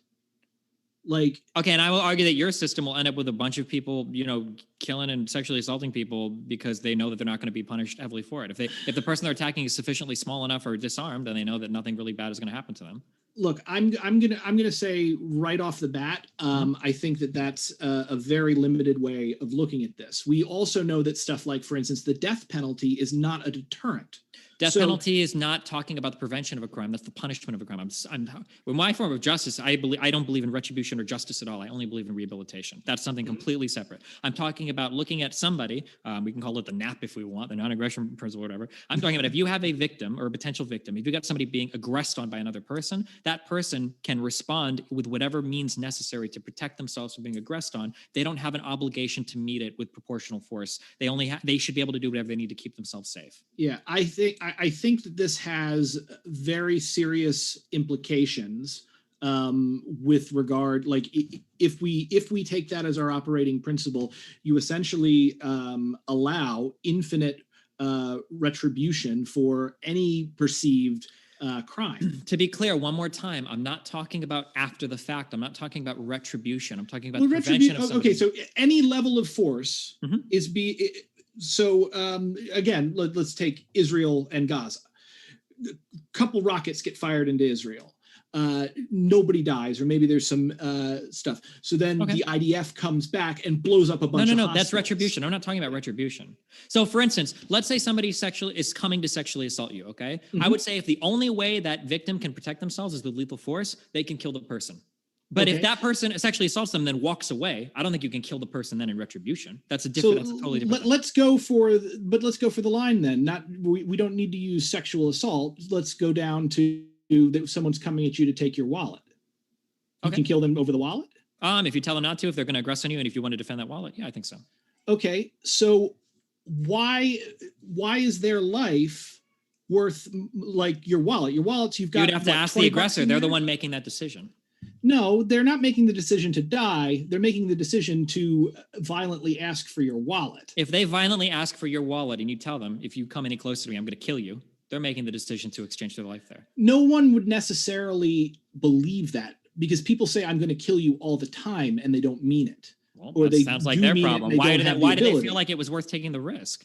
Okay, and I will argue that your system will end up with a bunch of people, killing and sexually assaulting people because they know that they're not going to be punished heavily for it. If the person they're attacking is sufficiently small enough or disarmed, then they know that nothing really bad is going to happen to them. Look, I'm gonna say right off the bat, I think that that's a very limited way of looking at this. We also know that stuff like, for instance, the death penalty is not a deterrent. Death penalty is not talking about the prevention of a crime. That's the punishment of a crime. With my form of justice, I don't believe in retribution or justice at all. I only believe in rehabilitation. That's something completely separate. I'm talking about looking at somebody. We can call it the NAP if we want, the non-aggression principle, whatever. I'm talking about if you have a victim or a potential victim, if you got somebody being aggressed on by another person, that person can respond with whatever means necessary to protect themselves from being aggressed on. They don't have an obligation to meet it with proportional force. They should be able to do whatever they need to keep themselves safe. Yeah, I think that this has very serious implications with regard, like if we take that as our operating principle, you essentially allow infinite retribution for any perceived crime. To be clear, one more time, I'm not talking about after the fact. I'm not talking about retribution. I'm talking about prevention of somebody. Okay, so any level of force is so again, let's take Israel and Gaza. A couple rockets get fired into Israel. Nobody dies, or maybe there's some stuff. So then the IDF comes back and blows up a bunch of hospitals. That's retribution. I'm not talking about retribution. So for instance, let's say somebody is coming to sexually assault you, okay? I would say if the only way that victim can protect themselves is with lethal force, they can kill the person. But if that person sexually assaults them, then walks away, I don't think you can kill the person then in retribution. That's a totally different. Let's go for the line then. We don't need to use sexual assault. Let's go down to that someone's coming at you to take your wallet. You can kill them over the wallet? If you tell them not to, if they're going to aggress on you, and if you want to defend that wallet, yeah, I think so. Okay, so why is their life worth like your wallet? Your wallets, you've got. You'd have to ask the aggressor. They're the one making that decision. No, they're not making the decision to die. They're making the decision to violently ask for your wallet. If they violently ask for your wallet and you tell them, if you come any closer to me, I'm going to kill you, they're making the decision to exchange their life there. No one would necessarily believe that because people say, I'm going to kill you all the time, and they don't mean it. Well, or that sounds like their problem. Why do they feel like it was worth taking the risk?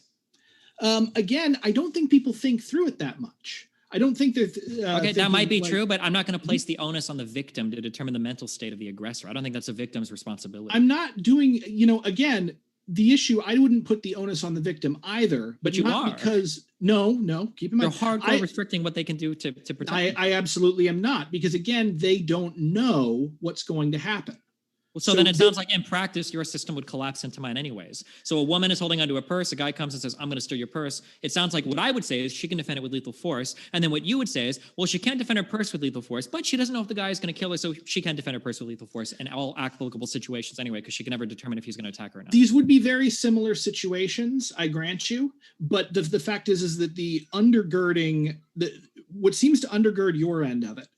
Again, I don't think people think through it that much. I don't think that. Okay, that might be true, but I'm not going to place the onus on the victim to determine the mental state of the aggressor. I don't think that's a victim's responsibility. I'm not doing, again, the issue, I wouldn't put the onus on the victim either. But you are. Because, no, keep in mind. They're hardcore restricting what they can do to protect. I absolutely am not, because again, they don't know what's going to happen. Well, so then it sounds like in practice, your system would collapse into mine anyways. So a woman is holding onto a purse. A guy comes and says, I'm going to steal your purse. It sounds like what I would say is she can defend it with lethal force. And then what you would say is, well, she can't defend her purse with lethal force, but she doesn't know if the guy is going to kill her. So she can defend her purse with lethal force in all applicable situations anyway, because she can never determine if he's going to attack her or not. These would be very similar situations, I grant you. But the fact is that the undergirding, what seems to undergird your end of it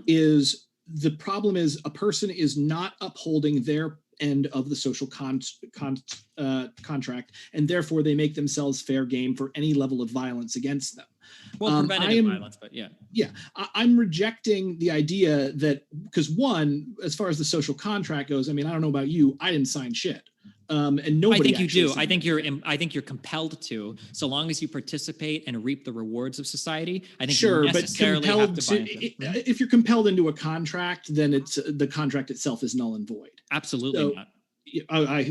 is the problem is a person is not upholding their end of the social contract, and therefore they make themselves fair game for any level of violence against them. Well, preventative violence, but yeah. Yeah, I'm rejecting the idea that, because one, as far as the social contract goes, I mean, I don't know about you, I didn't sign shit. And nobody. I think you do. I think you're compelled to, so long as you participate and reap the rewards of society. I think you necessarily have to buy into it. If you're compelled into a contract, then the contract itself is null and void. Absolutely not.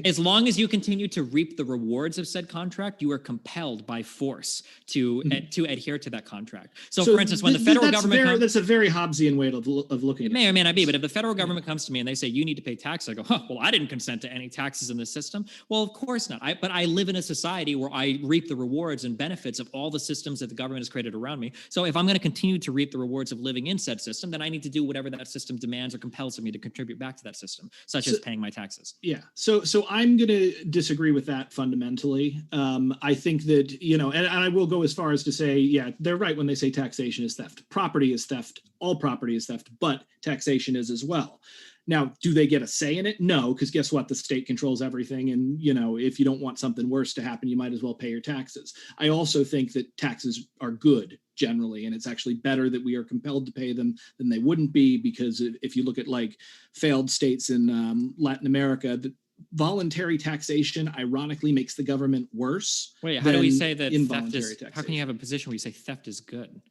As long as you continue to reap the rewards of said contract, you are compelled by force to adhere to that contract. So for instance, when the federal government that's a very Hobbesian way of looking at it. It may or may not be, but if the federal government comes to me and they say you need to pay taxes, I go, well, I didn't consent to any taxes in this system. Well, of course not. But I live in a society where I reap the rewards and benefits of all the systems that the government has created around me. So if I'm going to continue to reap the rewards of living in said system, then I need to do whatever that system demands or compels of me to contribute back to that system, such as paying my taxes. Yeah. So I'm going to disagree with that fundamentally. I think that, and I will go as far as to say, yeah, they're right when they say taxation is theft. Property is theft. All property is theft, but taxation is as well. Now, do they get a say in it? No, because guess what? The state controls everything. And, if you don't want something worse to happen, you might as well pay your taxes. I also think that taxes are good generally, and it's actually better that we are compelled to pay them than they wouldn't be, because if you look at like failed states in Latin America, voluntary taxation ironically makes the government worse. Wait, how do we say that theft is? How can you have a position where you say theft is good?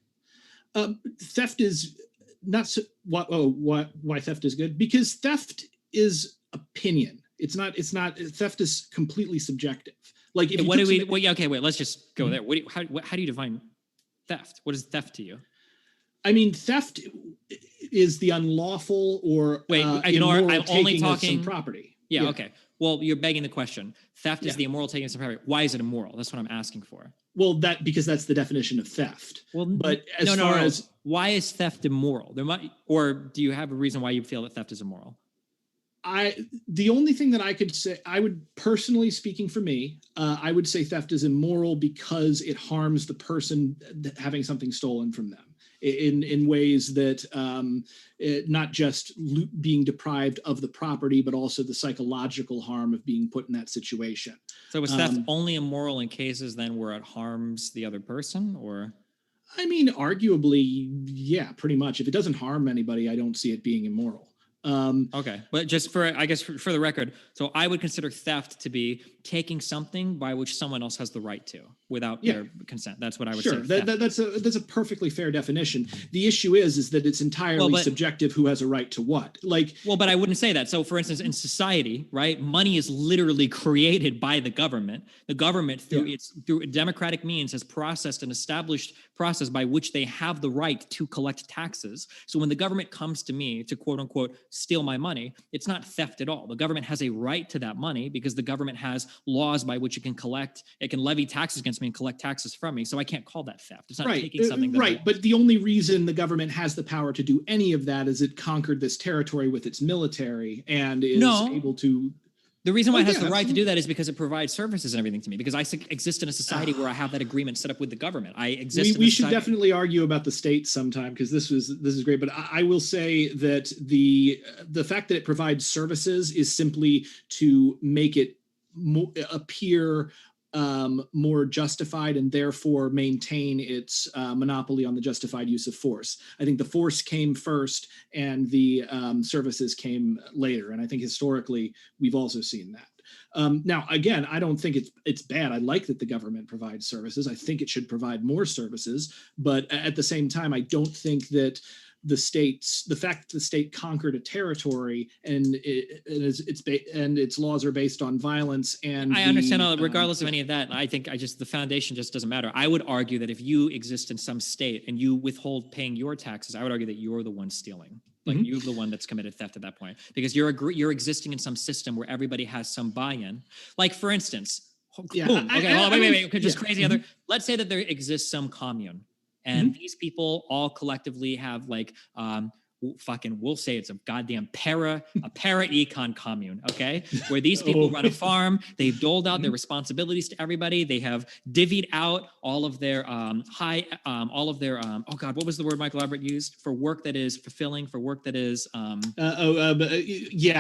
Theft is not so, why theft is good? Because theft is opinion. It's not theft is completely subjective. Like if what do we? Well, yeah, okay, wait. Let's just go there. How do you define theft? What is theft to you? I mean, theft is the unlawful or immoral I'm only talking of some property. Yeah, okay. Well, you're begging the question. Theft is the immoral taking of some property. Why is it immoral? That's what I'm asking for. Well, because that's the definition of theft. Well, but as far as why is theft immoral? Or do you have a reason why you feel that theft is immoral? The only thing that I could say, I would personally, speaking for me, I would say theft is immoral because it harms the person having something stolen from them in ways that not just being deprived of the property, but also the psychological harm of being put in that situation. So is theft only immoral in cases then where it harms the other person, or? I mean, arguably, yeah, pretty much. If it doesn't harm anybody, I don't see it being immoral. Okay, but just for the record, so I would consider theft to be taking something by which someone else has the right to without their consent. That's what I would say. That's a perfectly fair definition. The issue is that it's entirely subjective who has a right to what. But I wouldn't say that. So, for instance, in society, right, money is literally created by the government. The government, through democratic means, has processed an established process by which they have the right to collect taxes. So, when the government comes to me to quote unquote steal my money, it's not theft at all. The government has a right to that money because the government has laws by which it can levy taxes against me and collect taxes from me. So I can't call that theft. It's not taking something. Right. But the only reason the government has the power to do any of that is it conquered this territory with its military and is able to. The reason why it has the right to do that is because it provides services and everything to me, because I exist in a society where I have that agreement set up with the government. I exist. We should definitely argue about the state sometime, because this is great. But I will say that the fact that it provides services is simply to make it appear more justified and therefore maintain its monopoly on the justified use of force. I think the force came first and the services came later. And I think historically we've also seen that. Now, again, I don't think it's bad. I like that the government provides services. I think it should provide more services. But at the same time, I don't think that the fact that the state conquered a territory and its laws are based on violence, and I understand all, regardless of any of that. I think the foundation just doesn't matter. I would argue that if you exist in some state and you withhold paying your taxes, I would argue that you're the one stealing. Like you're the one that's committed theft at that point, because you're existing in some system where everybody has some buy-in. Like, for instance, boom. Okay, wait. Just crazy other. Let's say that there exists some commune. And these people all collectively have we'll say it's a goddamn para-econ commune, okay? Where these people run a farm, they've doled out their responsibilities to everybody. They have divvied out all of their oh God, what was the word Michael Albert used? For work that is fulfilling, for work that is I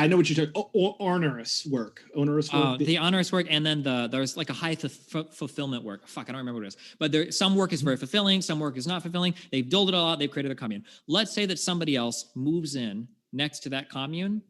know what you're talking. Onerous work. The onerous work, and then there's like a high fulfillment work. Fuck, I don't remember what it is. But some work is very fulfilling, some work is not fulfilling. They've doled it all out, they've created their commune. Let's say that somebody else moves in next to that commune.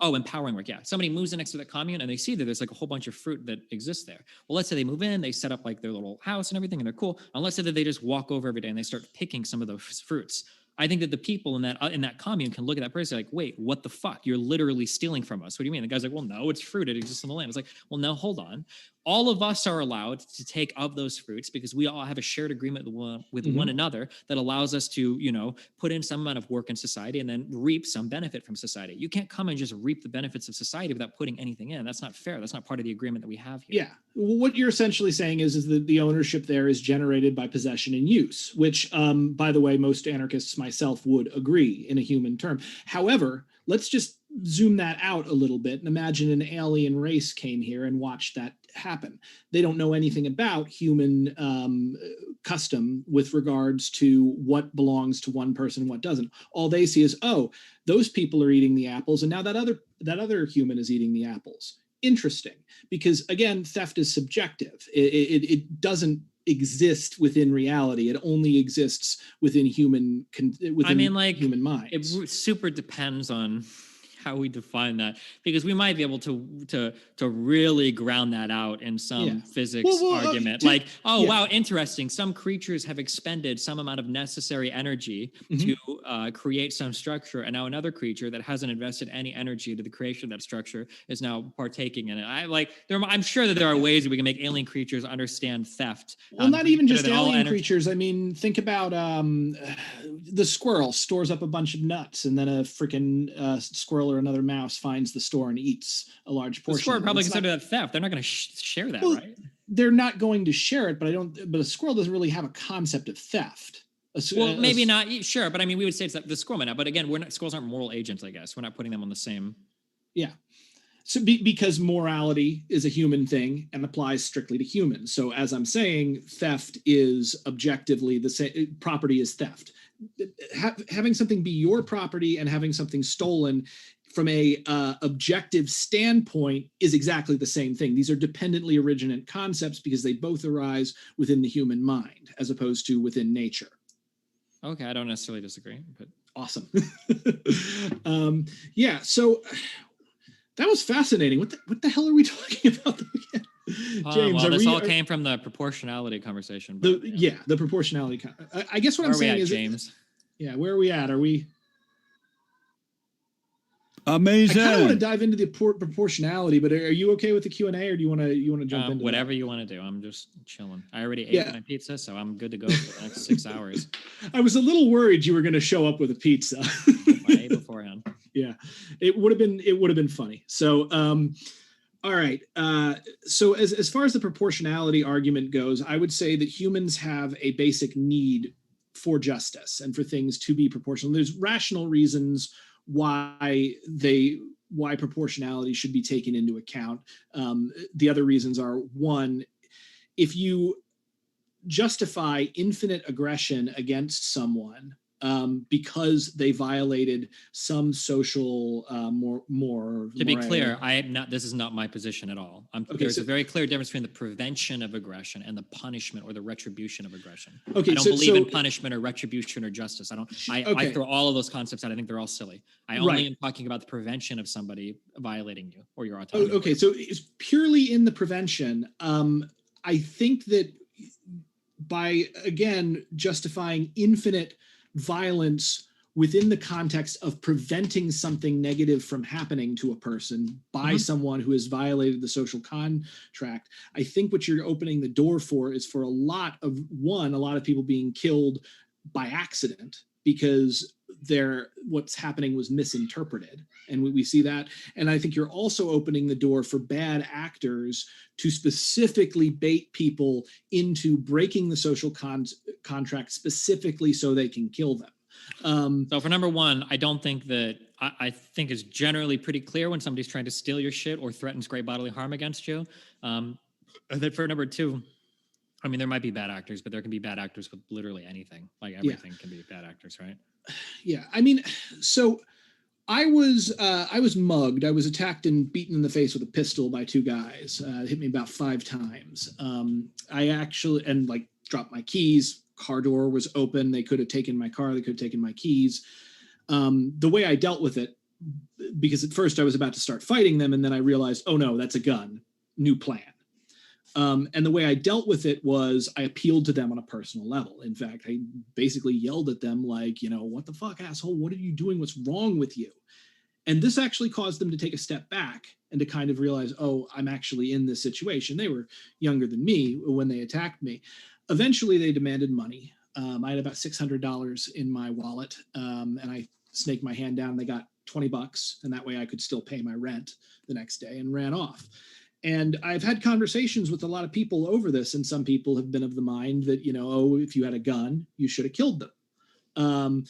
Empowering work. Yeah. Somebody moves in next to that commune and they see that there's like a whole bunch of fruit that exists there. Well, let's say they move in, they set up like their little house and everything, and they're cool. And let's say that they just walk over every day and they start picking some of those fruits. I think that the people in that commune can look at that person like, wait, what the fuck? You're literally stealing from us. What do you mean? The guy's like, well, no, it's fruit. It exists on the land. It's like, well, no, hold on. All of us are allowed to take of those fruits because we all have a shared agreement with one another that allows us to, put in some amount of work in society and then reap some benefit from society. You can't come and just reap the benefits of society without putting anything in. That's not fair. That's not part of the agreement that we have here. Yeah. Well, what you're essentially saying is that the ownership there is generated by possession and use, which, by the way, most anarchists, myself, would agree in a human term. However, let's just zoom that out a little bit and imagine an alien race came here and watched that happen. They don't know anything about human custom with regards to what belongs to one person and what doesn't. All they see is, oh, those people are eating the apples, and now that other human is eating the apples. Interesting, because again, theft is subjective. It doesn't exist within reality. It only exists within human mind. It super depends on how we define that, because we might be able to really ground that out in some physics argument. Wow, interesting. Some creatures have expended some amount of necessary energy to create some structure, and now another creature that hasn't invested any energy to the creation of that structure is now partaking in it. I'm sure that there are ways that we can make alien creatures understand theft. Well, not even just alien creatures. I mean, think about the squirrel stores up a bunch of nuts, and then a freaking squirrel or another mouse finds the store and eats a large portion. The squirrel probably consider that theft. They're not going to share that, right? They're not going to share it, but a squirrel doesn't really have a concept of theft. Maybe not. Sure, but I mean, we would say it's the squirrel might not. But again, squirrels aren't moral agents, I guess. We're not putting them on the same. Yeah. So because morality is a human thing and applies strictly to humans. So as I'm saying, theft is objectively the same. Property is theft. Having something be your property and having something stolen from a objective standpoint is exactly the same thing. These are dependently originate concepts because they both arise within the human mind as opposed to within nature. Okay, I don't necessarily disagree, but awesome. So that was fascinating. What the hell are we talking about again? James, this all came from the proportionality conversation. But, the proportionality. I guess what I'm saying is, James. Where are we at? Are we? Amazing. I kind of want to dive into the proportionality, but are you okay with the Q&A, or do you want to jump into whatever you want to do? I'm just chilling. I already ate my pizza, so I'm good to go for the next 6 hours. I was a little worried you were going to show up with a pizza. I ate beforehand. Yeah, it would have been funny. So, all right. So as far as the proportionality argument goes, I would say that humans have a basic need for justice and for things to be proportional. There's rational reasons why proportionality should be taken into account. The other reasons are, one, if you justify infinite aggression against someone because they violated some social more. To be clear, this is not my position at all. There's a very clear difference between the prevention of aggression and the punishment or the retribution of aggression. Okay, I don't believe in punishment or retribution or justice. I throw all of those concepts out. I think they're all silly. I only am talking about the prevention of somebody violating you or your autonomy. Okay, so it's purely in the prevention. I think that by, again, justifying infinite violence within the context of preventing something negative from happening to a person by someone who has violated the social contract, I think what you're opening the door for is for a lot of people being killed by accident because what's happening was misinterpreted. And we see that. And I think you're also opening the door for bad actors to specifically bait people into breaking the social contract specifically so they can kill them. So for number one, I don't think that I think it's generally pretty clear when somebody's trying to steal your shit or threatens great bodily harm against you. And then for number two, I mean, there might be bad actors, but there can be bad actors with literally anything. Like everything can be bad actors, right? Yeah. I mean, so I was mugged. I was attacked and beaten in the face with a pistol by two guys. It hit me about 5 times. I actually dropped my keys. Car door was open. They could have taken my car. They could have taken my keys. The way I dealt with it, because at first I was about to start fighting them, and then I realized, oh no, that's a gun. New plan. And the way I dealt with it was I appealed to them on a personal level. In fact, I basically yelled at them like, what the fuck, asshole? What are you doing? What's wrong with you? And this actually caused them to take a step back and to kind of realize, oh, I'm actually in this situation. They were younger than me when they attacked me. Eventually, they demanded money. I had about $600 in my wallet, and I snaked my hand down. They got $20, and that way I could still pay my rent the next day, and ran off. And I've had conversations with a lot of people over this, and some people have been of the mind that, if you had a gun, you should have killed them.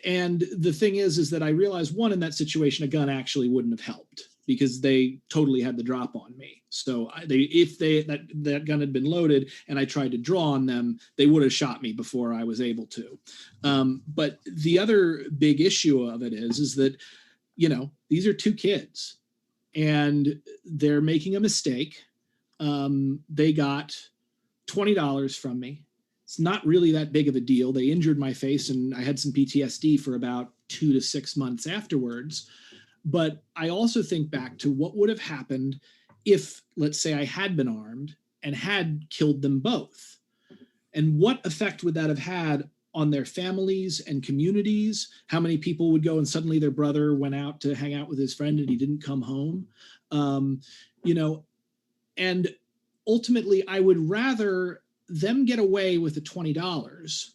And the thing is that I realized, one, in that situation, a gun actually wouldn't have helped because they totally had the drop on me. So if that gun had been loaded and I tried to draw on them, they would have shot me before I was able to. But the other big issue of it is that, these are 2 kids. And they're making a mistake. They got $20 from me. It's not really that big of a deal. They injured my face, and I had some PTSD for about 2 to 6 months afterwards. But I also think back to what would have happened if, let's say, I had been armed and had killed them both. And what effect would that have had on their families and communities? How many people would go and suddenly their brother went out to hang out with his friend and he didn't come home? You know, and ultimately, I would rather them get away with the $20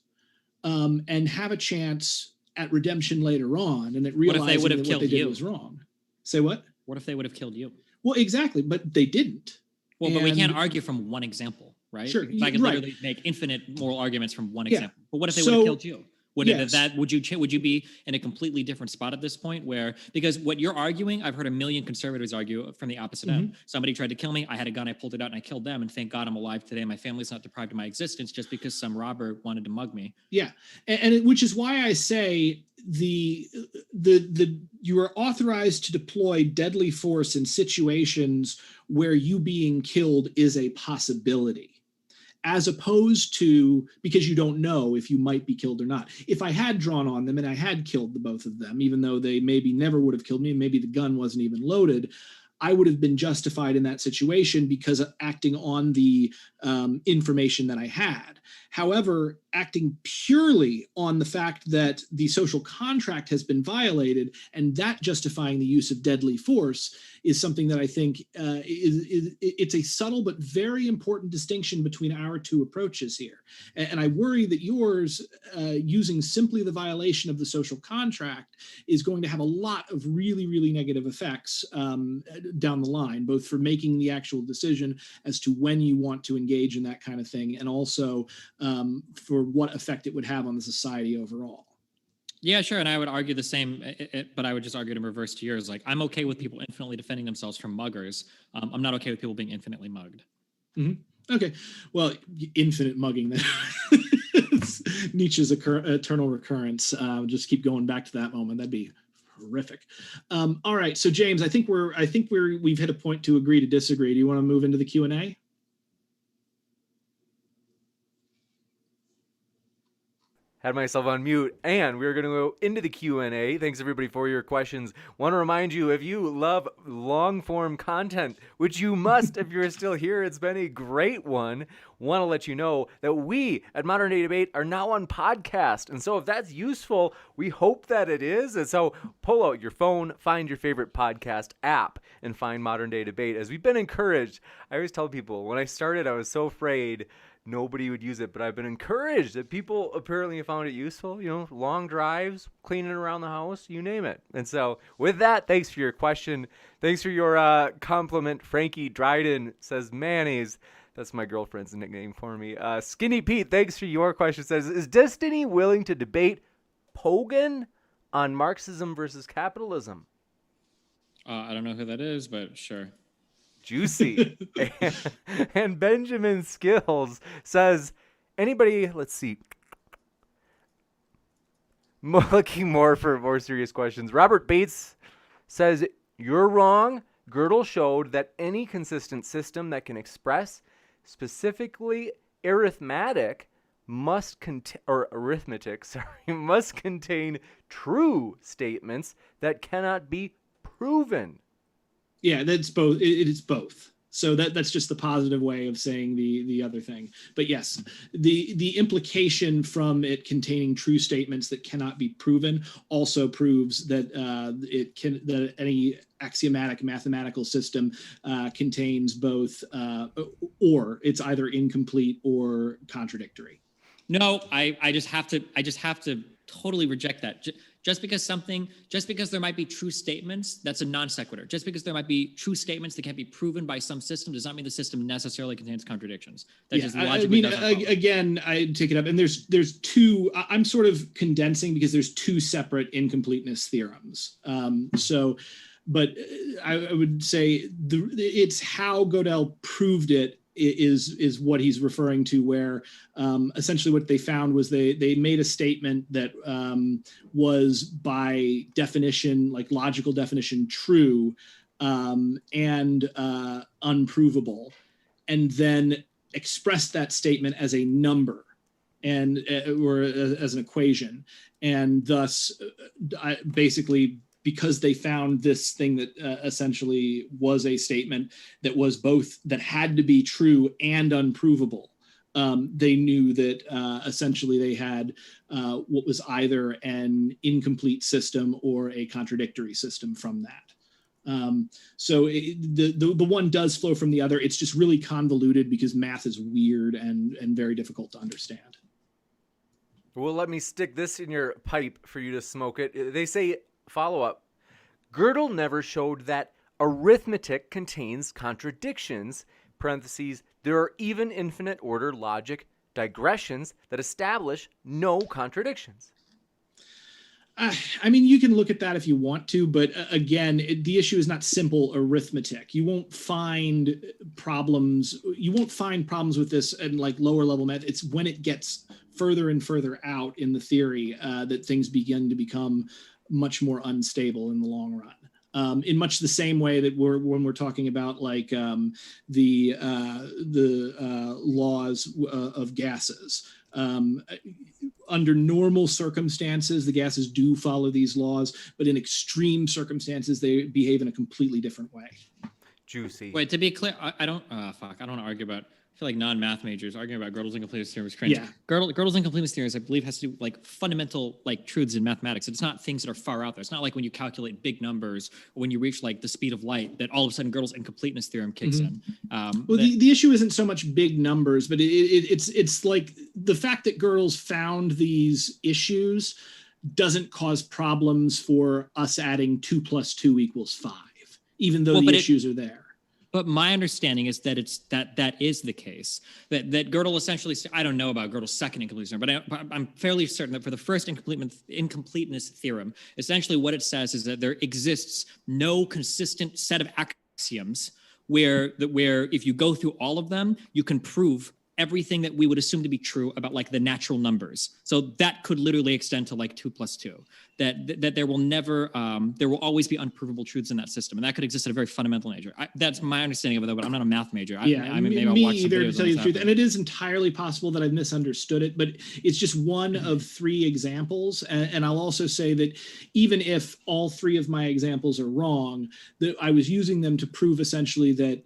and have a chance at redemption later on, and it realizing that what they did was wrong. Say what? What if they would have killed you? Well, exactly, but they didn't. Well, but we can't argue from one example, right? Sure, I could literally make infinite moral arguments from one example. But what if they would have killed you? Would you be in a completely different spot at this point? Because what you're arguing, I've heard a million conservatives argue from the opposite end. Somebody tried to kill me, I had a gun, I pulled it out, and I killed them. And thank God I'm alive today. My family's not deprived of my existence just because some robber wanted to mug me. Yeah, which is why I say you are authorized to deploy deadly force in situations where you being killed is a possibility, as opposed to because you don't know if you might be killed or not. If I had drawn on them and I had killed the both of them, even though they maybe never would have killed me, maybe the gun wasn't even loaded, I would have been justified in that situation because of acting on the information that I had. However, acting purely on the fact that the social contract has been violated and that justifying the use of deadly force is something that I think it's a subtle but very important distinction between our two approaches here. And I worry that yours, using simply the violation of the social contract, is going to have a lot of really, really negative effects down the line, both for making the actual decision as to when you want to engage in that kind of thing, and also for what effect it would have on the society overall. Yeah, sure. And I would argue the same, but I would just argue it in reverse to yours. Like, I'm okay with people infinitely defending themselves from muggers. I'm not okay with people being infinitely mugged. Mm-hmm. Okay. Well, infinite mugging, Nietzsche's eternal recurrence. Just keep going back to that moment. That'd be horrific. All right. So James, I think we've hit a point to agree to disagree. Do you want to move into the Q&A? Had myself on mute, and we're going to go into the Q&A. Thanks, everybody, for your questions. Want to remind you, if you love long-form content, which you must if you're still here, it's been a great one, want to let you know that we at Modern Day Debate are now on podcast. And so if that's useful, we hope that it is. And so pull out your phone, find your favorite podcast app, and find Modern Day Debate. As we've been encouraged, I always tell people, when I started, I was so afraid nobody would use it, but I've been encouraged that people apparently have found it useful. You know, long drives, cleaning around the house, you name it. And so with that, thanks for your question. Thanks for your compliment. Frankie Dryden says mayonnaise. That's my girlfriend's nickname for me. Skinny Pete, thanks for your question. Says, is Destiny willing to debate Pogan on Marxism versus capitalism? I don't know who that is, but sure. Juicy. And Benjamin Skills says, anybody, let's see, looking more for more serious questions. Robert Bates says, you're wrong. Gödel showed that any consistent system that can express specifically arithmetic must contain true statements that cannot be proven. Yeah, that's both. It is both. So that's just the positive way of saying the other thing. But yes, the implication from it containing true statements that cannot be proven also proves that that any axiomatic mathematical system contains both, or it's either incomplete or contradictory. No, I just have to totally reject that. Just because there might be true statements, that's a non sequitur. Just because there might be true statements that can't be proven by some system does not mean the system necessarily contains contradictions. That just logically doesn't follow. Again, I take it up, and there's two. I'm sort of condensing because there's two separate incompleteness theorems. But I would say it's how Gödel proved it is what he's referring to, where essentially what they found was they made a statement that was by definition, like logical definition, true and unprovable, and then expressed that statement as a number and or as an equation, and thus basically because they found this thing that essentially was a statement that was both, that had to be true and unprovable. They knew that essentially they had what was either an incomplete system or a contradictory system from that. So the one does flow from the other. It's just really convoluted because math is weird and very difficult to understand. Well, let me stick this in your pipe for you to smoke it. They say, follow up, Gödel never showed that arithmetic contains contradictions, parentheses, there are even infinite order logic digressions that establish no contradictions. I mean, you can look at that if you want to, but again, the issue is not simple arithmetic. You won't find problems. You won't find problems with this in like lower level math. It's when it gets further and further out in the theory that things begin to become much more unstable in the long run. In much the same way that when we're talking about like the laws of gases. Under normal circumstances, the gases do follow these laws, but in extreme circumstances, they behave in a completely different way. Juicy. Wait, to be clear, I don't want to argue about, I feel like non-math majors arguing about Gödel's incompleteness theorem is cringe. Yeah. Gödel's incompleteness theorem, I believe, has to do like fundamental like truths in mathematics. It's not things that are far out there. It's not like when you calculate big numbers or when you reach like the speed of light that all of a sudden Gödel's incompleteness theorem kicks in. Well, the issue isn't so much big numbers, but it's like the fact that Gödel's found these issues doesn't cause problems for us adding 2 + 2 = 5, even though the issues are there. But my understanding is that that is the case. That Gödel essentially, I don't know about Gödel's second incompleteness theorem, but I'm fairly certain that for the first incompleteness theorem, essentially what it says is that there exists no consistent set of axioms where if you go through all of them, you can prove everything that we would assume to be true about like the natural numbers. So that could literally extend to like 2 + 2. That there will never, there will always be unprovable truths in that system, and that could exist at a very fundamental nature. That's my understanding of it, though. But I'm not a math major. Maybe I'll watch some videos to tell you the truth. And it is entirely possible that I've misunderstood it, but it's just one of 3 examples. And I'll also say that even if all 3 of my examples are wrong, that I was using them to prove essentially that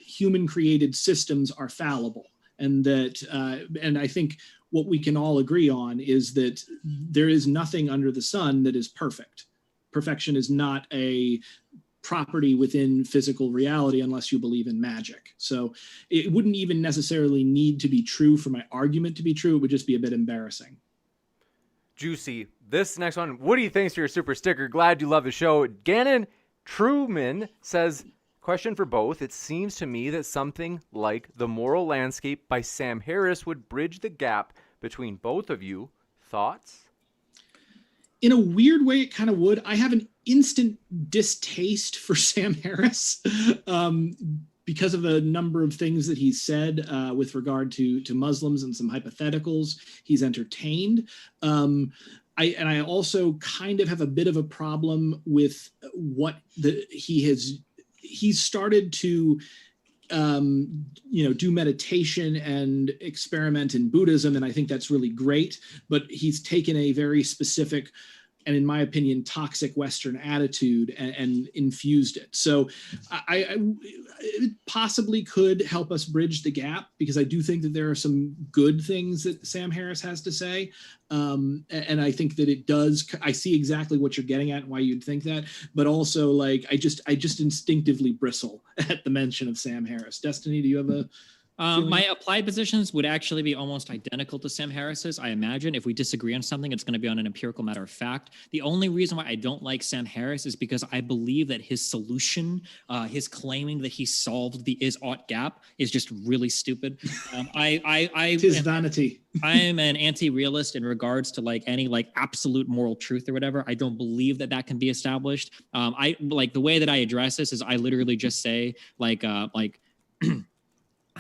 human created systems are fallible, and that and I think what we can all agree on is that there is nothing under the sun that is perfect. Perfection is not a property within physical reality unless you believe in magic. So it wouldn't even necessarily need to be true for my argument to be true. It would just be a bit embarrassing. Juicy. This next one, Woody, thanks for your super sticker. Glad you love the show. Gannon Truman says, question for both. It seems to me that something like The Moral Landscape by Sam Harris would bridge the gap between both of you. Thoughts? In a weird way, it kind of would. I have an instant distaste for Sam Harris because of a number of things that he said with regard to Muslims and some hypotheticals he's entertained. I also kind of have a bit of a problem with what he's started to do meditation and experiment in Buddhism, and I think that's really great, but he's taken a very specific and, in my opinion, toxic Western attitude and infused it. So it possibly could help us bridge the gap, because I do think that there are some good things that Sam Harris has to say. And I think that it does. I see exactly what you're getting at and why you'd think that, but also like, I just instinctively bristle at the mention of Sam Harris. Destiny, do you have a... My applied positions would actually be almost identical to Sam Harris's. I imagine if we disagree on something, it's going to be on an empirical matter of fact. The only reason why I don't like Sam Harris is because I believe that his solution, his claiming that he solved the is-ought gap, is just really stupid. Tis vanity. I am an anti-realist in regards to like any like absolute moral truth or whatever. I don't believe that can be established. I like the way that I address this is I literally just say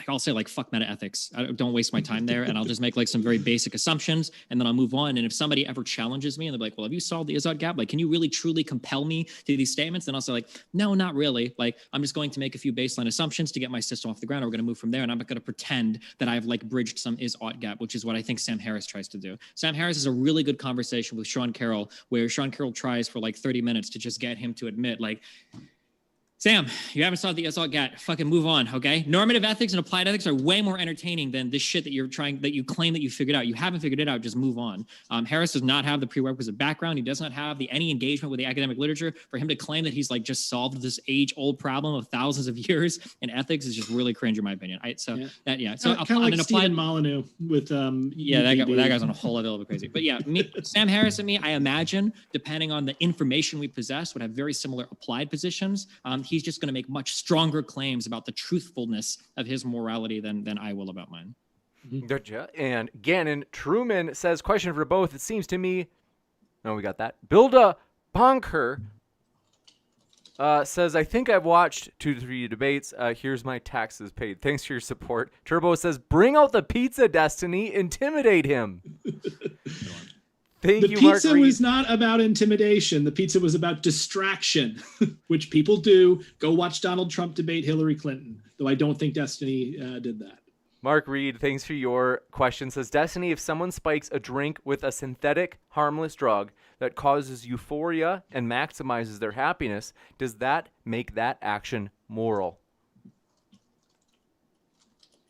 I'll say like, fuck meta ethics. Don't waste my time there. And I'll just make like some very basic assumptions and then I'll move on. And if somebody ever challenges me and they're like, well, have you solved the Izzard gap? Like, can you really truly compel me to these statements? Then I'll say like, no, not really. Like, I'm just going to make a few baseline assumptions to get my system off the ground. We're going to move from there. And I'm not going to pretend that I've like bridged some Izzard gap, which is what I think Sam Harris tries to do. Sam Harris is a really good conversation with Sean Carroll, where Sean Carroll tries for like 30 minutes to just get him to admit like, Sam, you haven't solved the Izzard gap. Fucking move on, okay? Normative ethics and applied ethics are way more entertaining than this shit that you claim that you figured out. You haven't figured it out. Just move on. Harris does not have the prerequisite background. He does not have any engagement with the academic literature. For him to claim that he's like just solved this age-old problem of thousands of years in ethics is just really cringe, in my opinion. So kind on of an like applied Stephen Molyneux with that guy's on a whole other level of crazy. But yeah, Sam Harris and me, I imagine, depending on the information we possess, would have very similar applied positions. He's just going to make much stronger claims about the truthfulness of his morality than I will about mine. Gotcha. And Gannon Truman says, question for both. It seems to me, no, we got that. Bilda Bonker says, I think I've watched 2 to 3 debates. Here's my taxes paid. Thanks for your support. Turbo says, bring out the pizza, Destiny. Intimidate him. Thank you, Mark. The pizza was not about intimidation. The pizza was about distraction, which people do. Go watch Donald Trump debate Hillary Clinton, though I don't think Destiny did that. Mark Reed, thanks for your question. Says, Destiny, if someone spikes a drink with a synthetic, harmless drug that causes euphoria and maximizes their happiness, does that make that action moral?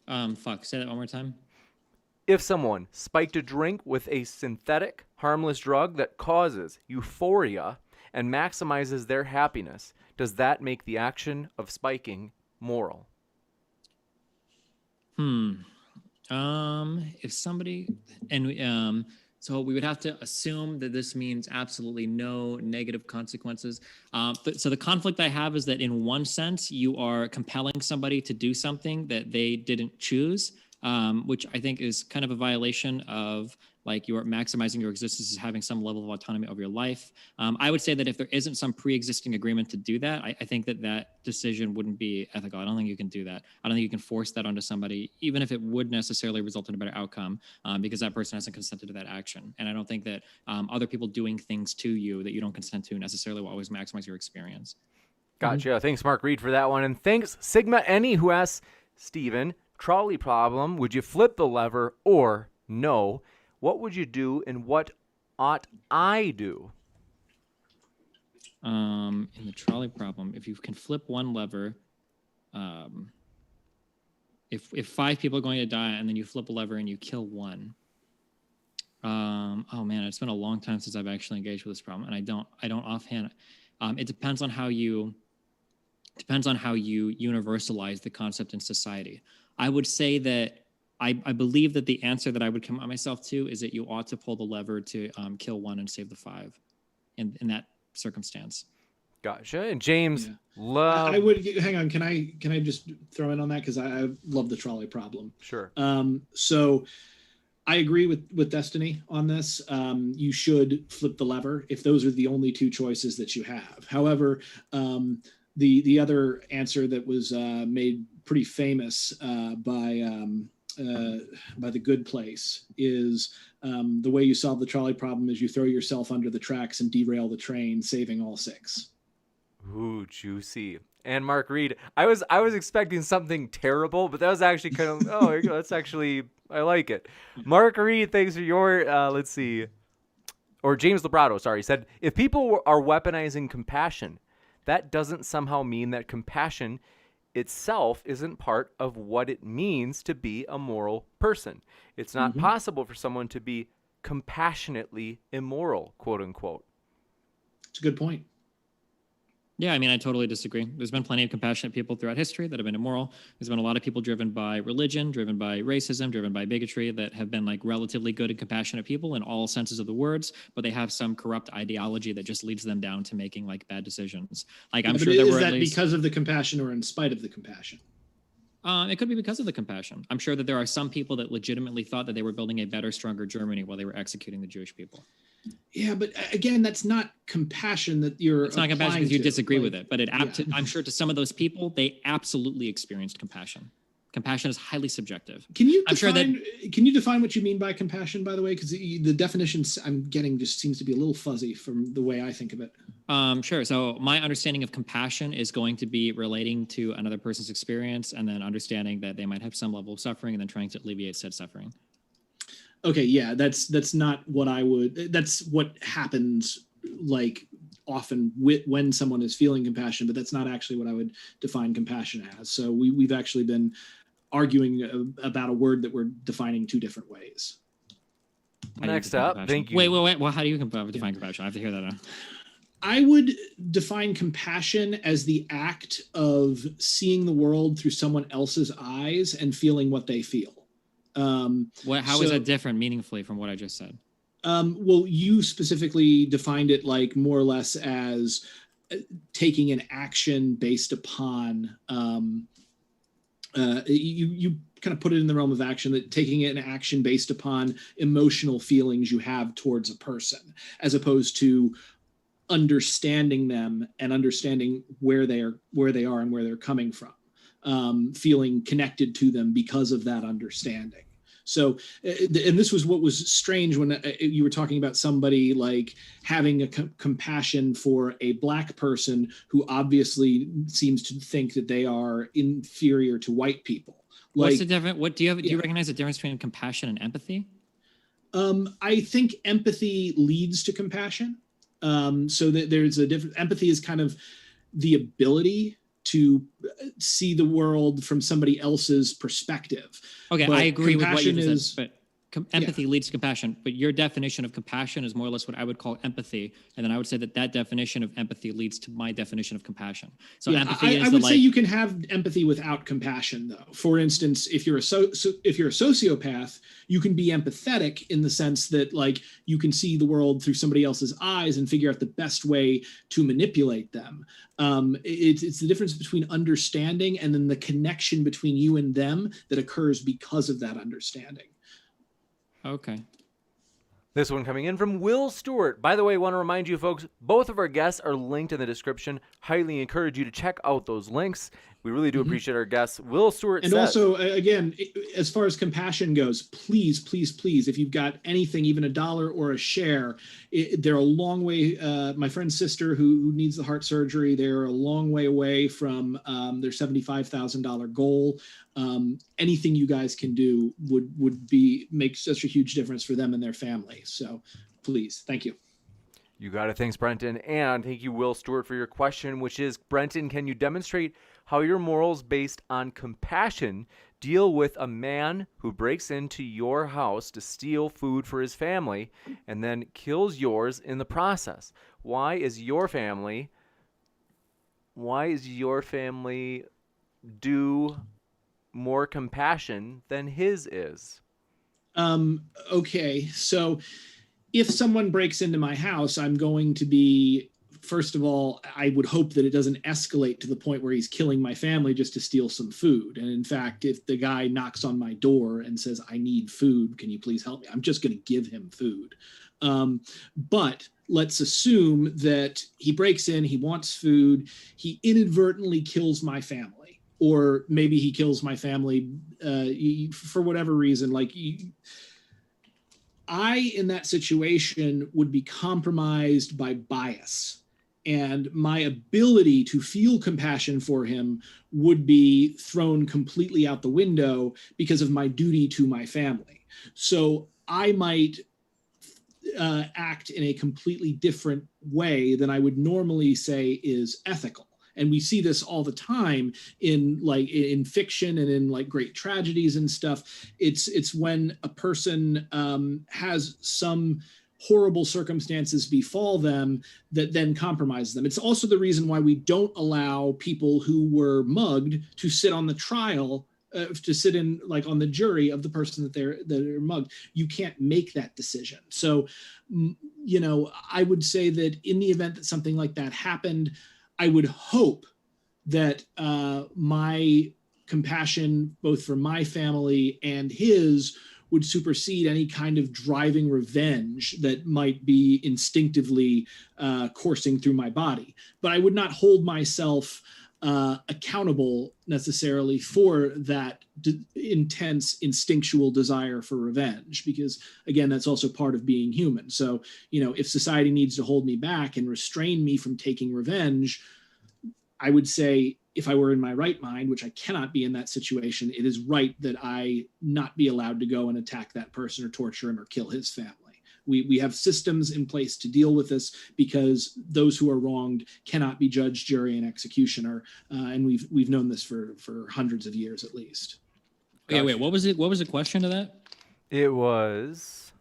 Say that one more time. If someone spiked a drink with a synthetic, harmless drug that causes euphoria and maximizes their happiness, does that make the action of spiking moral? If somebody, so we would have to assume that this means absolutely no negative consequences. So the conflict I have is that in one sense, you are compelling somebody to do something that they didn't choose, which I think is kind of a violation of like you're maximizing your existence as having some level of autonomy over your life. I would say that if there isn't some pre-existing agreement to do that, I think that decision wouldn't be ethical. I don't think you can do that. I don't think you can force that onto somebody, even if it would necessarily result in a better outcome, because that person hasn't consented to that action. And I don't think that other people doing things to you that you don't consent to necessarily will always maximize your experience. Gotcha. Thanks, Mark Reed, for that one. And thanks, Sigma Any, who asks, Steven, trolley problem, would you flip the lever or no? What would you do and what ought I do? In the trolley problem, if you can flip one lever, if 5 people are going to die and then you flip a lever and you kill one, oh man, it's been a long time since I've actually engaged with this problem, and I don't offhand. It depends on how you universalize the concept in society. I would say that I believe that the answer that I would commit myself to is that you ought to pull the lever to kill one and save the 5 in that circumstance. Gotcha. And James, I would hang on. Can I just throw in on that? Because I love the trolley problem. Sure. So I agree with Destiny on this. You should flip the lever if those are the only 2 choices that you have. However, the other answer that was made pretty famous by the Good Place is the way you solve the trolley problem is you throw yourself under the tracks and derail the train, saving all 6. Ooh, juicy. And Mark Reed, I was expecting something terrible, but that was actually kind of, oh, that's actually, I like it. Mark Reed, thanks for your, let's see, or James Librato, sorry, said, if people are weaponizing compassion, that doesn't somehow mean that compassion itself isn't part of what it means to be a moral person. It's not possible for someone to be compassionately immoral, quote unquote. It's a good point. Yeah, I mean, I totally disagree. There's been plenty of compassionate people throughout history that have been immoral. There's been a lot of people driven by religion, driven by racism, driven by bigotry that have been like relatively good and compassionate people in all senses of the words, but they have some corrupt ideology that just leads them down to making like bad decisions. Like I'm sure there were at least... because of the compassion or in spite of the compassion? It could be because of the compassion. I'm sure that there are some people that legitimately thought that they were building a better, stronger Germany while they were executing the Jewish people. Yeah, but again, that's not compassion that you're. It's not compassion because you disagree with it. But I'm sure to some of those people, they absolutely experienced compassion. Compassion is highly subjective. Can you I'm sure that can you define what you mean by compassion, by the way? Because the definitions I'm getting just seems to be a little fuzzy from the way I think of it. Sure. So my understanding of compassion is going to be relating to another person's experience and then understanding that they might have some level of suffering and then trying to alleviate said suffering. Okay, yeah, that's not what I would. That's what happens like often when someone is feeling compassion, but that's not actually what I would define compassion as. So we've actually been arguing about a word that we're defining two different ways. Next up, thank you. Wait. Well, how do you define compassion? I have to hear that now. I would define compassion as the act of seeing the world through someone else's eyes and feeling what they feel. How is that different meaningfully from what I just said? Well, you specifically defined it like more or less as taking an action based upon you kind of put it in the realm of action, that taking an action based upon emotional feelings you have towards a person, as opposed to understanding them and understanding where they are and where they're coming from, feeling connected to them because of that understanding. So, and this was what was strange when you were talking about somebody like having a compassion for a Black person who obviously seems to think that they are inferior to white people. What's the difference? Do you recognize the difference between compassion and empathy? I think empathy leads to compassion. So that there's a different. Empathy is kind of the ability to see the world from somebody else's perspective. Okay, but I agree with what you just said, but empathy Yeah. leads to compassion. But your definition of compassion is more or less what I would call empathy, and then I would say that definition of empathy leads to my definition of compassion. So empathy I would say you can have empathy without compassion, though. For instance, if you're a sociopath, you can be empathetic in the sense that like you can see the world through somebody else's eyes and figure out the best way to manipulate them. It's the difference between understanding and then the connection between you and them that occurs because of that understanding. Okay. This one coming in from Will Stewart. By the way, I want to remind you folks, both of our guests are linked in the description. Highly encourage you to check out those links. We really do appreciate our guests. Will Stewart and says, also, again, as far as compassion goes, please, if you've got anything, even $1 or a share, they're a long way. My friend's sister who needs the heart surgery, they're a long way away from their $75,000 goal. Anything you guys can do would make such a huge difference for them and their family. So please, thank you. You got it. Thanks, Brenton. And thank you, Will Stewart, for your question, which is, Brenton, can you demonstrate how your morals based on compassion deal with a man who breaks into your house to steal food for his family and then kills yours in the process? Why is your family due more compassion than his is? Okay, so if someone breaks into my house, I'm going to be, first of all, I would hope that it doesn't escalate to the point where he's killing my family just to steal some food. And in fact, if the guy knocks on my door and says, I need food, can you please help me? I'm just going to give him food. But let's assume that he breaks in, he wants food, he inadvertently kills my family, or maybe he kills my family for whatever reason. I, in that situation, would be compromised by bias, and my ability to feel compassion for him would be thrown completely out the window because of my duty to my family. So I might act in a completely different way than I would normally say is ethical. And we see this all the time in fiction and in like great tragedies and stuff. It's when a person has some horrible circumstances befall them that then compromise them. It's also the reason why we don't allow people who were mugged to sit on the trial, to sit in like on the jury of the person that they're mugged. You can't make that decision. So, I would say that in the event that something like that happened, I would hope that my compassion, both for my family and his, would supersede any kind of driving revenge that might be instinctively coursing through my body. But I would not hold myself accountable necessarily for that intense instinctual desire for revenge, because again, that's also part of being human. So, if society needs to hold me back and restrain me from taking revenge, I would say, if I were in my right mind, which I cannot be in that situation, it is right that I not be allowed to go and attack that person or torture him or kill his family. We have systems in place to deal with this, because those who are wronged cannot be judge, jury, and executioner, and we've known this for hundreds of years at least. Okay, wait. What was it? What was the question to that? It was.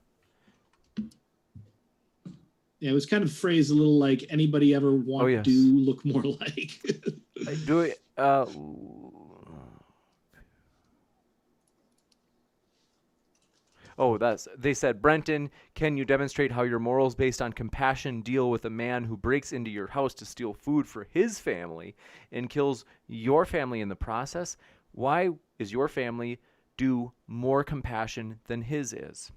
Yeah, it was kind of phrased a little like, anybody ever want to look more like? Do it. They said, Brenton, can you demonstrate how your morals based on compassion deal with a man who breaks into your house to steal food for his family and kills your family in the process? Why is your family do more compassion than his is?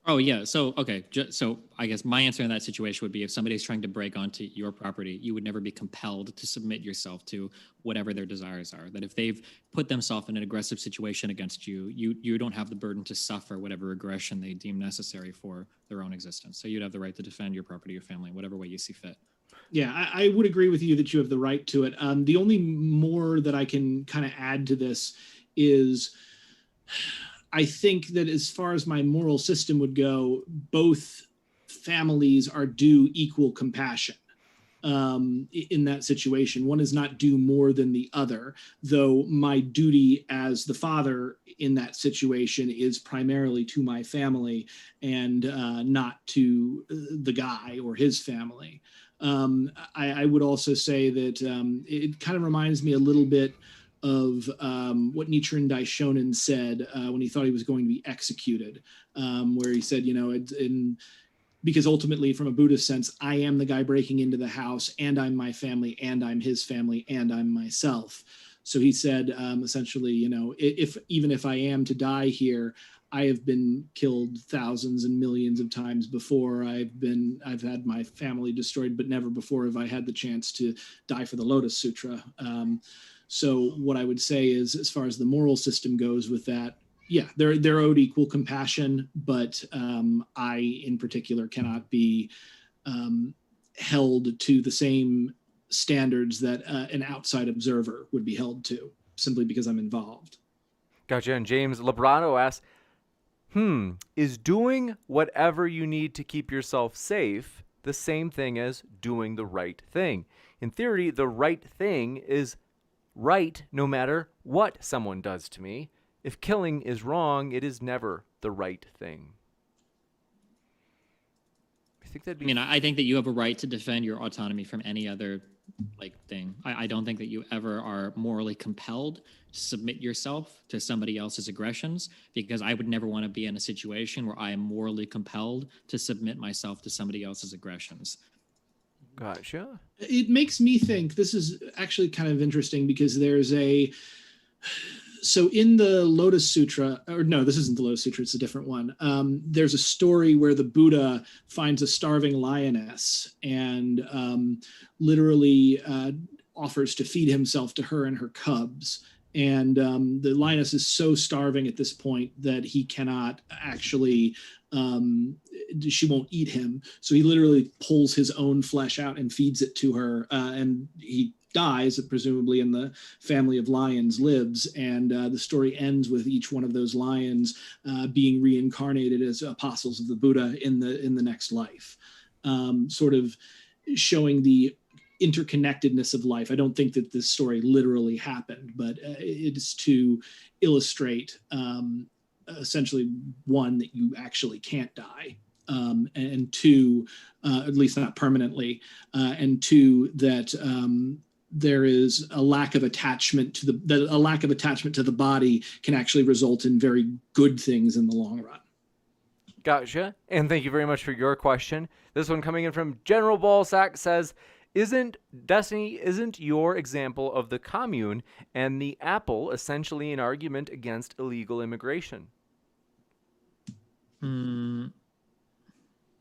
Oh, yeah. So, okay. So I guess my answer in that situation would be, if somebody's trying to break onto your property, you would never be compelled to submit yourself to whatever their desires are. That if they've put themselves in an aggressive situation against you, you don't have the burden to suffer whatever aggression they deem necessary for their own existence. So you'd have the right to defend your property, your family, whatever way you see fit. Yeah, I would agree with you that you have the right to it. The only more that I can kind of add to this is, I think that as far as my moral system would go, both families are due equal compassion in that situation. One is not due more than the other, though my duty as the father in that situation is primarily to my family and not to the guy or his family. I would also say that it kind of reminds me a little bit of what Nichiren Daishonin said when he thought he was going to be executed, where he said, because ultimately, from a Buddhist sense, I am the guy breaking into the house, and I'm my family, and I'm his family, and I'm myself. So he said, essentially, even if I am to die here, I have been killed thousands and millions of times before. I've had my family destroyed, but never before have I had the chance to die for the Lotus Sutra. So what I would say is, as far as the moral system goes with that, yeah, they're owed equal compassion, but I, in particular, cannot be held to the same standards that an outside observer would be held to, simply because I'm involved. Gotcha. And James Labrado asks, is doing whatever you need to keep yourself safe the same thing as doing the right thing? In theory, the right thing is right no matter what someone does to me. If killing is wrong, it is never the right thing. I think that you have a right to defend your autonomy from any other thing. I don't think that you ever are morally compelled to submit yourself to somebody else's aggressions, because I would never want to be in a situation where I am morally compelled to submit myself to somebody else's aggressions. Gotcha. It makes me think, this is actually kind of interesting, because so in the Lotus Sutra, or no, this isn't the Lotus Sutra, it's a different one. There's a story where the Buddha finds a starving lioness and literally offers to feed himself to her and her cubs. And the lioness is so starving at this point that he cannot actually, she won't eat him. So he literally pulls his own flesh out and feeds it to her. And he dies, presumably, in the family of lions lives. And the story ends with each one of those lions being reincarnated as apostles of the Buddha in the next life, sort of showing the interconnectedness of life. I don't think that this story literally happened, but it is to illustrate essentially, one, that you actually can't die, and two, at least not permanently, and two, that there is a lack of attachment to the body can actually result in very good things in the long run. Gotcha. And thank you very much for your question. This one coming in from General Ballsack says, isn't your example of the commune and the apple essentially an argument against illegal immigration? No,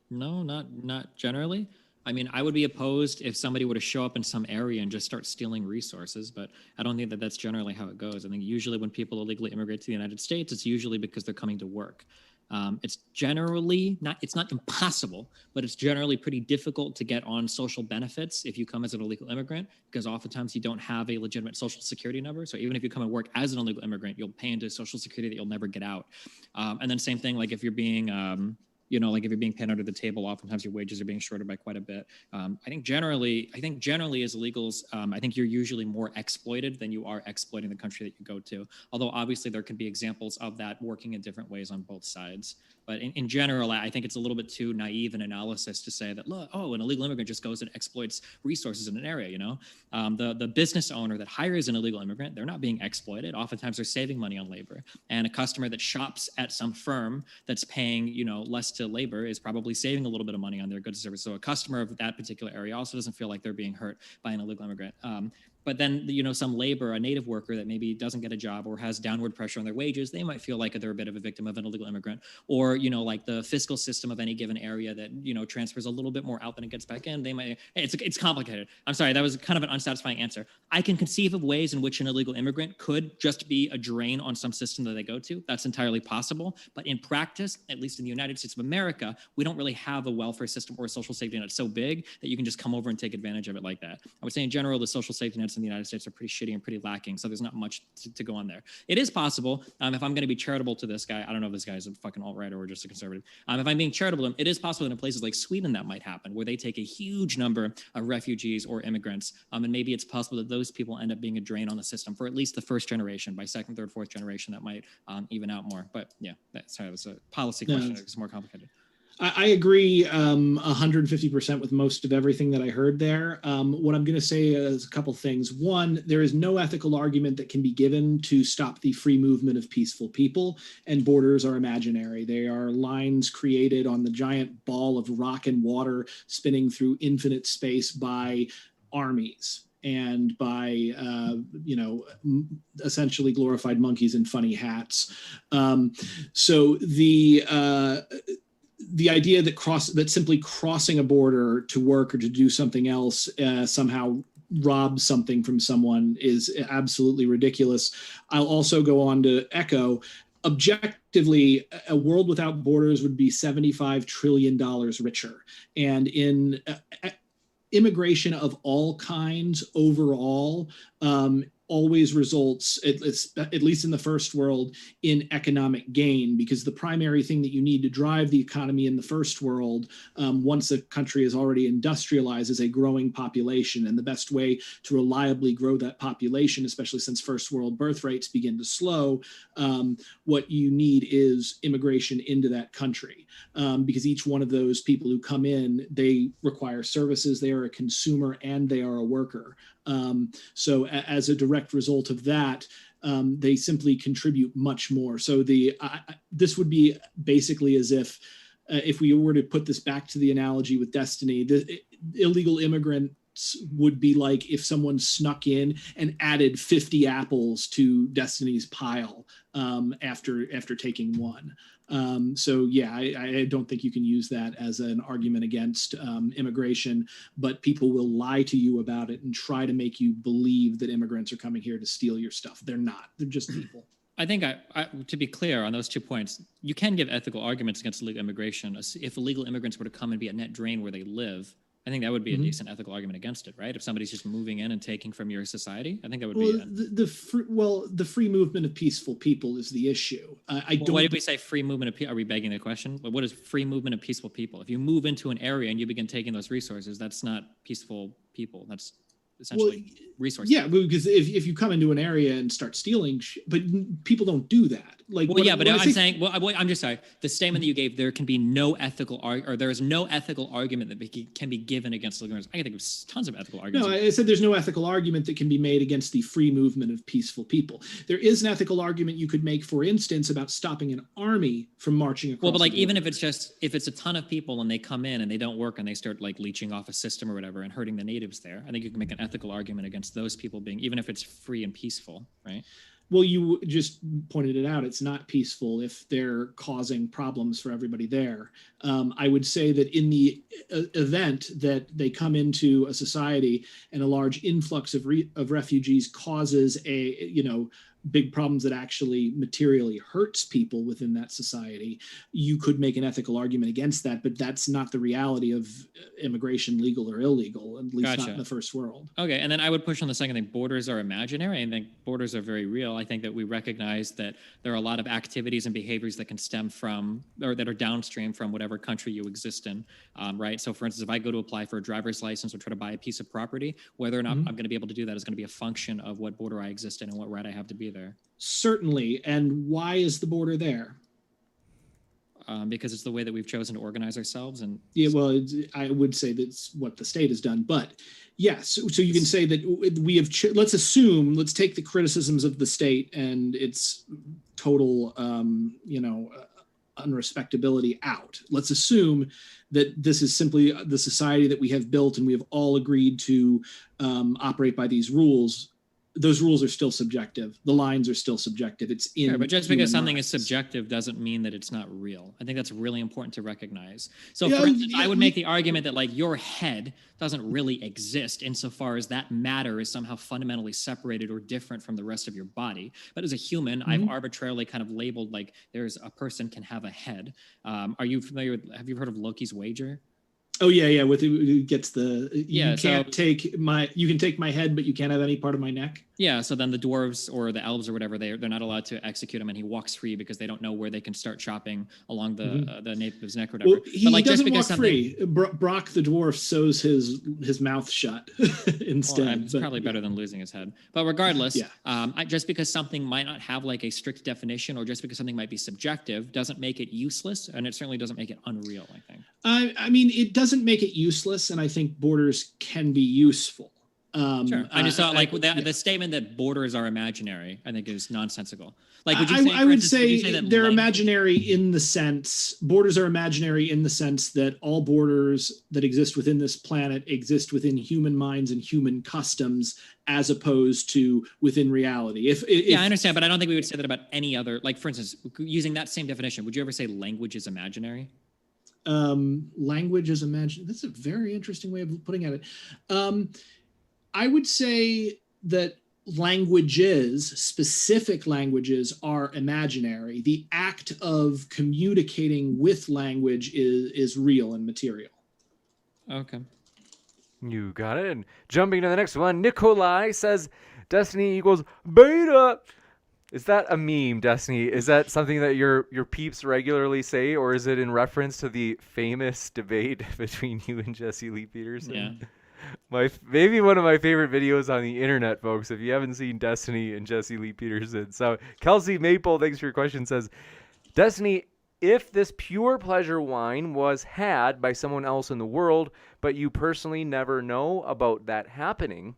not generally. I mean, I would be opposed if somebody were to show up in some area and just start stealing resources, but I don't think that that's generally how it goes. I think usually when people illegally immigrate to the United States, it's usually because they're coming to work. It's generally not, it's not impossible, but it's generally pretty difficult to get on social benefits if you come as an illegal immigrant, because oftentimes you don't have a legitimate social security number. So even if you come and work as an illegal immigrant, you'll pay into social security that you'll never get out. And then same thing, like if you're being, like if you're being paid under the table, oftentimes your wages are being shorted by quite a bit. I think generally as illegals, I think you're usually more exploited than you are exploiting the country that you go to. Although obviously there can be examples of that working in different ways on both sides. But in general, I think it's a little bit too naive an analysis to say that, look, an illegal immigrant just goes and exploits resources in an area, The business owner that hires an illegal immigrant, they're not being exploited. Oftentimes they're saving money on labor. And a customer that shops at some firm that's paying, less to labor is probably saving a little bit of money on their goods and services. So a customer of that particular area also doesn't feel like they're being hurt by an illegal immigrant. But then, some labor, a native worker that maybe doesn't get a job or has downward pressure on their wages, they might feel like they're a bit of a victim of an illegal immigrant. Or, like the fiscal system of any given area that, transfers a little bit more out than it gets back in, they might, it's complicated. I'm sorry, that was kind of an unsatisfying answer. I can conceive of ways in which an illegal immigrant could just be a drain on some system that they go to. That's entirely possible. But in practice, at least in the United States of America, we don't really have a welfare system or a social safety net so big that you can just come over and take advantage of it like that. I would say in general, the social safety nets in the United States are pretty shitty and pretty lacking, so there's not much to go on there. It is possible, if I'm going to be charitable to this guy, I don't know if this guy is a fucking alt-right or just a conservative. If I'm being charitable to him, it is possible in places like Sweden that might happen, where they take a huge number of refugees or immigrants, and maybe it's possible that those people end up being a drain on the system for at least the first generation. By second, third, fourth generation, that might even out more. But yeah, sorry, that's a policy question. It's more complicated. I agree 150% with most of everything that I heard there. What I'm going to say is a couple things. One, there is no ethical argument that can be given to stop the free movement of peaceful people, and borders are imaginary. They are lines created on the giant ball of rock and water spinning through infinite space by armies and by, essentially glorified monkeys in funny hats. So the idea that simply crossing a border to work or to do something else somehow robs something from someone is absolutely ridiculous. I'll also go on to echo, objectively, a world without borders would be $75 trillion richer. And in immigration of all kinds overall, always results, at least in the first world, in economic gain, because the primary thing that you need to drive the economy in the first world, once a country is already industrialized, is a growing population. And the best way to reliably grow that population, especially since first world birth rates begin to slow, what you need is immigration into that country. Because each one of those people who come in, they require services, they are a consumer, and they are a worker. So as a direct result of that, they simply contribute much more. So this would be basically as if we were to put this back to the analogy with Destiny, the illegal immigrants would be like if someone snuck in and added 50 apples to Destiny's pile after taking one. So yeah, I don't think you can use that as an argument against immigration, but people will lie to you about it and try to make you believe that immigrants are coming here to steal your stuff. They're not. They're just people. I think to be clear on those 2 points, you can give ethical arguments against illegal immigration. If illegal immigrants were to come and be a net drain where they live, I think that would be a decent ethical argument against it, right? If somebody's just moving in and taking from your society, I think that would be the free movement of peaceful people is the issue. Why did we say free movement of? Are we begging the question? But what is free movement of peaceful people? If you move into an area and you begin taking those resources, that's not peaceful people. That's essentially resources. Yeah, because if you come into an area and start stealing, but people don't do that. I'm just sorry. The statement that you gave, there can be no ethical there is no ethical argument that can be given against illegal immigrants. I can think of tons of ethical arguments. No, I said there's no ethical argument that can be made against the free movement of peaceful people. There is an ethical argument you could make, for instance, about stopping an army from marching across. Well, but even if it's a ton of people and they come in and they don't work and they start leeching off a system or whatever and hurting the natives there, I think you can make an ethical argument against those people being, even if it's free and peaceful, right? Well, you just pointed it out. It's not peaceful if they're causing problems for everybody there. I would say that in the event that they come into a society and a large influx of refugees causes big problems that actually materially hurts people within that society, you could make an ethical argument against that, but that's not the reality of immigration, legal or illegal, at least not in the first world. Okay, and then I would push on the second thing. Borders are imaginary. I think borders are very real. I think that we recognize that there are a lot of activities and behaviors that can stem from, or that are downstream from whatever country you exist in, right? So for instance, if I go to apply for a driver's license or try to buy a piece of property, whether or not I'm going to be able to do that is going to be a function of what border I exist in and what right I have to be there. Certainly. And why is the border there? Because it's the way that we've chosen to organize ourselves. And yeah, well, I would say that's what the state has done. But yes, so you can say that we have, let's take the criticisms of the state and its total, unrespectability out. Let's assume that this is simply the society that we have built and we have all agreed to operate by these rules. Those rules are still subjective. The lines are still subjective. It's in. Sure, but just because something minds. is subjective doesn't mean that it's not real. I think that's really important to recognize. So, for instance, I would make the argument that like your head doesn't really exist insofar as that matter is somehow fundamentally separated or different from the rest of your body. But as a human, I've arbitrarily kind of labeled like there's a person can have a head. Are you familiar with? Have you heard of Loki's wager? Oh yeah. With who gets the you can take my head, but you can't have any part of my neck. Yeah, so then the dwarves or the elves or whatever, they're not allowed to execute him, and he walks free because they don't know where they can start chopping along the nape of his neck or whatever. Well, he doesn't walk free. Brock the dwarf sews his mouth shut instead. Well, it's probably better than losing his head. But regardless, just because something might not have like a strict definition or just because something might be subjective doesn't make it useless, and it certainly doesn't make it unreal, I think. I mean, it doesn't make it useless, and I think borders can be useful. Sure. I just thought the statement that borders are imaginary, I think is nonsensical. Like, would you say, I would say that they're imaginary in the sense, borders are imaginary in the sense that all borders that exist within this planet exist within human minds and human customs, as opposed to within reality. I understand, but I don't think we would say that about any other, like, for instance, using that same definition, would you ever say language is imaginary? Language is imaginary. That's a very interesting way of putting it. I would say that specific languages are imaginary. The act of communicating with language is real and material. Okay. You got it. And jumping to the next one, Nikolai says Destiny equals beta. Is that a meme, Destiny? Is that something that your peeps regularly say, or is it in reference to the famous debate between you and Jesse Lee Peterson? Yeah. Maybe one of my favorite videos on the internet, folks, if you haven't seen Destiny and Jesse Lee Peterson. So Kelsey Maple, thanks for your question, says, Destiny, if this pure pleasure wine was had by someone else in the world, but you personally never know about that happening,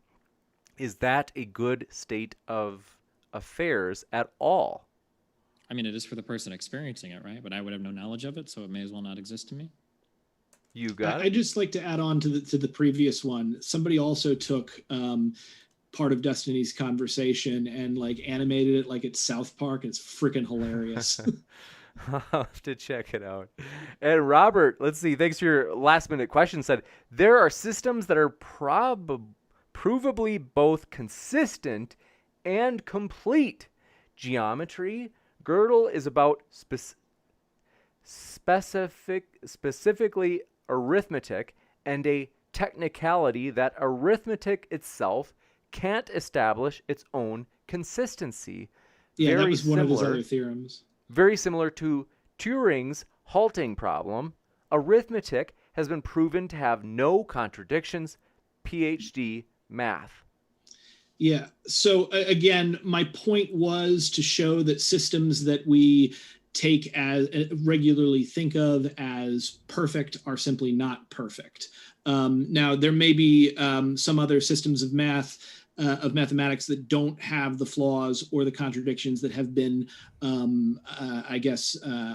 is that a good state of affairs at all? I mean, it is for the person experiencing it, right? But I would have no knowledge of it, so it may as well not exist to me. You got it. I'd just like to add on to the previous one. Somebody also took part of Destiny's conversation and like animated it like it's South Park. It's freaking hilarious. I'll have to check it out. And Robert, let's see. Thanks for your last minute question. Said there are systems that are provably both consistent and complete. Geometry. Gödel is about specifically arithmetic, and a technicality that arithmetic itself can't establish its own consistency. Yeah, that was one of his other theorems. Very similar to Turing's halting problem, arithmetic has been proven to have no contradictions. PhD math. Yeah. So again, my point was to show that systems that we regularly think of as perfect are simply not perfect. Now, there may be some other systems of mathematics that don't have the flaws or the contradictions that have been,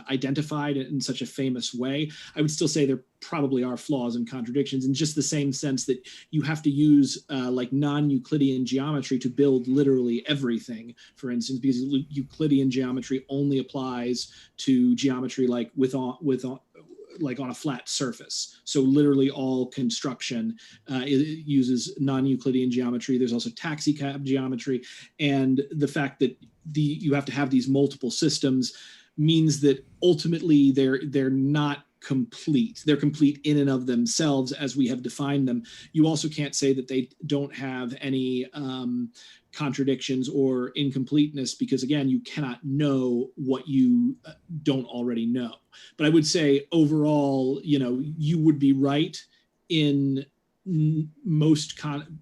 identified in such a famous way. I would still say there probably are flaws and contradictions in just the same sense that you have to use like non-Euclidean geometry to build literally everything, for instance, because Euclidean geometry only applies to geometry like like on a flat surface. So literally all construction uses non-Euclidean geometry. There's also taxicab geometry. And the fact that you have to have these multiple systems means that ultimately they're not complete. They're complete in and of themselves as we have defined them. You also can't say that they don't have any contradictions or incompleteness, because again, you cannot know what you don't already know. But I would say overall, you would be right in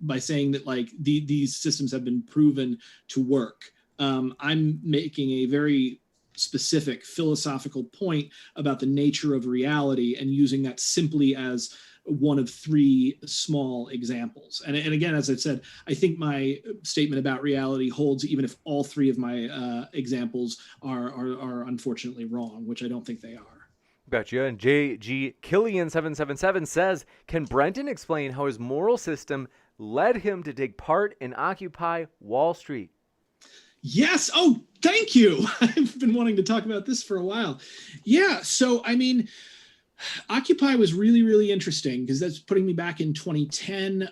by saying that like these systems have been proven to work. I'm making a very specific philosophical point about the nature of reality and using that simply as one of three small examples. And again, as I've said, I think my statement about reality holds even if all three of my examples are unfortunately wrong, which I don't think they are. Gotcha. And JG Killian 777 says, can Brenton explain how his moral system led him to take part in Occupy Wall Street? Yes. Oh, thank you. I've been wanting to talk about this for a while. Yeah. So, I mean, Occupy was really, really interesting because that's putting me back in 2010,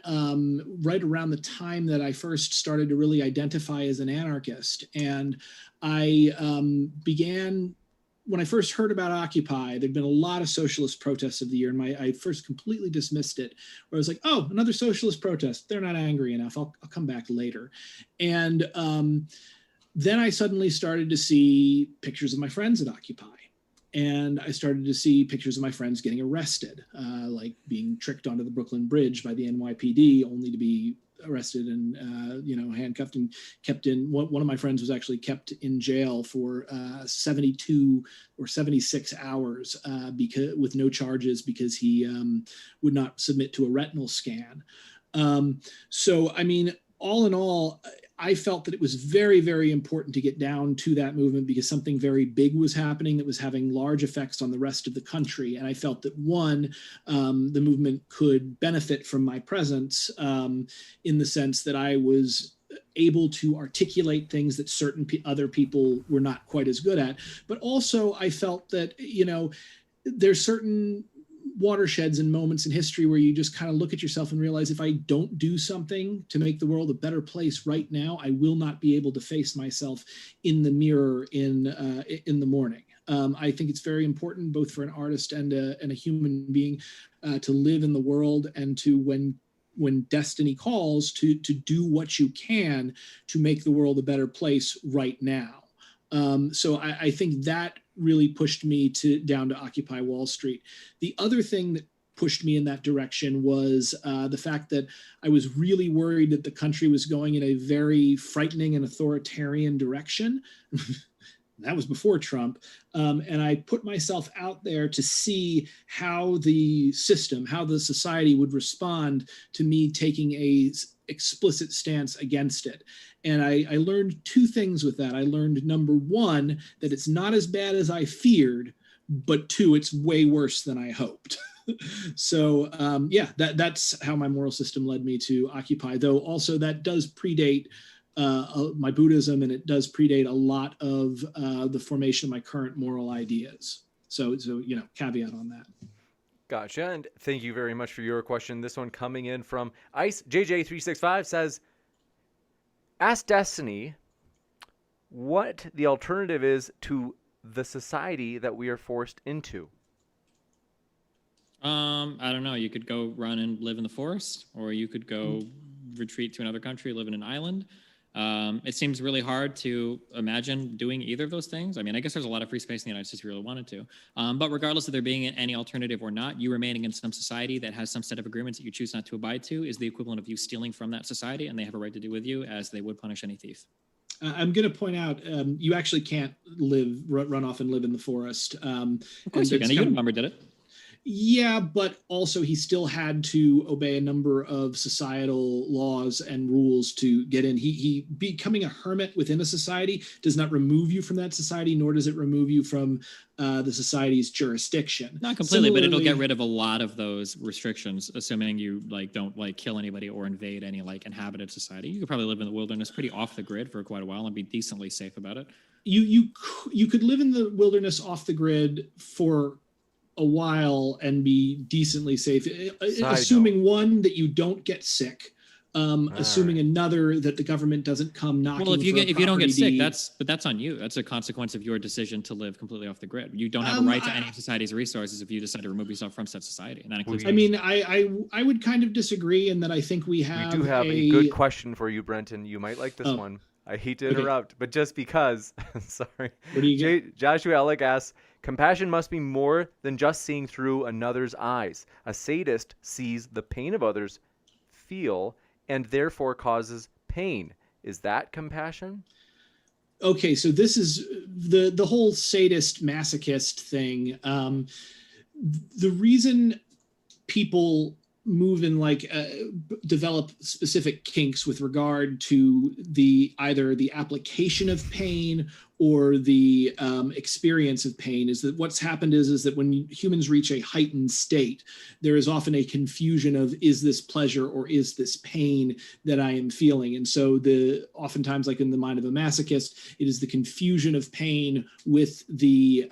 right around the time that I first started to really identify as an anarchist. And I began, when I first heard about Occupy, there'd been a lot of socialist protests of the year, and I first completely dismissed it, where I was like, oh, another socialist protest. They're not angry enough. I'll come back later. And then I suddenly started to see pictures of my friends at Occupy. And I started to see pictures of my friends getting arrested, like being tricked onto the Brooklyn Bridge by the NYPD, only to be arrested and handcuffed and kept in. One of my friends was actually kept in jail for 72 or 76 hours with no charges because he would not submit to a retinal scan. So, I mean, all in all, I felt that it was very, very important to get down to that movement because something very big was happening that was having large effects on the rest of the country. And I felt that one, the movement could benefit from my presence in the sense that I was able to articulate things that certain other people were not quite as good at. But also I felt that, there's certain watersheds and moments in history where you just kind of look at yourself and realize if I don't do something to make the world a better place right now, I will not be able to face myself in the mirror in the morning. I think it's very important both for an artist and a human being to live in the world and to when destiny calls to do what you can to make the world a better place right now. So I think that really pushed me down to Occupy Wall Street. The other thing that pushed me in that direction was the fact that I was really worried that the country was going in a very frightening and authoritarian direction. That was before Trump. And I put myself out there to see how the system, how the society would respond to me taking a explicit stance against it. And I learned two things with that. I learned, number one, that it's not as bad as I feared, but two, it's way worse than I hoped. So that's how my moral system led me to Occupy, though also that does predate my Buddhism, and it does predate a lot of the formation of my current moral ideas. So caveat on that. Gotcha. And thank you very much for your question. This one coming in from Ice JJ365 says, ask Destiny what the alternative is to the society that we are forced into. I don't know. You could go run and live in the forest, or you could go retreat to another country, live in an island. It seems really hard to imagine doing either of those things. I mean, I guess there's a lot of free space in the United States if you really wanted to. But regardless of there being any alternative or not, you remaining in some society that has some set of agreements that you choose not to abide to is the equivalent of you stealing from that society, and they have a right to do with you as they would punish any thief. I'm going to point out you actually can't run off and live in the forest. Of course you can. The Unabomber did it. Yeah, but also he still had to obey a number of societal laws and rules to get in. He becoming a hermit within a society does not remove you from that society, nor does it remove you from the society's jurisdiction. Not completely, but it'll get rid of a lot of those restrictions, assuming you don't kill anybody or invade any inhabited society. You could probably live in the wilderness pretty off the grid for quite a while and be decently safe about it. You could live in the wilderness off the grid for a while and be decently safe, assuming one, that you don't get sick, assuming another, that the government doesn't come knocking. Well, if you don't get sick, that's on you. That's a consequence of your decision to live completely off the grid. You don't have a right to any of society's resources if you decide to remove yourself from said society, and that includes. I would kind of disagree in that I think we do have a good question for you, Brenton. You might like this one. I hate to interrupt, but just because, sorry. What do you get? Joshua Ellick asks, compassion must be more than just seeing through another's eyes. A sadist sees the pain of others feel and therefore causes pain. Is that compassion? Okay, so this is the whole sadist masochist thing. The reason people move in develop specific kinks with regard to either the application of pain or the experience of pain is that what's happened is that when humans reach a heightened state, there is often a confusion of, is this pleasure or is this pain that I am feeling? And so oftentimes, like in the mind of a masochist, it is the confusion of pain with the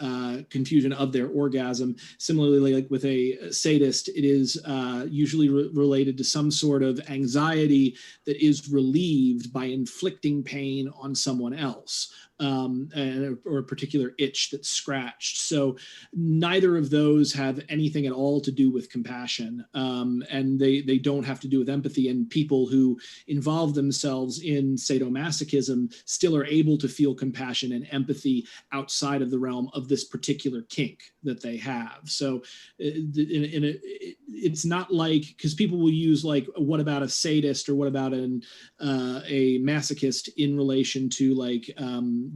confusion of their orgasm. Similarly, like with a sadist, it is usually related to some sort of anxiety that is relieved by inflicting pain on someone else. Or a particular itch that's scratched. So neither of those have anything at all to do with compassion, and they don't have to do with empathy. And people who involve themselves in sadomasochism still are able to feel compassion and empathy outside of the realm of this particular kink that they have. So it's not like, because people will use what about a sadist or what about a masochist in relation to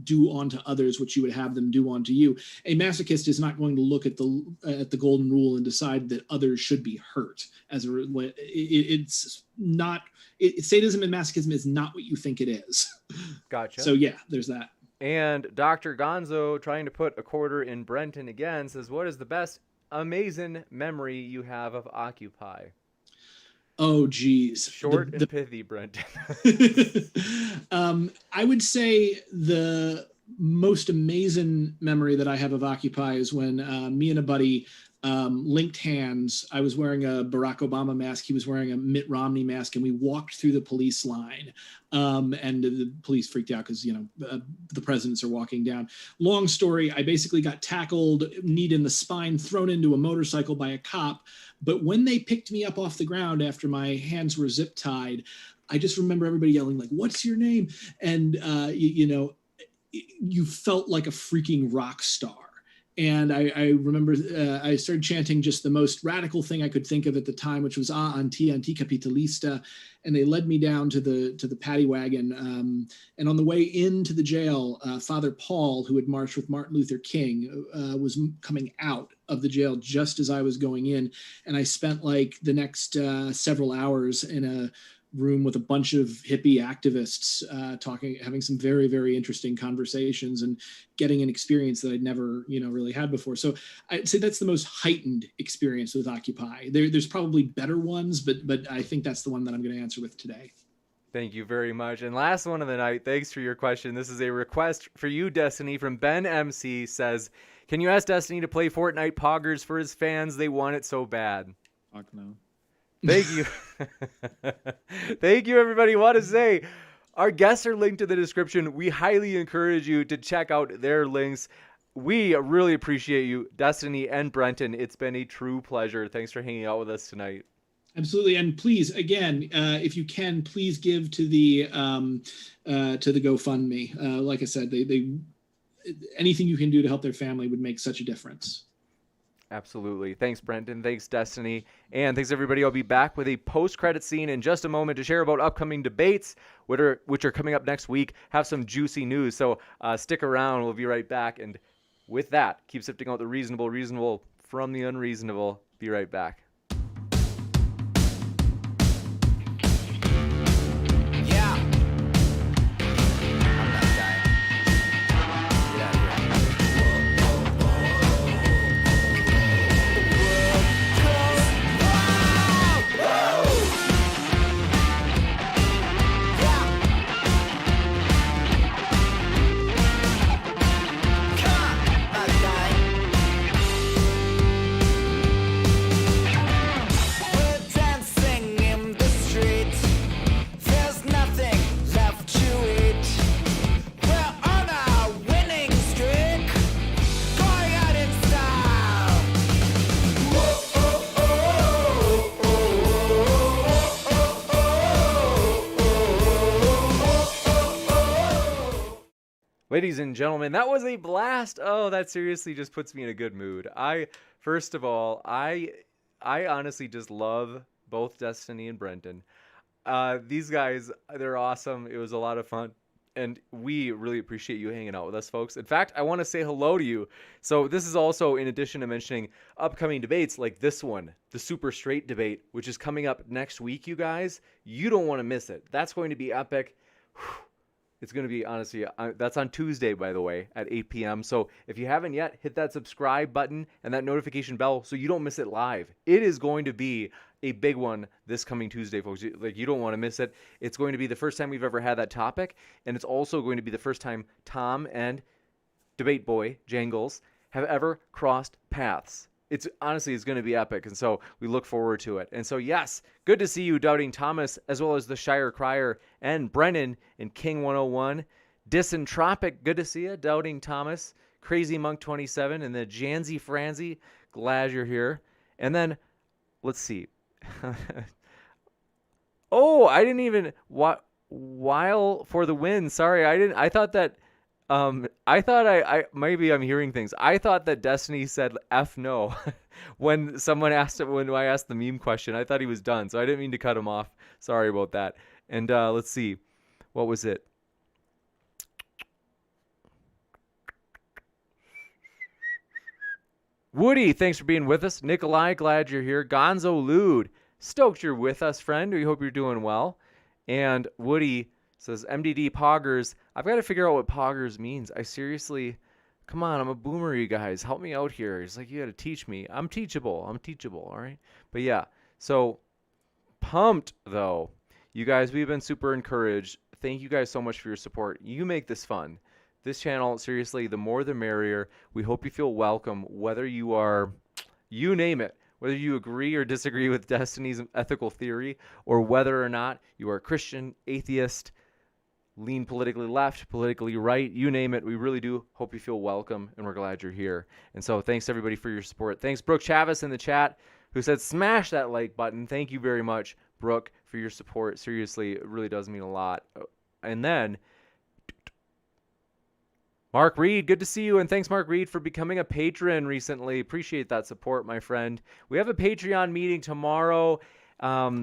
do onto others what you would have them do onto you. A masochist is not going to look at the golden rule and decide that others should be hurt. It's not. Sadism and masochism is not what you think it is. Gotcha. So yeah, there's that. And Dr. Gonzo, trying to put a quarter in Brenton again, says, what is the best amazing memory you have of Occupy? Oh, geez. Short and pithy, Brenton. I would say the most amazing memory that I have of Occupy is when me and a buddy linked hands. I was wearing a Barack Obama mask. He was wearing a Mitt Romney mask, and we walked through the police line. And the police freaked out because, the presidents are walking down. Long story, I basically got tackled, knee in the spine, thrown into a motorcycle by a cop. But when they picked me up off the ground after my hands were zip tied, I just remember everybody yelling, what's your name? And, you felt like a freaking rock star. And I remember I started chanting just the most radical thing I could think of at the time, which was anticapitalista. And they led me down to the paddy wagon. And on the way into the jail, Father Paul, who had marched with Martin Luther King, was coming out of the jail just as I was going in. And I spent the next several hours in a room with a bunch of hippie activists having some very, very interesting conversations and getting an experience that I'd never, really had before. So I'd say that's the most heightened experience with Occupy. There's probably better ones, but I think that's the one that I'm going to answer with today. Thank you very much. And last one of the night, thanks for your question. This is a request for you, Destiny, from Ben MC. Says, can you ask Destiny to play Fortnite Poggers for his fans? They want it so bad. Fuck no. Thank you. Thank you, everybody. Want to say, our guests are linked in the description. We highly encourage you to check out their links. We really appreciate you, Destiny and Brenton. It's been a true pleasure. Thanks for hanging out with us tonight. Absolutely. And please, again, if you can, please give to the GoFundMe. Like I said, they anything you can do to help their family would make such a difference. Absolutely. Thanks, Brenton. Thanks, Destiny. And thanks, everybody. I'll be back with a post-credit scene in just a moment to share about upcoming debates, which are coming up next week. Have some juicy news. So stick around. We'll be right back. And with that, keep sifting out the reasonable from the unreasonable. Be right back. Yeah. I'm that guy. Get out of here. Ladies and gentlemen, that was a blast. Oh, that seriously just puts me in a good mood. First of all, I honestly just love both Destiny and Brenton. These guys, they're awesome. It was a lot of fun. And we really appreciate you hanging out with us, folks. In fact, I want to say hello to you. So this is also in addition to mentioning upcoming debates like this one, the Super Straight debate, which is coming up next week, you guys. You don't want to miss it. That's going to be epic. It's going to be, honestly, that's on Tuesday, by the way, at 8 p.m. So if you haven't yet, hit that subscribe button and that notification bell so you don't miss it live. It is going to be a big one this coming Tuesday, folks. Like, you don't want to miss it. It's going to be the first time we've ever had that topic, and it's also going to be the first time Tom and Debate Boy, Jangles, have ever crossed paths. It's honestly, it's going to be epic, and so we look forward to it. And so, yes, good to see you, Doubting Thomas, as well as the Shire Crier and Brennan and King 101. Disentropic, good to see you, Doubting Thomas, Crazy Monk 27, and the Janzy Franzy, glad you're here. And then, let's see. Oh, I didn't even while for the win. Sorry, I didn't. I thought that. I thought I maybe I'm hearing things. I thought that Destiny said F no when someone asked it, when I asked the meme question. I thought he was done, so I didn't mean to cut him off. Sorry about that. And let's see, what was it? Woody, thanks for being with us. Nikolai, glad you're here. Gonzo Lude, stoked you're with us, friend. We hope you're doing well. And Woody says, MDD Poggers. I've got to figure out what Poggers means. I seriously, come on, I'm a boomer, you guys. Help me out here. It's like, you got to teach me. I'm teachable, all right? But yeah, so pumped, though. You guys, we've been super encouraged. Thank you guys so much for your support. You make this fun. This channel, seriously, the more the merrier. We hope you feel welcome, whether you are, you name it, whether you agree or disagree with Destiny's ethical theory, or whether or not you are Christian, atheist, lean politically left, politically right, you name it. We really do hope you feel welcome, and we're glad you're here. And so thanks, everybody, for your support. Thanks, Brooke Chavis in the chat, who said, smash that like button. Thank you very much, Brooke, for your support. Seriously, it really does mean a lot. And then Mark Reed, good to see you, and thanks, Mark Reed, for becoming a patron recently. Appreciate that support, my friend. We have a Patreon meeting tomorrow.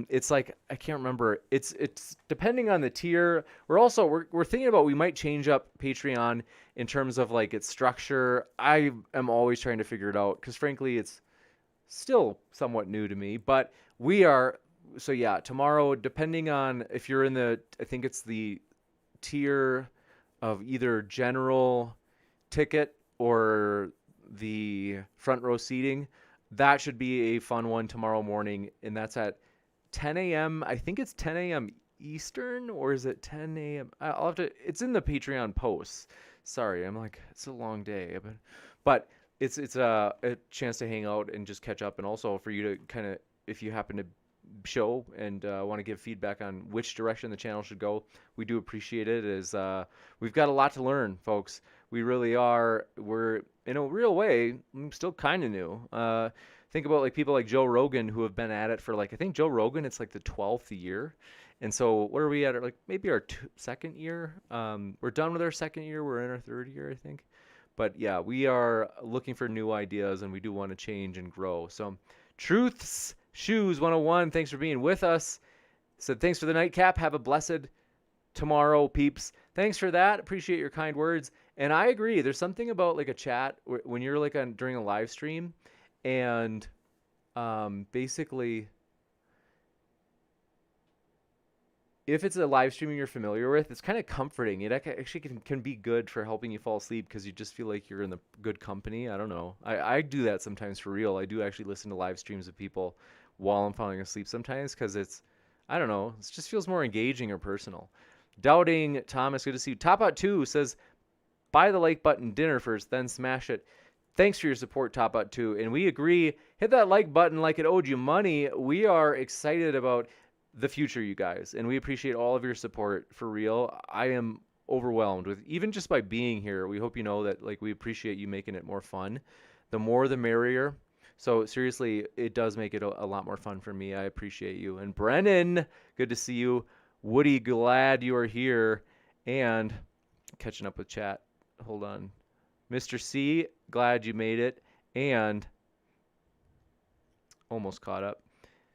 It's like, I can't remember. It's depending on the tier. We're thinking about, we might change up Patreon in terms of like its structure. I am always trying to figure it out because frankly, it's still somewhat new to me. But we are. So yeah, tomorrow, depending on if you're in the, I think it's the tier of either general ticket or the front row seating, that should be a fun one tomorrow morning. And that's at 10 a.m. I think it's 10 a.m. Eastern, or is it 10 a.m.? I'll have to, it's in the Patreon posts. Sorry, I'm like, it's a long day. But it's a chance to hang out and just catch up. And also for you to kind of, if you happen to show and want to give feedback on which direction the channel should go, we do appreciate it. As we've got a lot to learn, folks. We really are. We're, in a real way, still kind of new. Think about like people like Joe Rogan who have been at it for like, I think Joe Rogan, it's like the 12th year. And so what are we at? Like maybe our second year. We're done with our second year. We're in our third year, I think. But yeah, we are looking for new ideas and we do want to change and grow. So Truths Shoes 101, thanks for being with us. Said thanks for the nightcap. Have a blessed tomorrow, peeps. Thanks for that. Appreciate your kind words. And I agree. There's something about like a chat when you're like during a live stream and basically, if it's a live streaming you're familiar with, it's kind of comforting. It actually can be good for helping you fall asleep because you just feel like you're in the good company. I don't know. I do that sometimes for real. I do actually listen to live streams of people while I'm falling asleep sometimes because I don't know, it just feels more engaging or personal. Doubting Thomas, good to see you. Top Out 2 says, buy the like button dinner first, then smash it. Thanks for your support, Top Out 2. And we agree. Hit that like button like it owed you money. We are excited about the future, you guys, and we appreciate all of your support for real. I am overwhelmed with even just by being here. We hope you know that like we appreciate you making it more fun. The more the merrier. So seriously, it does make it a lot more fun for me. I appreciate you. And Brennan, good to see you. Woody, glad you are here. And catching up with chat. Hold on. Mr. C, glad you made it. And almost caught up.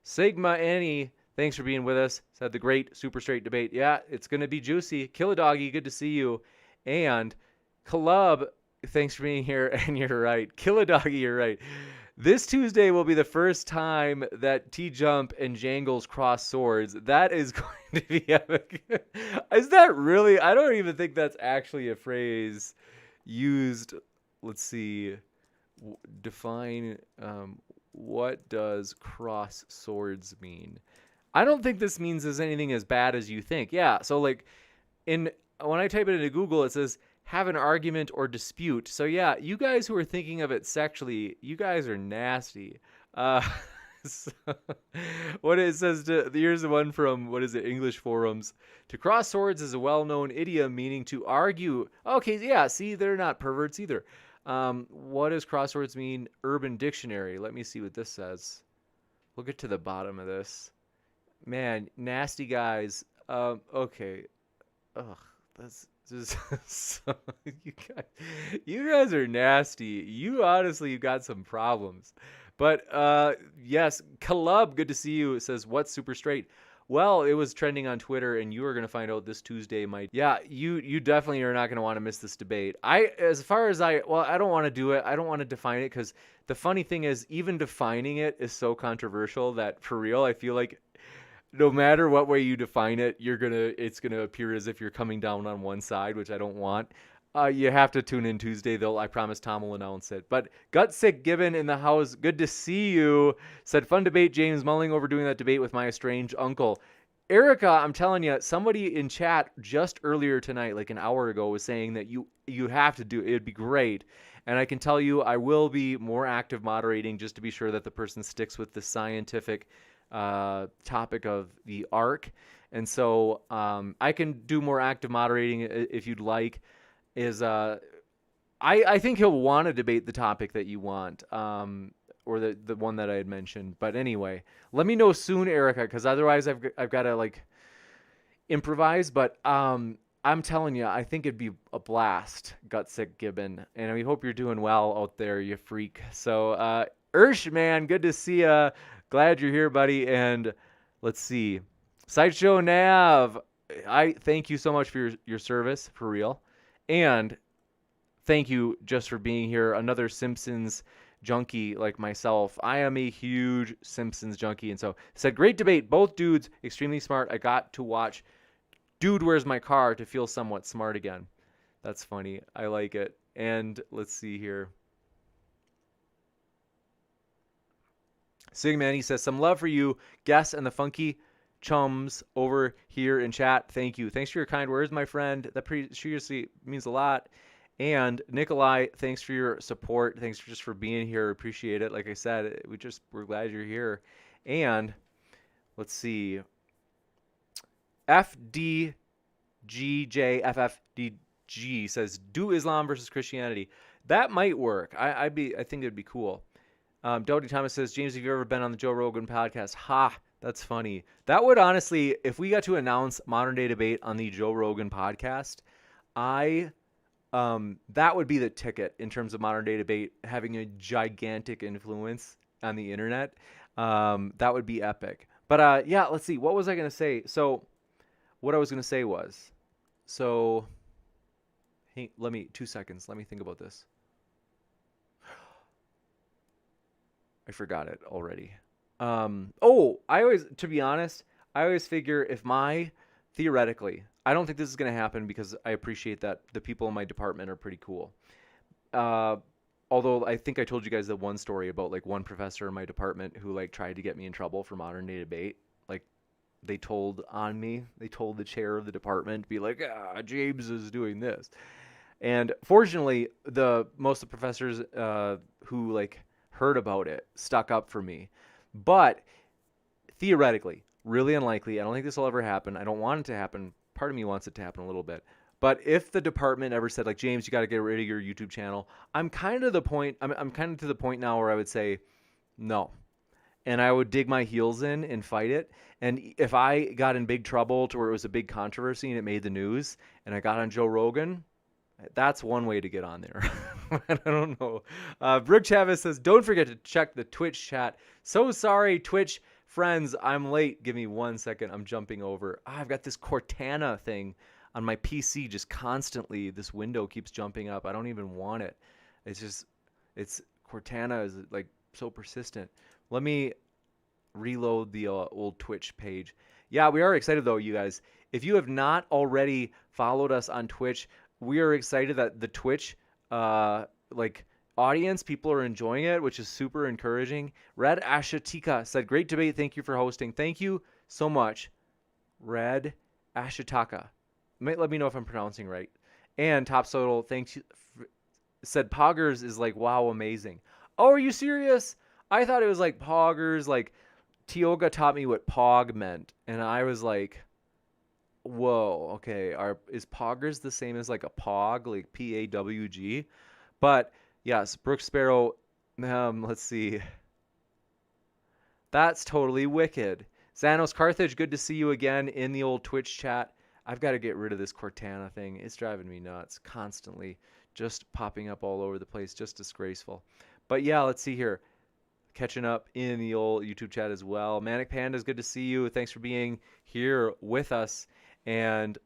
Sigma Annie, thanks for being with us. Said the great super straight debate. Yeah, it's going to be juicy. Kill a doggy, good to see you. And Club, thanks for being here. And you're right. Kill a doggy, you're right. This Tuesday will be the first time that T-Jump and Jangles cross swords. That is going to be epic. Is that really? I don't even think that's actually a phrase used. Let's see. Define what does cross swords mean? I don't think this means there's anything as bad as you think. Yeah, so like when I type it into Google, it says have an argument or dispute. So yeah, you guys who are thinking of it sexually, you guys are nasty. So, what it says here's the one from English forums. To cross swords is a well-known idiom meaning to argue. Okay, yeah, see, they're not perverts either. What does cross swords mean? Urban Dictionary. Let me see what this says. We'll get to the bottom of this. Man, nasty guys. Okay. Ugh, that's just so, you guys are nasty. You honestly, you got some problems. But yes, Caleb, good to see you. It says, what's super straight? Well, it was trending on Twitter, and you are going to find out this Tuesday. Yeah, you definitely are not going to want to miss this debate. I don't want to do it. I don't want to define it because the funny thing is, even defining it is so controversial that for real, I feel like no matter what way you define it, it's gonna appear as if you're coming down on one side, which I don't want. You have to tune in Tuesday, though. I promise Tom will announce it. But Gutsick Gibbon in the house, good to see you. Said, fun debate, James. Mulling over doing that debate with my estranged uncle. Erica, I'm telling you, somebody in chat just earlier tonight, like an hour ago, was saying that you have to do it. It'd be great. And I can tell you I will be more active moderating just to be sure that the person sticks with the scientific topic of the arc. And so I can do more active moderating if you'd like. I think he'll want to debate the topic that you want, or the one that I had mentioned. But anyway, let me know soon, Erica, because otherwise I've got to like improvise. But I'm telling you, I think it'd be a blast, Gutsick Gibbon, and we hope you're doing well out there, you freak. So Ursh, man, good to see ya. Glad you're here, buddy. And let's see, Sideshow Nav, I thank you so much for your service, for real. And thank you just for being here. Another Simpsons junkie like myself. I am a huge Simpsons junkie. And so said, great debate. Both dudes, extremely smart. I got to watch Dude Where's My Car to feel somewhat smart again. That's funny. I like it. And let's see here. Sigman, he says, some love for you, guests and the funky chums over here in chat. Thank you. Thanks for your kind words, my friend. That seriously means a lot. And Nikolai, thanks for your support. Thanks for being here. Appreciate it. Like I said, we're glad you're here. And let's see. FDGJFFDG says, do Islam versus Christianity. That might work. I think it'd be cool. Dodie Thomas says, James, have you ever been on the Joe Rogan podcast? Ha, that's funny. That would honestly, if we got to announce modern day debate on the Joe Rogan podcast, that would be the ticket in terms of modern day debate, having a gigantic influence on the internet. That would be epic. But yeah, let's see. What was I going to say? So what I was going to say was, hey, 2 seconds. Let me think about this. I forgot it already. To be honest, I always figure theoretically, I don't think this is going to happen because I appreciate that the people in my department are pretty cool. Although I think I told you guys that one story about like one professor in my department who like tried to get me in trouble for modern day debate. Like they told the chair of the department, be like, James is doing this. And fortunately, most of the professors who like heard about it stuck up for me. But theoretically, really unlikely. I don't think this will ever happen. I don't want it to happen. Part of me wants it to happen a little bit. But if the department ever said like, James, you got to get rid of your YouTube channel, I'm kind of to the point now where I would say no. And I would dig my heels in and fight it. And if I got in big trouble to where it was a big controversy and it made the news and I got on Joe Rogan, that's one way to get on there. I don't know. Brooke Chavez says, don't forget to check the Twitch chat. So sorry, Twitch friends, I'm late. Give me 1 second. I'm jumping over. I've got this Cortana thing on my PC just constantly. This window keeps jumping up. I don't even want it. Cortana is like so persistent. Let me reload the old Twitch page. Yeah, we are excited though, you guys. If you have not already followed us on Twitch, we are excited that the Twitch audience, people are enjoying it, which is super encouraging. Red Ashatika said, great debate. Thank you for hosting. Thank you so much, Red Ashataka. Let me know if I'm pronouncing right. And Top Soto, thanks, said Poggers is like, wow, amazing. Oh, are you serious? I thought it was like Poggers, like Tioga taught me what Pog meant. And I was like, whoa, okay. Is Poggers the same as like a Pog, like Pawg? But yes, Brooke Sparrow, let's see. That's totally wicked. Xanos Carthage, good to see you again in the old Twitch chat. I've got to get rid of this Cortana thing. It's driving me nuts. Constantly just popping up all over the place. Just disgraceful. But yeah, let's see here. Catching up in the old YouTube chat as well. Manic Panda's good to see you. Thanks for being here with us. And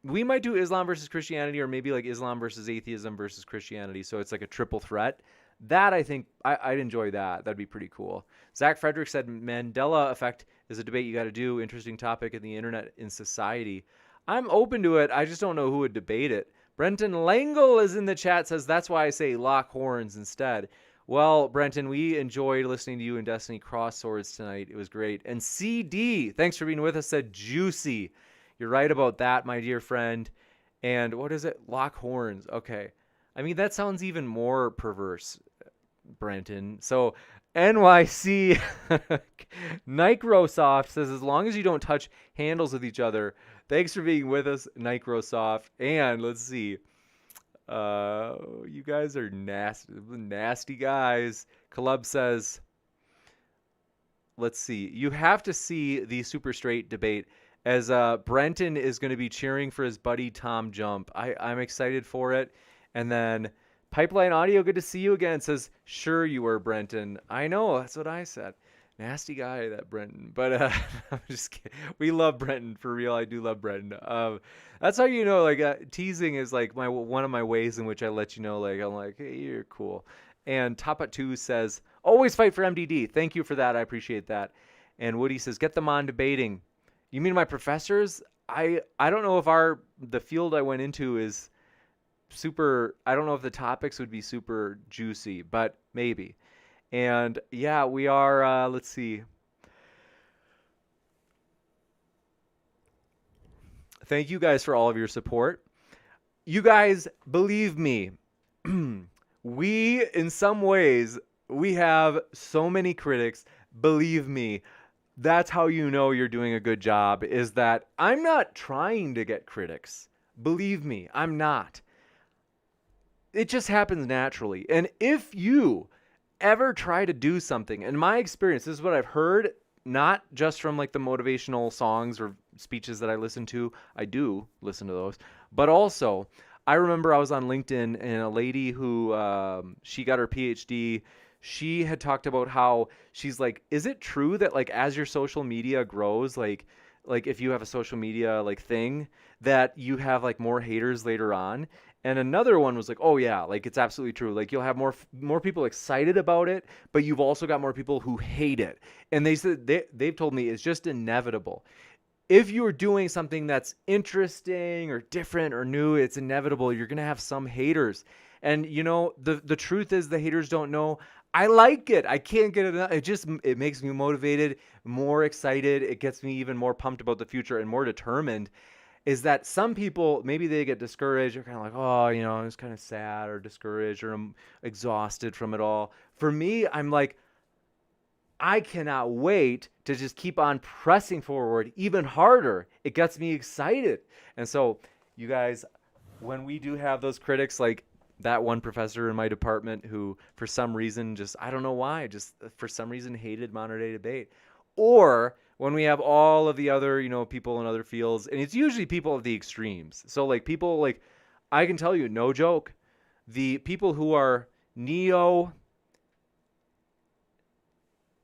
we might do Islam versus Christianity, or maybe like Islam versus atheism versus Christianity. So it's like a triple threat. That I think I'd enjoy that. That'd be pretty cool. Zach Frederick said Mandela effect is a debate you got to do. Interesting topic in the internet in society. I'm open to it. I just don't know who would debate it. Brenton Langle is in the chat, says that's why I say lock horns instead. Well, Brenton, we enjoyed listening to you and Destiny Cross Swords tonight. It was great. And CD, thanks for being with us, said juicy. You're right about that, my dear friend. And what is it? Lock horns. Okay. I mean, that sounds even more perverse, Brenton. So NYC Microsoft says, as long as you don't touch handles with each other. Thanks for being with us, Microsoft. And let's see. You guys are nasty guys. Caleb says, let's see. You have to see the super straight debate as Brenton is going to be cheering for his buddy Tom Jump. I'm excited for it. And then Pipeline Audio, good to see you again, says, sure you were, Brenton. I know, that's what I said. Nasty guy, that Brenton. But I'm just kidding. We love Brenton, for real. I do love Brenton. That's how you know, like, teasing is like one of my ways in which I let you know, like, I'm like, hey, you're cool. And Top2 says, always fight for MDD. Thank you for that. I appreciate that. And Woody says, get them on debating. You mean my professors? I don't know if the field I went into is super, I don't know if the topics would be super juicy, but maybe. And yeah, we are, let's see. Thank you guys for all of your support. You guys, believe me, in some ways, we have so many critics. Believe me, that's how you know you're doing a good job, is that I'm not trying to get critics. Believe me, I'm not. It just happens naturally. And if you ever try to do something, in my experience, this is what I've heard, not just from like the motivational songs or speeches that I listen to. I do listen to those. But also, I remember I was on LinkedIn and a lady who, she got her PhD. She had talked about how she's like, is it true that like as your social media grows, like like if you have a social media like thing, that you have like more haters later on. And another one was like, oh yeah, like it's absolutely true. Like you'll have more people excited about it, but you've also got more people who hate it. And they said they've told me it's just inevitable. If you're doing something that's interesting or different or new, it's inevitable you're gonna have some haters. And you know, the truth is the haters don't know. I like it. I can't get it. It makes me motivated, more excited. It gets me even more pumped about the future and more determined. Is that some people, maybe they get discouraged. They're kind of like, oh, you know, it's kind of sad or discouraged or I'm exhausted from it all. For me, I'm like, I cannot wait to just keep on pressing forward even harder. It gets me excited. And so, you guys, when we do have those critics, like that one professor in my department who, for some reason, just, I don't know why, just for some reason hated modern day debate. Or when we have all of the other, you know, people in other fields, and it's usually people of the extremes. So like people like, I can tell you, no joke, the people who are neo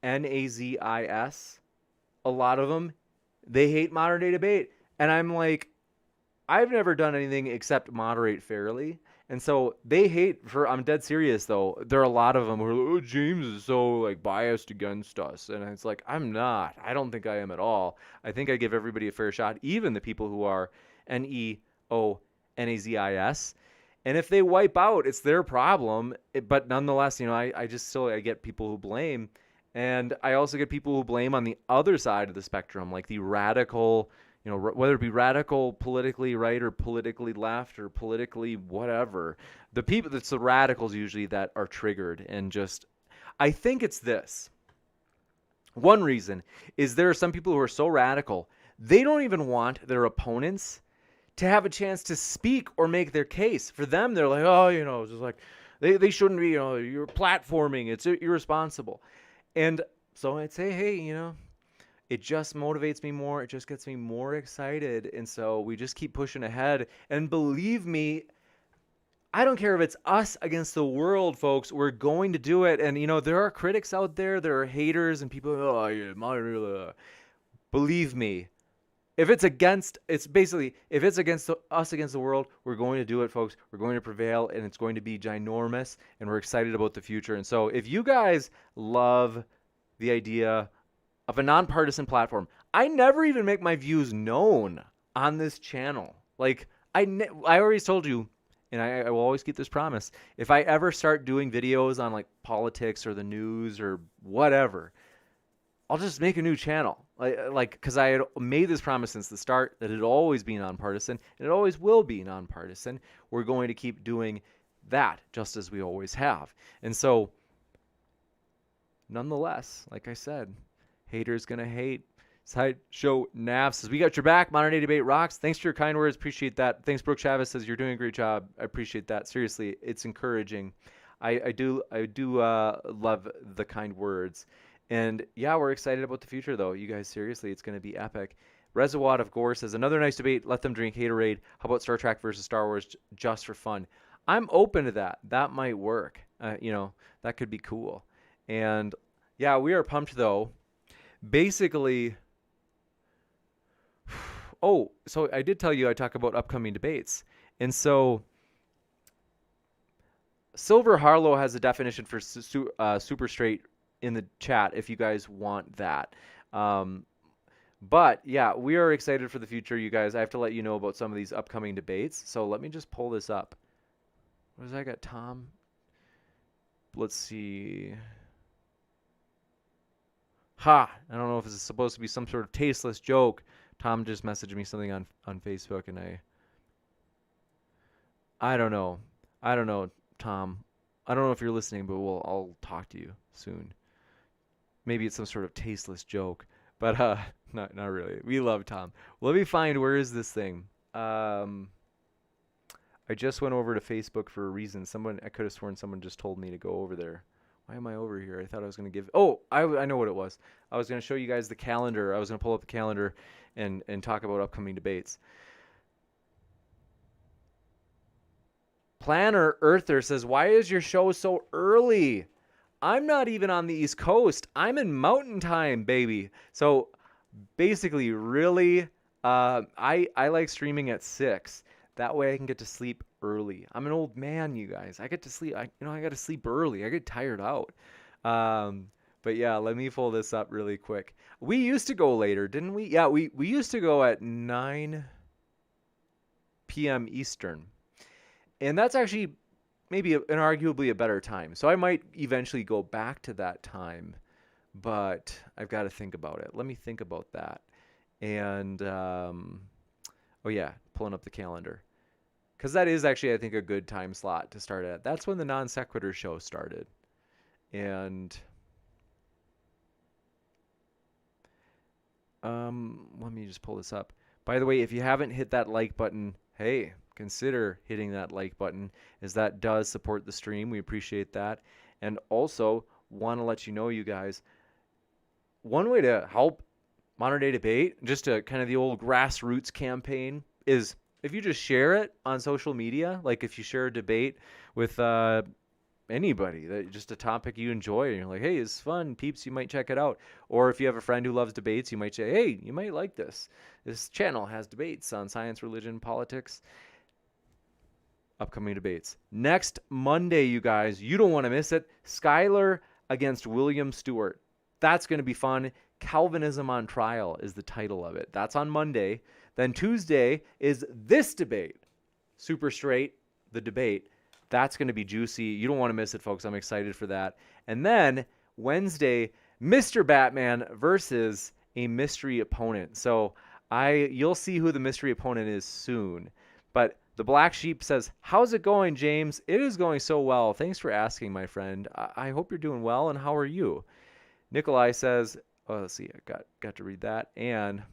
Nazis, a lot of them, they hate modern day debate. And I'm like, I've never done anything except moderate fairly. And so they hate I'm dead serious though. There are a lot of them who are like, oh, James is so like biased against us. And it's like, I'm not. I don't think I am at all. I think I give everybody a fair shot, even the people who are Neonazis. And if they wipe out, it's their problem. But nonetheless, you know, I get people who blame. And I also get people who blame on the other side of the spectrum, like the radical, you know, whether it be radical politically right or politically left or politically whatever. It's the radicals usually that are triggered. And just, I think it's this. One reason is there are some people who are so radical, they don't even want their opponents to have a chance to speak or make their case. For them, they're like, oh, you know, it's just like, they shouldn't be, you know, you're platforming, it's irresponsible. And so I'd say, hey, you know, it just motivates me more. It just gets me more excited. And so we just keep pushing ahead. And believe me, I don't care if it's us against the world, folks. We're going to do it. And, you know, there are critics out there. There are haters and people, oh, yeah, believe me. If it's against us against the world, we're going to do it, folks. We're going to prevail, and it's going to be ginormous, and we're excited about the future. And so if you guys love the idea of a nonpartisan platform, I never even make my views known on this channel. Like, I already told you, and I will always keep this promise, if I ever start doing videos on, like, politics or the news or whatever, I'll just make a new channel. Like, because I had made this promise since the start that it'd always be nonpartisan, and it always will be nonpartisan. We're going to keep doing that just as we always have. And so, nonetheless, like I said, haters gonna hate. Sideshow Nav says, we got your back. Modern Day Debate rocks. Thanks for your kind words. Appreciate that. Thanks, Brooke Chavez says, you're doing a great job. I appreciate that. Seriously, it's encouraging. I do love the kind words. And yeah, we're excited about the future, though. You guys, seriously, it's going to be epic. Reservoir of Gore says, another nice debate. Let them drink Haterade. How about Star Trek versus Star Wars just for fun? I'm open to that. That might work. You know, that could be cool. And yeah, we are pumped, though. Basically, oh, so I did tell you I talk about upcoming debates. And so Silver Harlow has a definition for super straight in the chat if you guys want that. But yeah, we are excited for the future, you guys. I have to let you know about some of these upcoming debates. So let me just pull this up. What does I got, Tom? Let's see. Ha! I don't know if this is supposed to be some sort of tasteless joke. Tom just messaged me something on Facebook, and I don't know. I don't know, Tom. I don't know if you're listening, but I'll talk to you soon. Maybe it's some sort of tasteless joke, but not really. We love Tom. Let me find, where is this thing? I just went over to Facebook for a reason. I could have sworn someone just told me to go over there. Why am I over here? I thought I was going to give... Oh, I know what it was. I was going to show you guys the calendar. I was going to pull up the calendar and talk about upcoming debates. Planner Earther says, why is your show so early? I'm not even on the East Coast. I'm in mountain time, baby. So basically really, I like streaming at 6. That way I can get to sleep early. I'm an old man, you guys. I get to sleep. I got to sleep early. I get tired out. Um, but yeah, let me pull this up really quick. We used to go later, didn't we? Yeah, we used to go at 9 p.m. Eastern. And that's actually maybe an arguably a better time. So I might eventually go back to that time, but I've got to think about it. Let me think about that. And oh yeah, pulling up the calendar. Because that is actually, I think, a good time slot to start at. That's when the non sequitur show started. And let me just pull this up. By the way, if you haven't hit that like button, hey, consider hitting that like button, as that does support the stream. We appreciate that. And also want to let you know, you guys, one way to help modern day debate, just a kind of the old grassroots campaign, is if you just share it on social media. Like if you share a debate with anybody, that just a topic you enjoy, and you're like, hey, it's fun, peeps, you might check it out. Or if you have a friend who loves debates, you might say, hey, you might like this. This channel has debates on science, religion, politics. Upcoming debates. Next Monday, you guys, you don't want to miss it. Schuyler against William Stewart. That's going to be fun. Calvinism on Trial is the title of it. That's on Monday. Then Tuesday is this debate. Super straight, the debate. That's going to be juicy. You don't want to miss it, folks. I'm excited for that. And then Wednesday, Mr. Batman versus a mystery opponent. So you'll see who the mystery opponent is soon. But the Black Sheep says, how's it going, James? It is going so well. Thanks for asking, my friend. I hope you're doing well, and how are you? Nikolai says, oh, let's see, I got to read that. And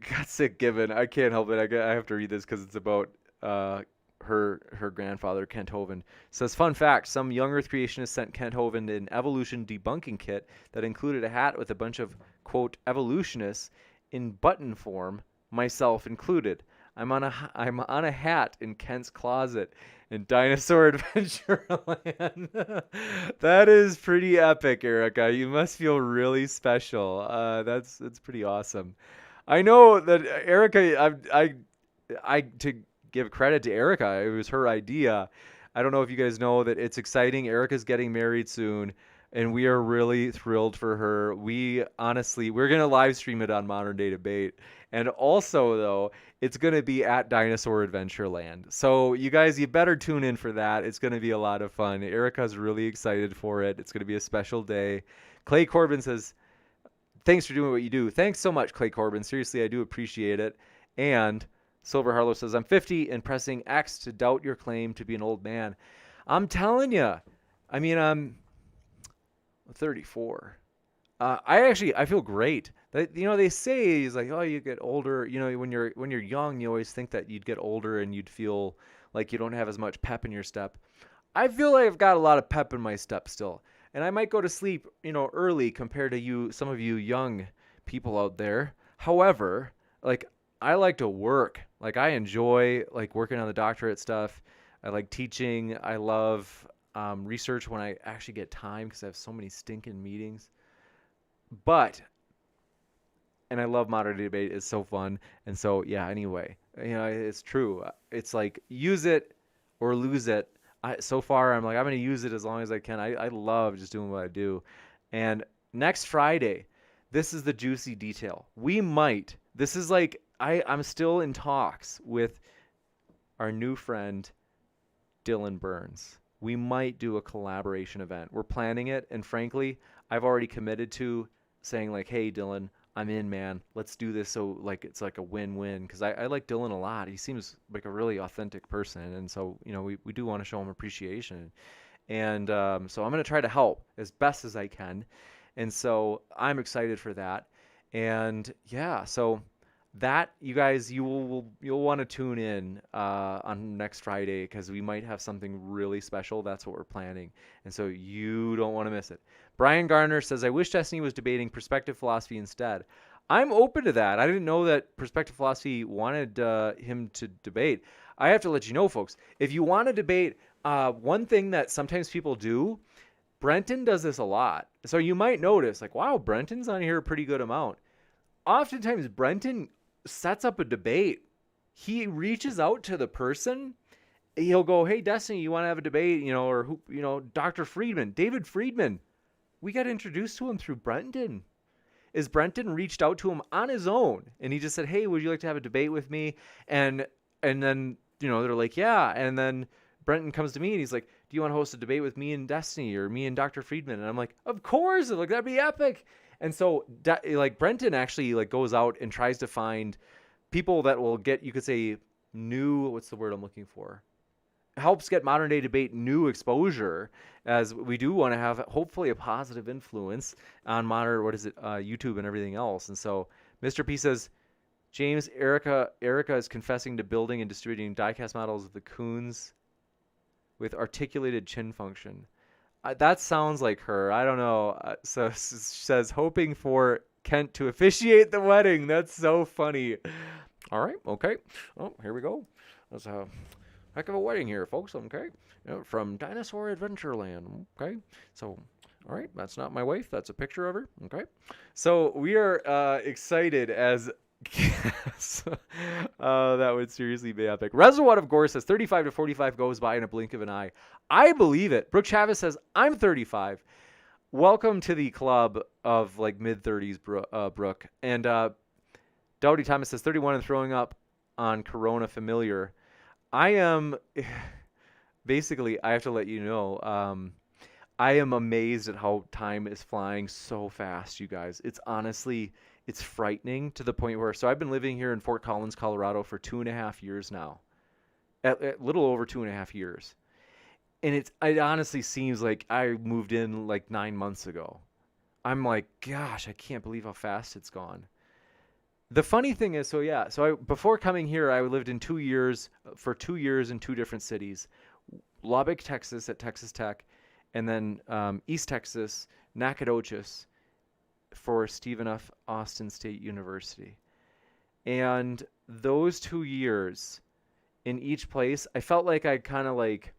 got sick given. I can't help it. I have to read this because it's about her grandfather, Kent Hovind. Says, fun fact, some young Earth creationists sent Kent Hovind an evolution debunking kit that included a hat with a bunch of, quote, evolutionists in button form, myself included. I'm on a hat in Kent's closet in Dinosaur Adventureland. That is pretty epic, Erica. You must feel really special. That's pretty awesome. I know that Erica, I to give credit to Erica, it was her idea. I don't know if you guys know that it's exciting. Erica's getting married soon, and we are really thrilled for her. We're going to live stream it on Modern Day Debate. And also, though, it's going to be at Dinosaur Adventureland. So you guys, you better tune in for that. It's going to be a lot of fun. Erica's really excited for it. It's going to be a special day. Clay Corbin says, thanks for doing what you do. Thanks so much, Clay Corbin. Seriously, I do appreciate it. And Silver Harlow says, I'm 50 and pressing X to doubt your claim to be an old man. I'm telling you. I mean, I'm 34. I feel great. They say he's like, oh, you get older. When you're young, you always think that you'd get older and you'd feel like you don't have as much pep in your step. I feel like I've got a lot of pep in my step still, and I might go to sleep, early compared to some of you young people out there. However, like, I like to work. Like, I enjoy working on the doctorate stuff. I like teaching. I love research when I actually get time because I have so many stinking meetings. And I love modern day debate. It's so fun. And so, yeah, anyway, it's true. It's like, use it or lose it. So far, I'm going to use it as long as I can. I love just doing what I do. And next Friday, this is the juicy detail. This is I'm still in talks with our new friend, Dylan Burns. We might do a collaboration event. We're planning it. And frankly, I've already committed to saying hey, Dylan, I'm in, man. Let's do this. So it's like a win-win. Cause I like Dylan a lot. He seems like a really authentic person. And so, we do want to show him appreciation. And so I'm going to try to help as best as I can. And so I'm excited for that. And yeah, so that, you guys, you'll want to tune in on next Friday because we might have something really special. That's what we're planning. And so you don't want to miss it. Brian Garner says, I wish Destiny was debating perspective philosophy instead. I'm open to that. I didn't know that perspective philosophy wanted him to debate. I have to let you know, folks, if you want to debate, one thing that sometimes people do, Brenton does this a lot. So you might notice, like, wow, Brenton's on here a pretty good amount. Oftentimes, Brenton sets up a debate. He reaches out to the person. He'll go, hey, Destiny, you want to have a debate? Or who, Dr. Friedman, David Friedman. We got introduced to him through Brenton. Brenton reached out to him on his own, and he just said, hey, would you like to have a debate with me? And then, they're like, yeah. And then Brenton comes to me and he's like, do you want to host a debate with me and Destiny or me and Dr. Friedman? And I'm like, of course. Like, that'd be epic. And so like Brenton actually like goes out and tries to find people that will get, you could say, new, what's the word I'm looking for? Helps get modern day debate new exposure, as we do want to have hopefully a positive influence on modern, YouTube and everything else. And so Mr. P says, James, Erica is confessing to building and distributing diecast models of the Kunz with articulated chin function. That sounds like her. I don't know. So says, hoping for Kent to officiate the wedding. That's so funny. All right. Okay. Oh, here we go. That's a heck of a wedding here, folks. Okay. From Dinosaur Adventureland. Okay. So, all right. That's not my wife. That's a picture of her. Okay. So we are excited as... that would seriously be epic. Reservoir of Gore says 35 to 45 goes by in a blink of an eye. I believe it. Brooke Chavez says, I'm 35. Welcome to the club of like mid-30s, Brooke. And Dowdy Thomas says 31 and throwing up on Corona Familiar. I am basically, I have to let you know, I am amazed at how time is flying so fast, you guys. It's frightening to the point where, so I've been living here in Fort Collins, Colorado for 2.5 years now, at little over 2.5 years. And it honestly seems like I moved in like 9 months ago. I'm like, gosh, I can't believe how fast it's gone. The funny thing is, before coming here, I lived in 2 years in 2 different cities, Lubbock, Texas at Texas Tech, and then East Texas, Nacogdoches, for Stephen F. Austin State University. And those 2 years in each place, I felt like I kind of like,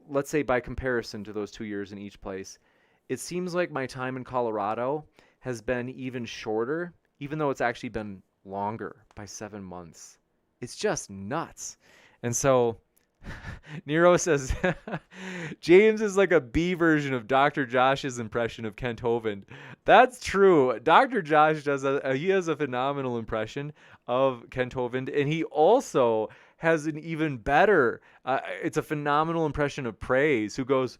let's say by comparison to those 2 years in each place, it seems like my time in Colorado has been even shorter, even though it's actually been longer by 7 months. It's just nuts. And so Nero says, James is like a B version of Dr. Josh's impression of Kent Hovind. That's true. Dr. Josh he has a phenomenal impression of Kent Hovind, and he also has an even better, it's a phenomenal impression of Praise, who goes,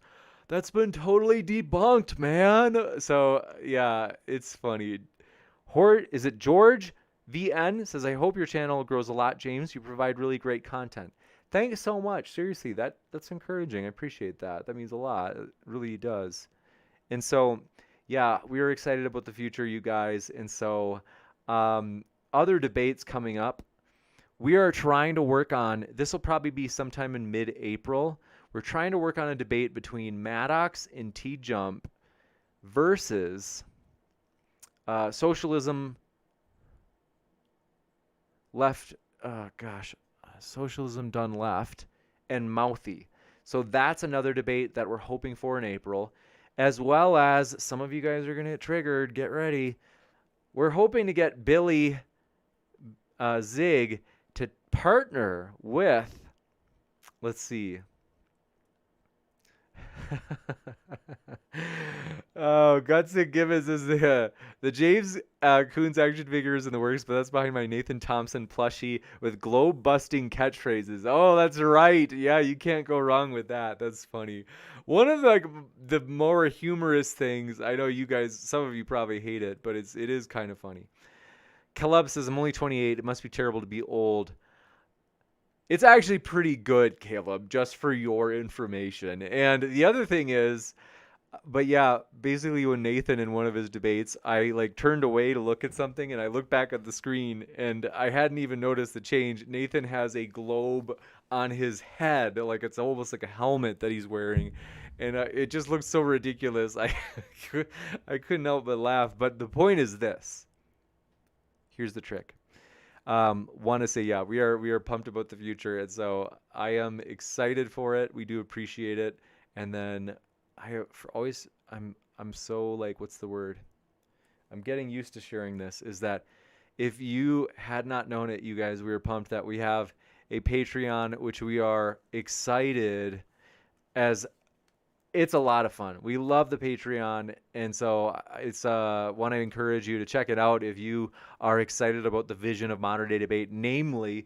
that's been totally debunked, man. So yeah, it's funny. Is it George VN says, I hope your channel grows a lot, James. You provide really great content. Thanks so much. Seriously, that's encouraging. I appreciate that. That means a lot. It really does. And so, yeah, we are excited about the future, you guys. And so, other debates coming up. We are trying to work on, this will probably be sometime in mid-April. We're trying to work on a debate between Maddox and T-Jump versus socialism left, socialism done left, and mouthy. So that's another debate that we're hoping for in April, as well as some of you guys are going to get triggered. Get ready. We're hoping to get Billy Zig to partner with, let's see. Oh, Guts and Gibbons is the James Kunz action figures in the works, but that's behind my Nathan Thompson plushie with globe-busting catchphrases. Oh, that's right. Yeah, you can't go wrong with that. That's funny. One of the more humorous things, I know you guys, some of you probably hate it, but it is kind of funny. Caleb says, I'm only 28. It must be terrible to be old. It's actually pretty good, Caleb, just for your information. And the other thing is, but yeah, basically when Nathan in one of his debates, I turned away to look at something and I looked back at the screen and I hadn't even noticed the change. Nathan has a globe on his head, like it's almost like a helmet that he's wearing. And it just looks so ridiculous. I couldn't help but laugh. But the point is this. Here's the trick. Want to say, yeah, we are pumped about the future, and so I am excited for it. We do appreciate it, And then I'm so like, what's the word? I'm getting used to sharing this, is that if you had not known it, you guys, we were pumped that we have a Patreon, which we are excited, as it's a lot of fun. We love the Patreon, and so it's want to encourage you to check it out if you are excited about the vision of modern day debate, namely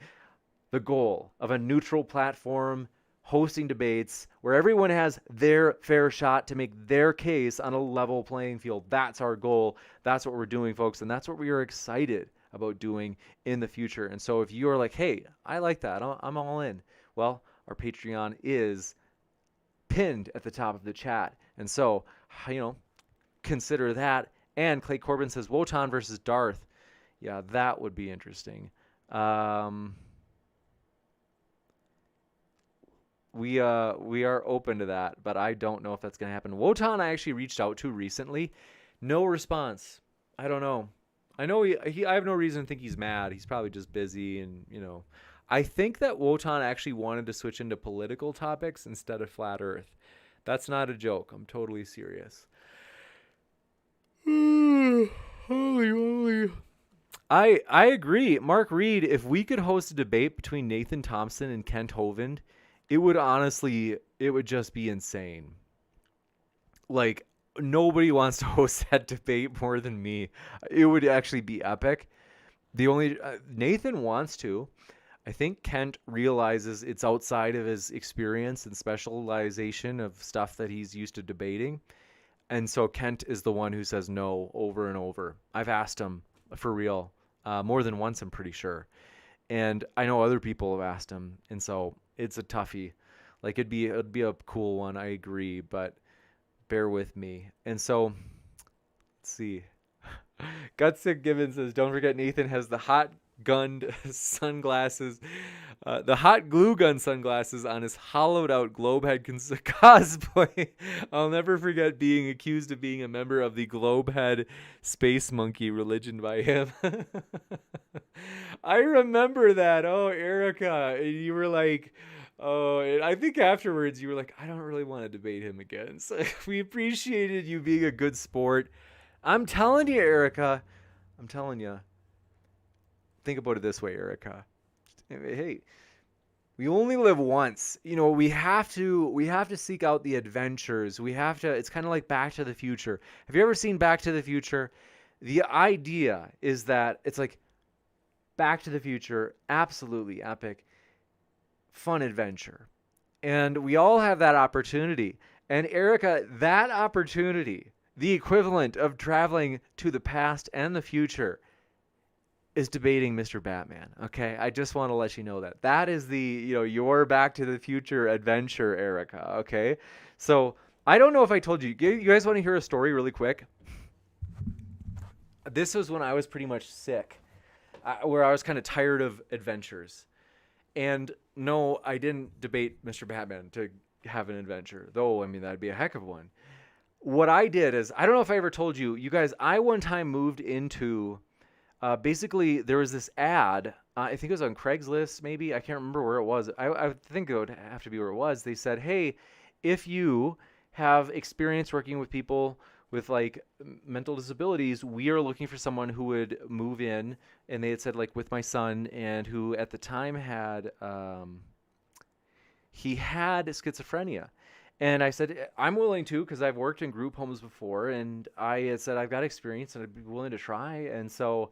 the goal of a neutral platform hosting debates where everyone has their fair shot to make their case on a level playing field. That's our goal. That's what we're doing, folks, and that's what we are excited about doing in the future. And so if you are like, hey, I like that, I'm all in, well, our Patreon is pinned at the top of the chat. And so, consider that. And Clay Corbin says, Wotan versus Darth. Yeah, that would be interesting. We are open to that, but I don't know if that's going to happen. Wotan I actually reached out to recently. No response. I don't know. I know I have no reason to think he's mad. He's probably just busy, and I think that Wotan actually wanted to switch into political topics instead of flat earth. That's not a joke. I'm totally serious. Holy moly. I agree. Mark Reed, if we could host a debate between Nathan Thompson and Kent Hovind, it would just be insane. Like, nobody wants to host that debate more than me. It would actually be epic. The only Nathan wants to. I think Kent realizes it's outside of his experience and specialization of stuff that he's used to debating. And so Kent is the one who says no over and over. I've asked him for real more than once, I'm pretty sure. And I know other people have asked him. And so it's a toughie. Like, it'd be a cool one, I agree, but bear with me. And so, let's see. Gutsick Gibbons says, don't forget Nathan has the hot gunned sunglasses, the hot glue gun sunglasses on his hollowed out globehead cosplay. I'll never forget being accused of being a member of the globehead space monkey religion by him. I remember that. Oh, Erica, you were like, oh, and I think afterwards you were like, I don't really want to debate him again. So we appreciated you being a good sport. I'm telling you, Erica, I'm telling you. Think about it this way, Erica. Hey, we only live once. We have to seek out the adventures. It's kind of like Back to the Future. Have you ever seen Back to the Future? The idea is that it's like Back to the Future, absolutely epic, fun adventure. And we all have that opportunity. And Erica, that opportunity, the equivalent of traveling to the past and the future, is debating Mr. Batman. Okay, I just want to let you know that is the your Back to the Future adventure, Erica. Okay, so I don't know if I told you. You guys want to hear a story really quick? This was when I was pretty much sick, where I was kind of tired of adventures, and no, I didn't debate Mr. Batman to have an adventure, though. I mean, that'd be a heck of one. What I did is, I don't know if I ever told you guys. I one time moved into. Basically, there was this ad, I think it was on Craigslist, maybe. I can't remember where it was. I think it would have to be where it was. They said, hey, if you have experience working with people with, like, mental disabilities, we are looking for someone who would move in. And they had said, like, with my son, and who at the time had, he had schizophrenia. And I said, I'm willing to, because I've worked in group homes before. And I had said, I've got experience and I'd be willing to try. And so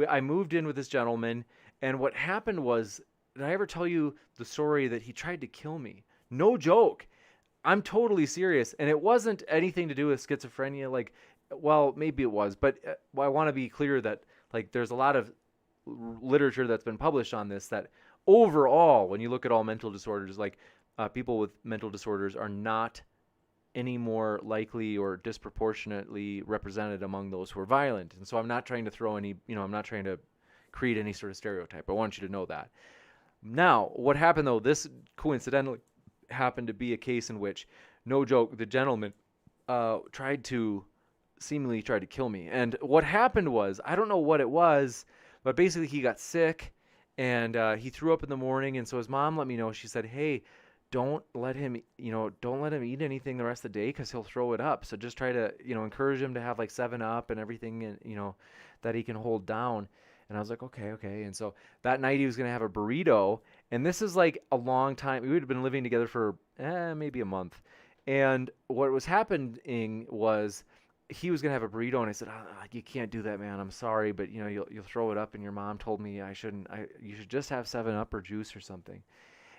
I moved in with this gentleman, and what happened was, did I ever tell you the story that he tried to kill me? No joke. I'm totally serious, and it wasn't anything to do with schizophrenia. Like, well, maybe it was, but I want to be clear that, like, there's a lot of literature that's been published on this, that overall, when you look at all mental disorders, like, people with mental disorders are not any more likely or disproportionately represented among those who are violent. And so I'm not trying to throw any, I'm not trying to create any sort of stereotype. I want you to know that. Now, what happened though, this coincidentally happened to be a case in which, no joke, the gentleman seemingly tried to kill me. And what happened was, I don't know what it was, but basically he got sick, and he threw up in the morning. And so his mom let me know. She said, hey, don't let him eat anything the rest of the day because he'll throw it up. So just try to, encourage him to have like 7-Up and everything, and, that he can hold down. And I was like, okay. And so that night he was going to have a burrito. And this is like a long time. We would have been living together for maybe a month. And what was happening was he was going to have a burrito. And I said, you can't do that, man. I'm sorry. But, you'll throw it up. And your mom told me I shouldn't. You should just have 7-Up or juice or something.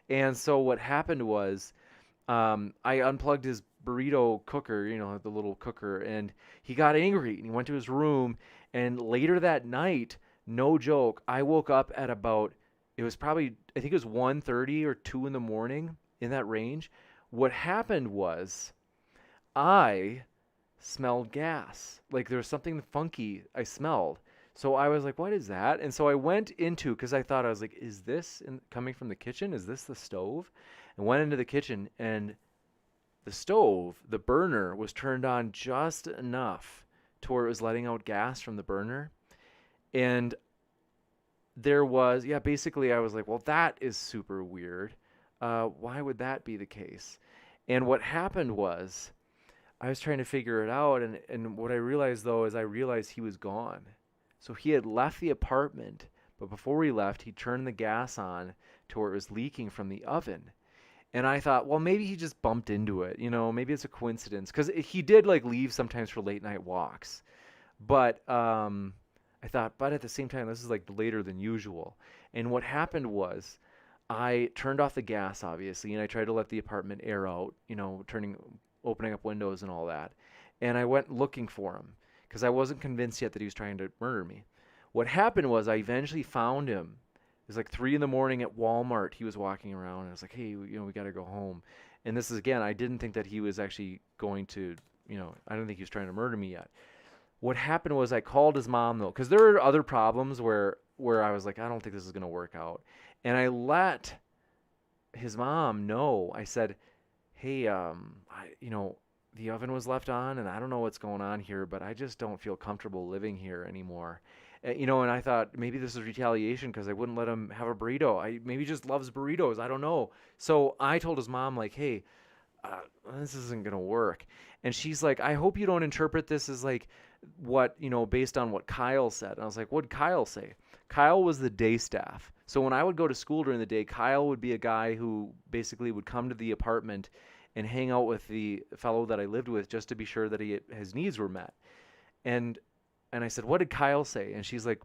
And so what happened was I unplugged his burrito cooker, the little cooker. And he got angry. And he went to his room. And later that night, no joke, I woke up at about, it was probably, I think it was 1:30 or 2 in the morning, in that range. What happened was I smelled gas. Like there was something funky I smelled. So I was like, what is that? And so I went into, because I thought, I was like, is this coming from the kitchen? Is this the stove? And went into the kitchen, and the stove, the burner, was turned on just enough to where it was letting out gas from the burner. And there was, basically I was like, well, that is super weird. Why would that be the case? And what happened was I was trying to figure it out. And what I realized, though, is I realized he was gone. So he had left the apartment, but before he left, he turned the gas on to where it was leaking from the oven. And I thought, well, maybe he just bumped into it. Maybe it's a coincidence. Because he did like leave sometimes for late night walks. But I thought, but at the same time, this is like later than usual. And what happened was I turned off the gas, obviously, and I tried to let the apartment air out, opening up windows and all that. And I went looking for him because I wasn't convinced yet that he was trying to murder me. What happened was I eventually found him. It was like 3 in the morning at Walmart. He was walking around, and I was like, hey, we got to go home. And this is, again, I didn't think that he was actually going to, I don't think he was trying to murder me yet. What happened was I called his mom, though, because there were other problems where I was like, I don't think this is going to work out. And I let his mom know. I said, hey, the oven was left on, and I don't know what's going on here, but I just don't feel comfortable living here anymore. And I thought maybe this is retaliation because I wouldn't let him have a burrito. Maybe he just loves burritos. I don't know. So I told his mom, like, hey, this isn't going to work. And she's like, I hope you don't interpret this as like what, based on what Kyle said. And I was like, what'd Kyle say? Kyle was the day staff. So when I would go to school during the day, Kyle would be a guy who basically would come to the apartment and hang out with the fellow that I lived with just to be sure that his needs were met. And I said, what did Kyle say? And she's like,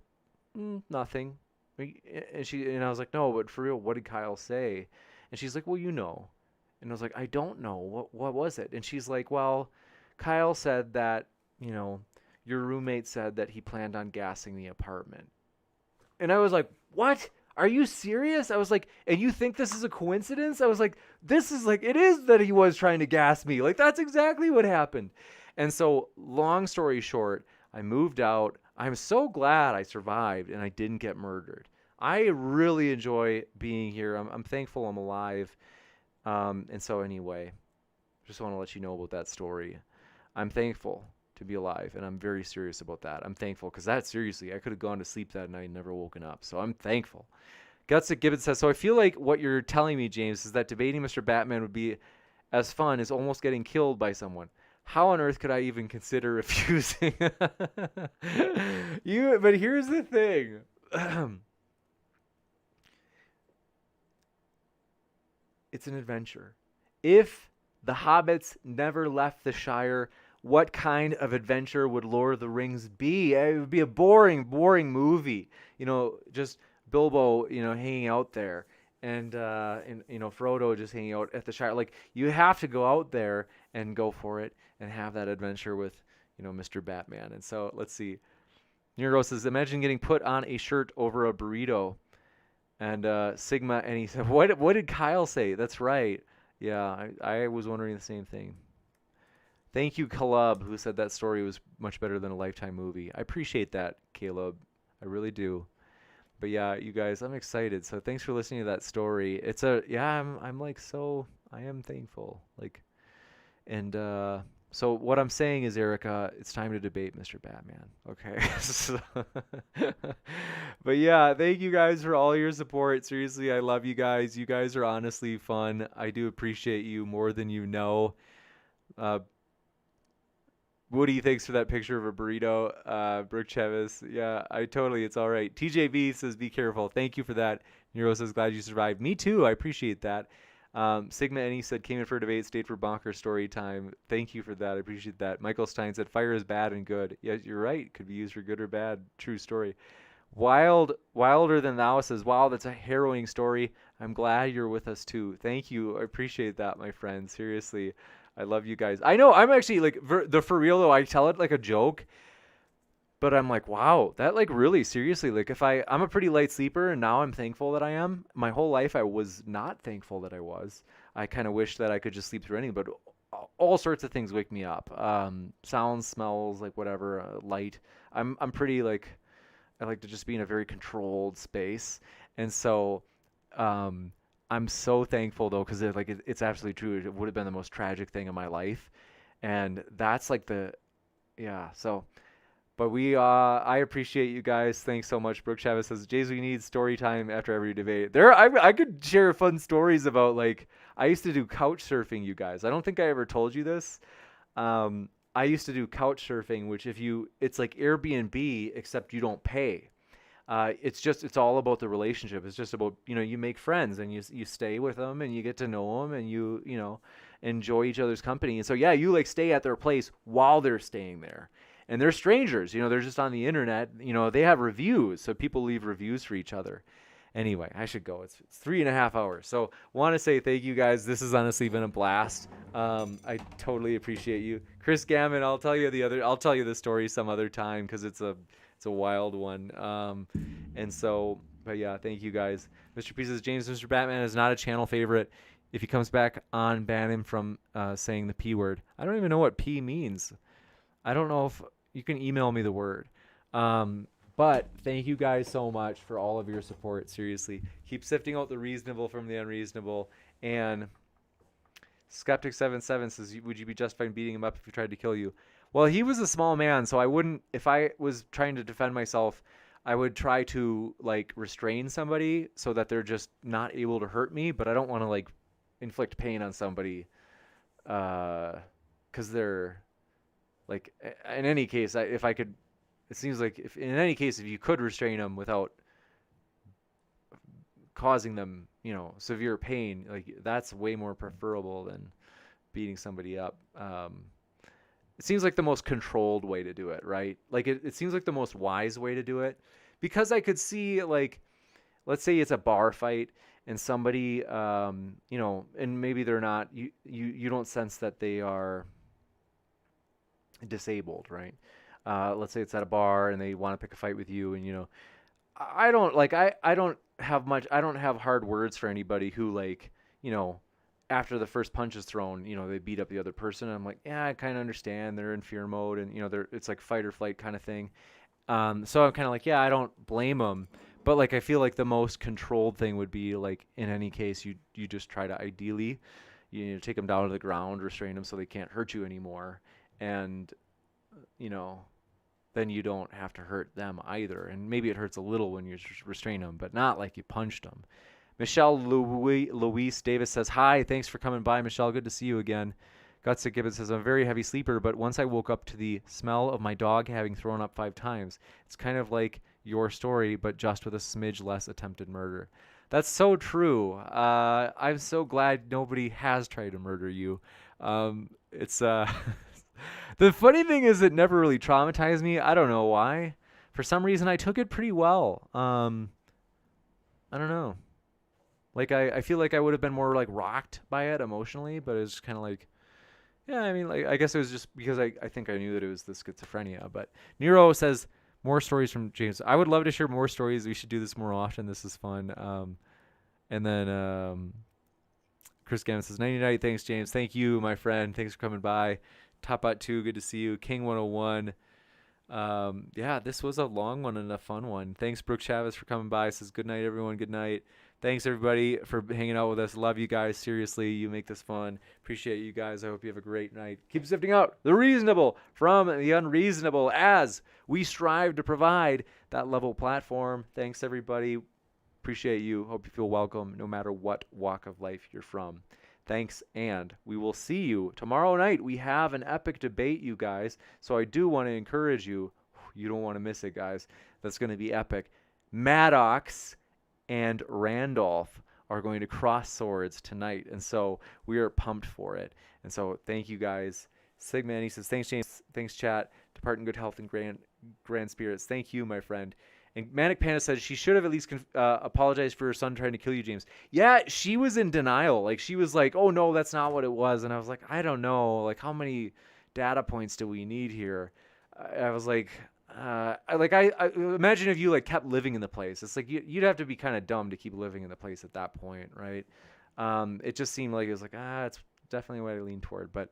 nothing. And I was like, no, but for real, what did Kyle say? And she's like, well, And I was like, I don't know. What was it? And she's like, well, Kyle said that, your roommate said that he planned on gassing the apartment. And I was like, what? Are you serious? I was like, and you think this is a coincidence? I was like, this is like, it is that he was trying to gas me. Like, that's exactly what happened. And so, long story short, I moved out. I'm so glad I survived and I didn't get murdered. I really enjoy being here. I'm thankful I'm alive. And so anyway, just want to let you know about that story. I'm thankful to be alive, and I'm very serious about that. I'm thankful because seriously, I could have gone to sleep that night and never woken up. So I'm thankful. Guts at Gibbons says, so I feel like what you're telling me, James, is that debating Mr. Batman would be as fun as almost getting killed by someone. How on earth could I even consider refusing? But here's the thing. It's an adventure. If the hobbits never left the Shire, what kind of adventure would Lord of the Rings be? It would be a boring movie. Just Bilbo, hanging out there, and Frodo just hanging out at the Shire. Like, you have to go out there and go for it and have that adventure with, Mr. Batman. And so let's see. Nero says, imagine getting put on a shirt over a burrito. And Sigma, and he said, what did Kyle say? That's right. Yeah, I was wondering the same thing. Thank you, Caleb, who said that story was much better than a Lifetime movie. I appreciate that, Caleb. I really do. But yeah, you guys, I'm excited. So thanks for listening to that story. I'm like, so I am thankful. Like, and So what I'm saying is, Erica, it's time to debate Mr. Batman. Okay. So but yeah, thank you guys for all your support. Seriously, I love you guys. You guys are honestly fun. I do appreciate you more than you know. Uh, Woody, thanks for that picture of a burrito. Brooke Chevis, yeah, it's all right. TJB says, be careful. Thank you for that. Nero says, glad you survived. Me too. I appreciate that. Sigma Any said, came in for a debate, stayed for bonker story time. Thank you for that. I appreciate that. Michael Stein said, fire is bad and good. Yeah, you're right. Could be used for good or bad. True story. Wilder Than Thou says, wow, that's a harrowing story. I'm glad you're with us too. Thank you. I appreciate that, my friend. Seriously. I love you guys. I know I'm actually like for real though. I tell it like a joke, but I'm like, wow, that like really seriously. Like if I'm a pretty light sleeper, and now I'm thankful that I am. My whole life I was not thankful that I was. I kind of wish that I could just sleep through anything, but all sorts of things wake me up. Sounds, smells, like whatever, light. I'm pretty like I like to just be in a very controlled space, and so. I'm so thankful though, because it's absolutely true. It would have been the most tragic thing in my life, and that's like yeah. So, but I appreciate you guys. Thanks so much. Brooke Chavez says, "Jays, we need story time after every debate." I could share fun stories about like I used to do couch surfing. You guys, I don't think I ever told you this. I used to do couch surfing, which it's like Airbnb except you don't pay. It's all about the relationship. It's just about, you make friends and you stay with them and you get to know them and you enjoy each other's company. And so, yeah, you like stay at their place while they're staying there, and they're strangers, they're just on the internet, they have reviews. So people leave reviews for each other. Anyway, I should go. It's 3.5 hours. So want to say thank you guys. This has honestly been a blast. I totally appreciate you. Chris Gammon, I'll tell you the story some other time, because it's a wild one. And so, but yeah, thank you guys. Mr. P says, James, Mr. Batman is not a channel favorite. If he comes back on, ban him from saying the P word. I don't even know what P means. I don't know if you can email me the word. But thank you guys so much for all of your support. Seriously, keep sifting out the reasonable from the unreasonable. And Skeptic77 says, would you be justified beating him up if he tried to kill you? Well, he was a small man, so I wouldn't, if I was trying to defend myself, I would try to like restrain somebody so that they're just not able to hurt me, but I don't want to like inflict pain on somebody because they're like, in any case, if I could, it seems like if you could restrain them without causing them, severe pain, like that's way more preferable than beating somebody up. It seems like the most controlled way to do it, right? Like it seems like the most wise way to do it, because I could see, like, let's say it's a bar fight and somebody, and maybe they're not, you don't sense that they are disabled, right? Let's say it's at a bar and they want to pick a fight with you, and I don't have hard words for anybody who, like, after the first punch is thrown, they beat up the other person. And I'm like, yeah, I kind of understand. They're in fear mode, and it's like fight or flight kind of thing. So I'm kind of like, yeah, I don't blame them, but like I feel like the most controlled thing would be, like, in any case, you just try to ideally, take them down to the ground, restrain them so they can't hurt you anymore, and then you don't have to hurt them either. And maybe it hurts a little when you restrain them, but not like you punched them. Michelle Louise Davis says, hi, thanks for coming by, Michelle. Good to see you again. Gutsick Gibbons says, I'm a very heavy sleeper, but once I woke up to the smell of my dog having thrown up 5 times. It's kind of like your story, but just with a smidge less attempted murder. That's so true. I'm so glad nobody has tried to murder you. It's the funny thing is it never really traumatized me. I don't know why. For some reason, I took it pretty well. I don't know. Like, I feel like I would have been more, like, rocked by it emotionally, but it's kind of like, yeah, I mean, like, I guess it was just because I think I knew that it was the schizophrenia. But Nero says, more stories from James. I would love to share more stories. We should do this more often. This is fun. And then Chris Gammon says, 99, thanks, James. Thank you, my friend. Thanks for coming by. Top Bot 2, good to see you. King 101. Yeah, this was a long one and a fun one. Thanks, Brooke Chavez, for coming by. Says good night, everyone. Good night. Thanks, everybody, for hanging out with us. Love you guys. Seriously, you make this fun. Appreciate you guys. I hope you have a great night. Keep sifting out the reasonable from the unreasonable as we strive to provide that level platform. Thanks, everybody. Appreciate you. Hope you feel welcome no matter what walk of life you're from. Thanks, and we will see you tomorrow night. We have an epic debate, you guys, so I do want to encourage you. You don't want to miss it, guys. That's going to be epic. Maddox and Randolph are going to cross swords tonight, and so we are pumped for it. And so thank you, guys. Sigma, he says, thanks, James. Thanks, chat. Depart in good health and grand spirits. Thank you, my friend. And Manic Panda says she should have at least apologized for her son trying to kill you, James. Yeah, she was in denial. Like, she was like, oh, no, that's not what it was. And I was like, I don't know. Like, how many data points do we need here? I was like, I imagine if you, like, kept living in the place. It's like you'd have to be kind of dumb to keep living in the place at that point, right? It just seemed like it was like, it's definitely what I lean toward. But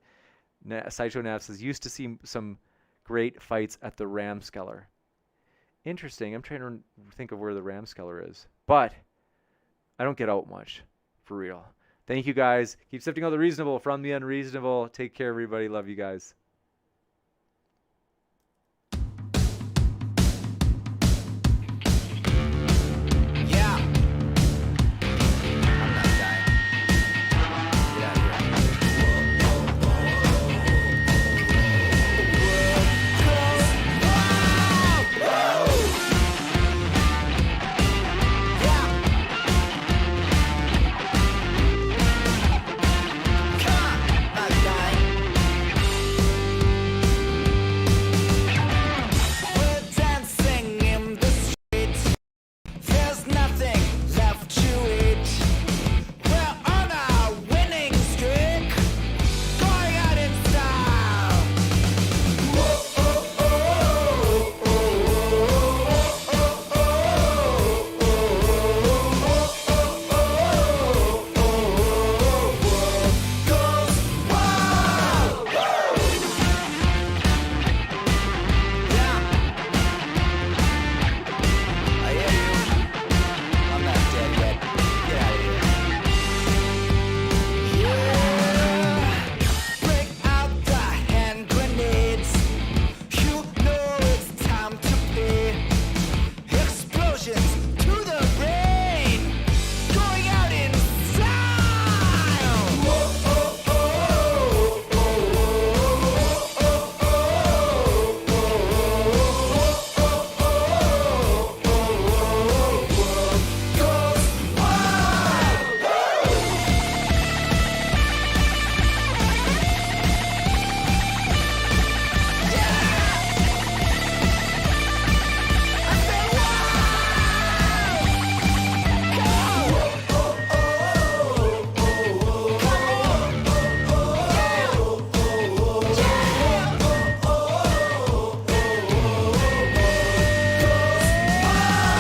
Sideshow Nav says, used to see some great fights at the Ramskeller. Interesting. I'm trying to think of where the Ramskeller is, but I don't get out much, for real. Thank you, guys. Keep sifting out the reasonable from the unreasonable. Take care, everybody. Love you guys.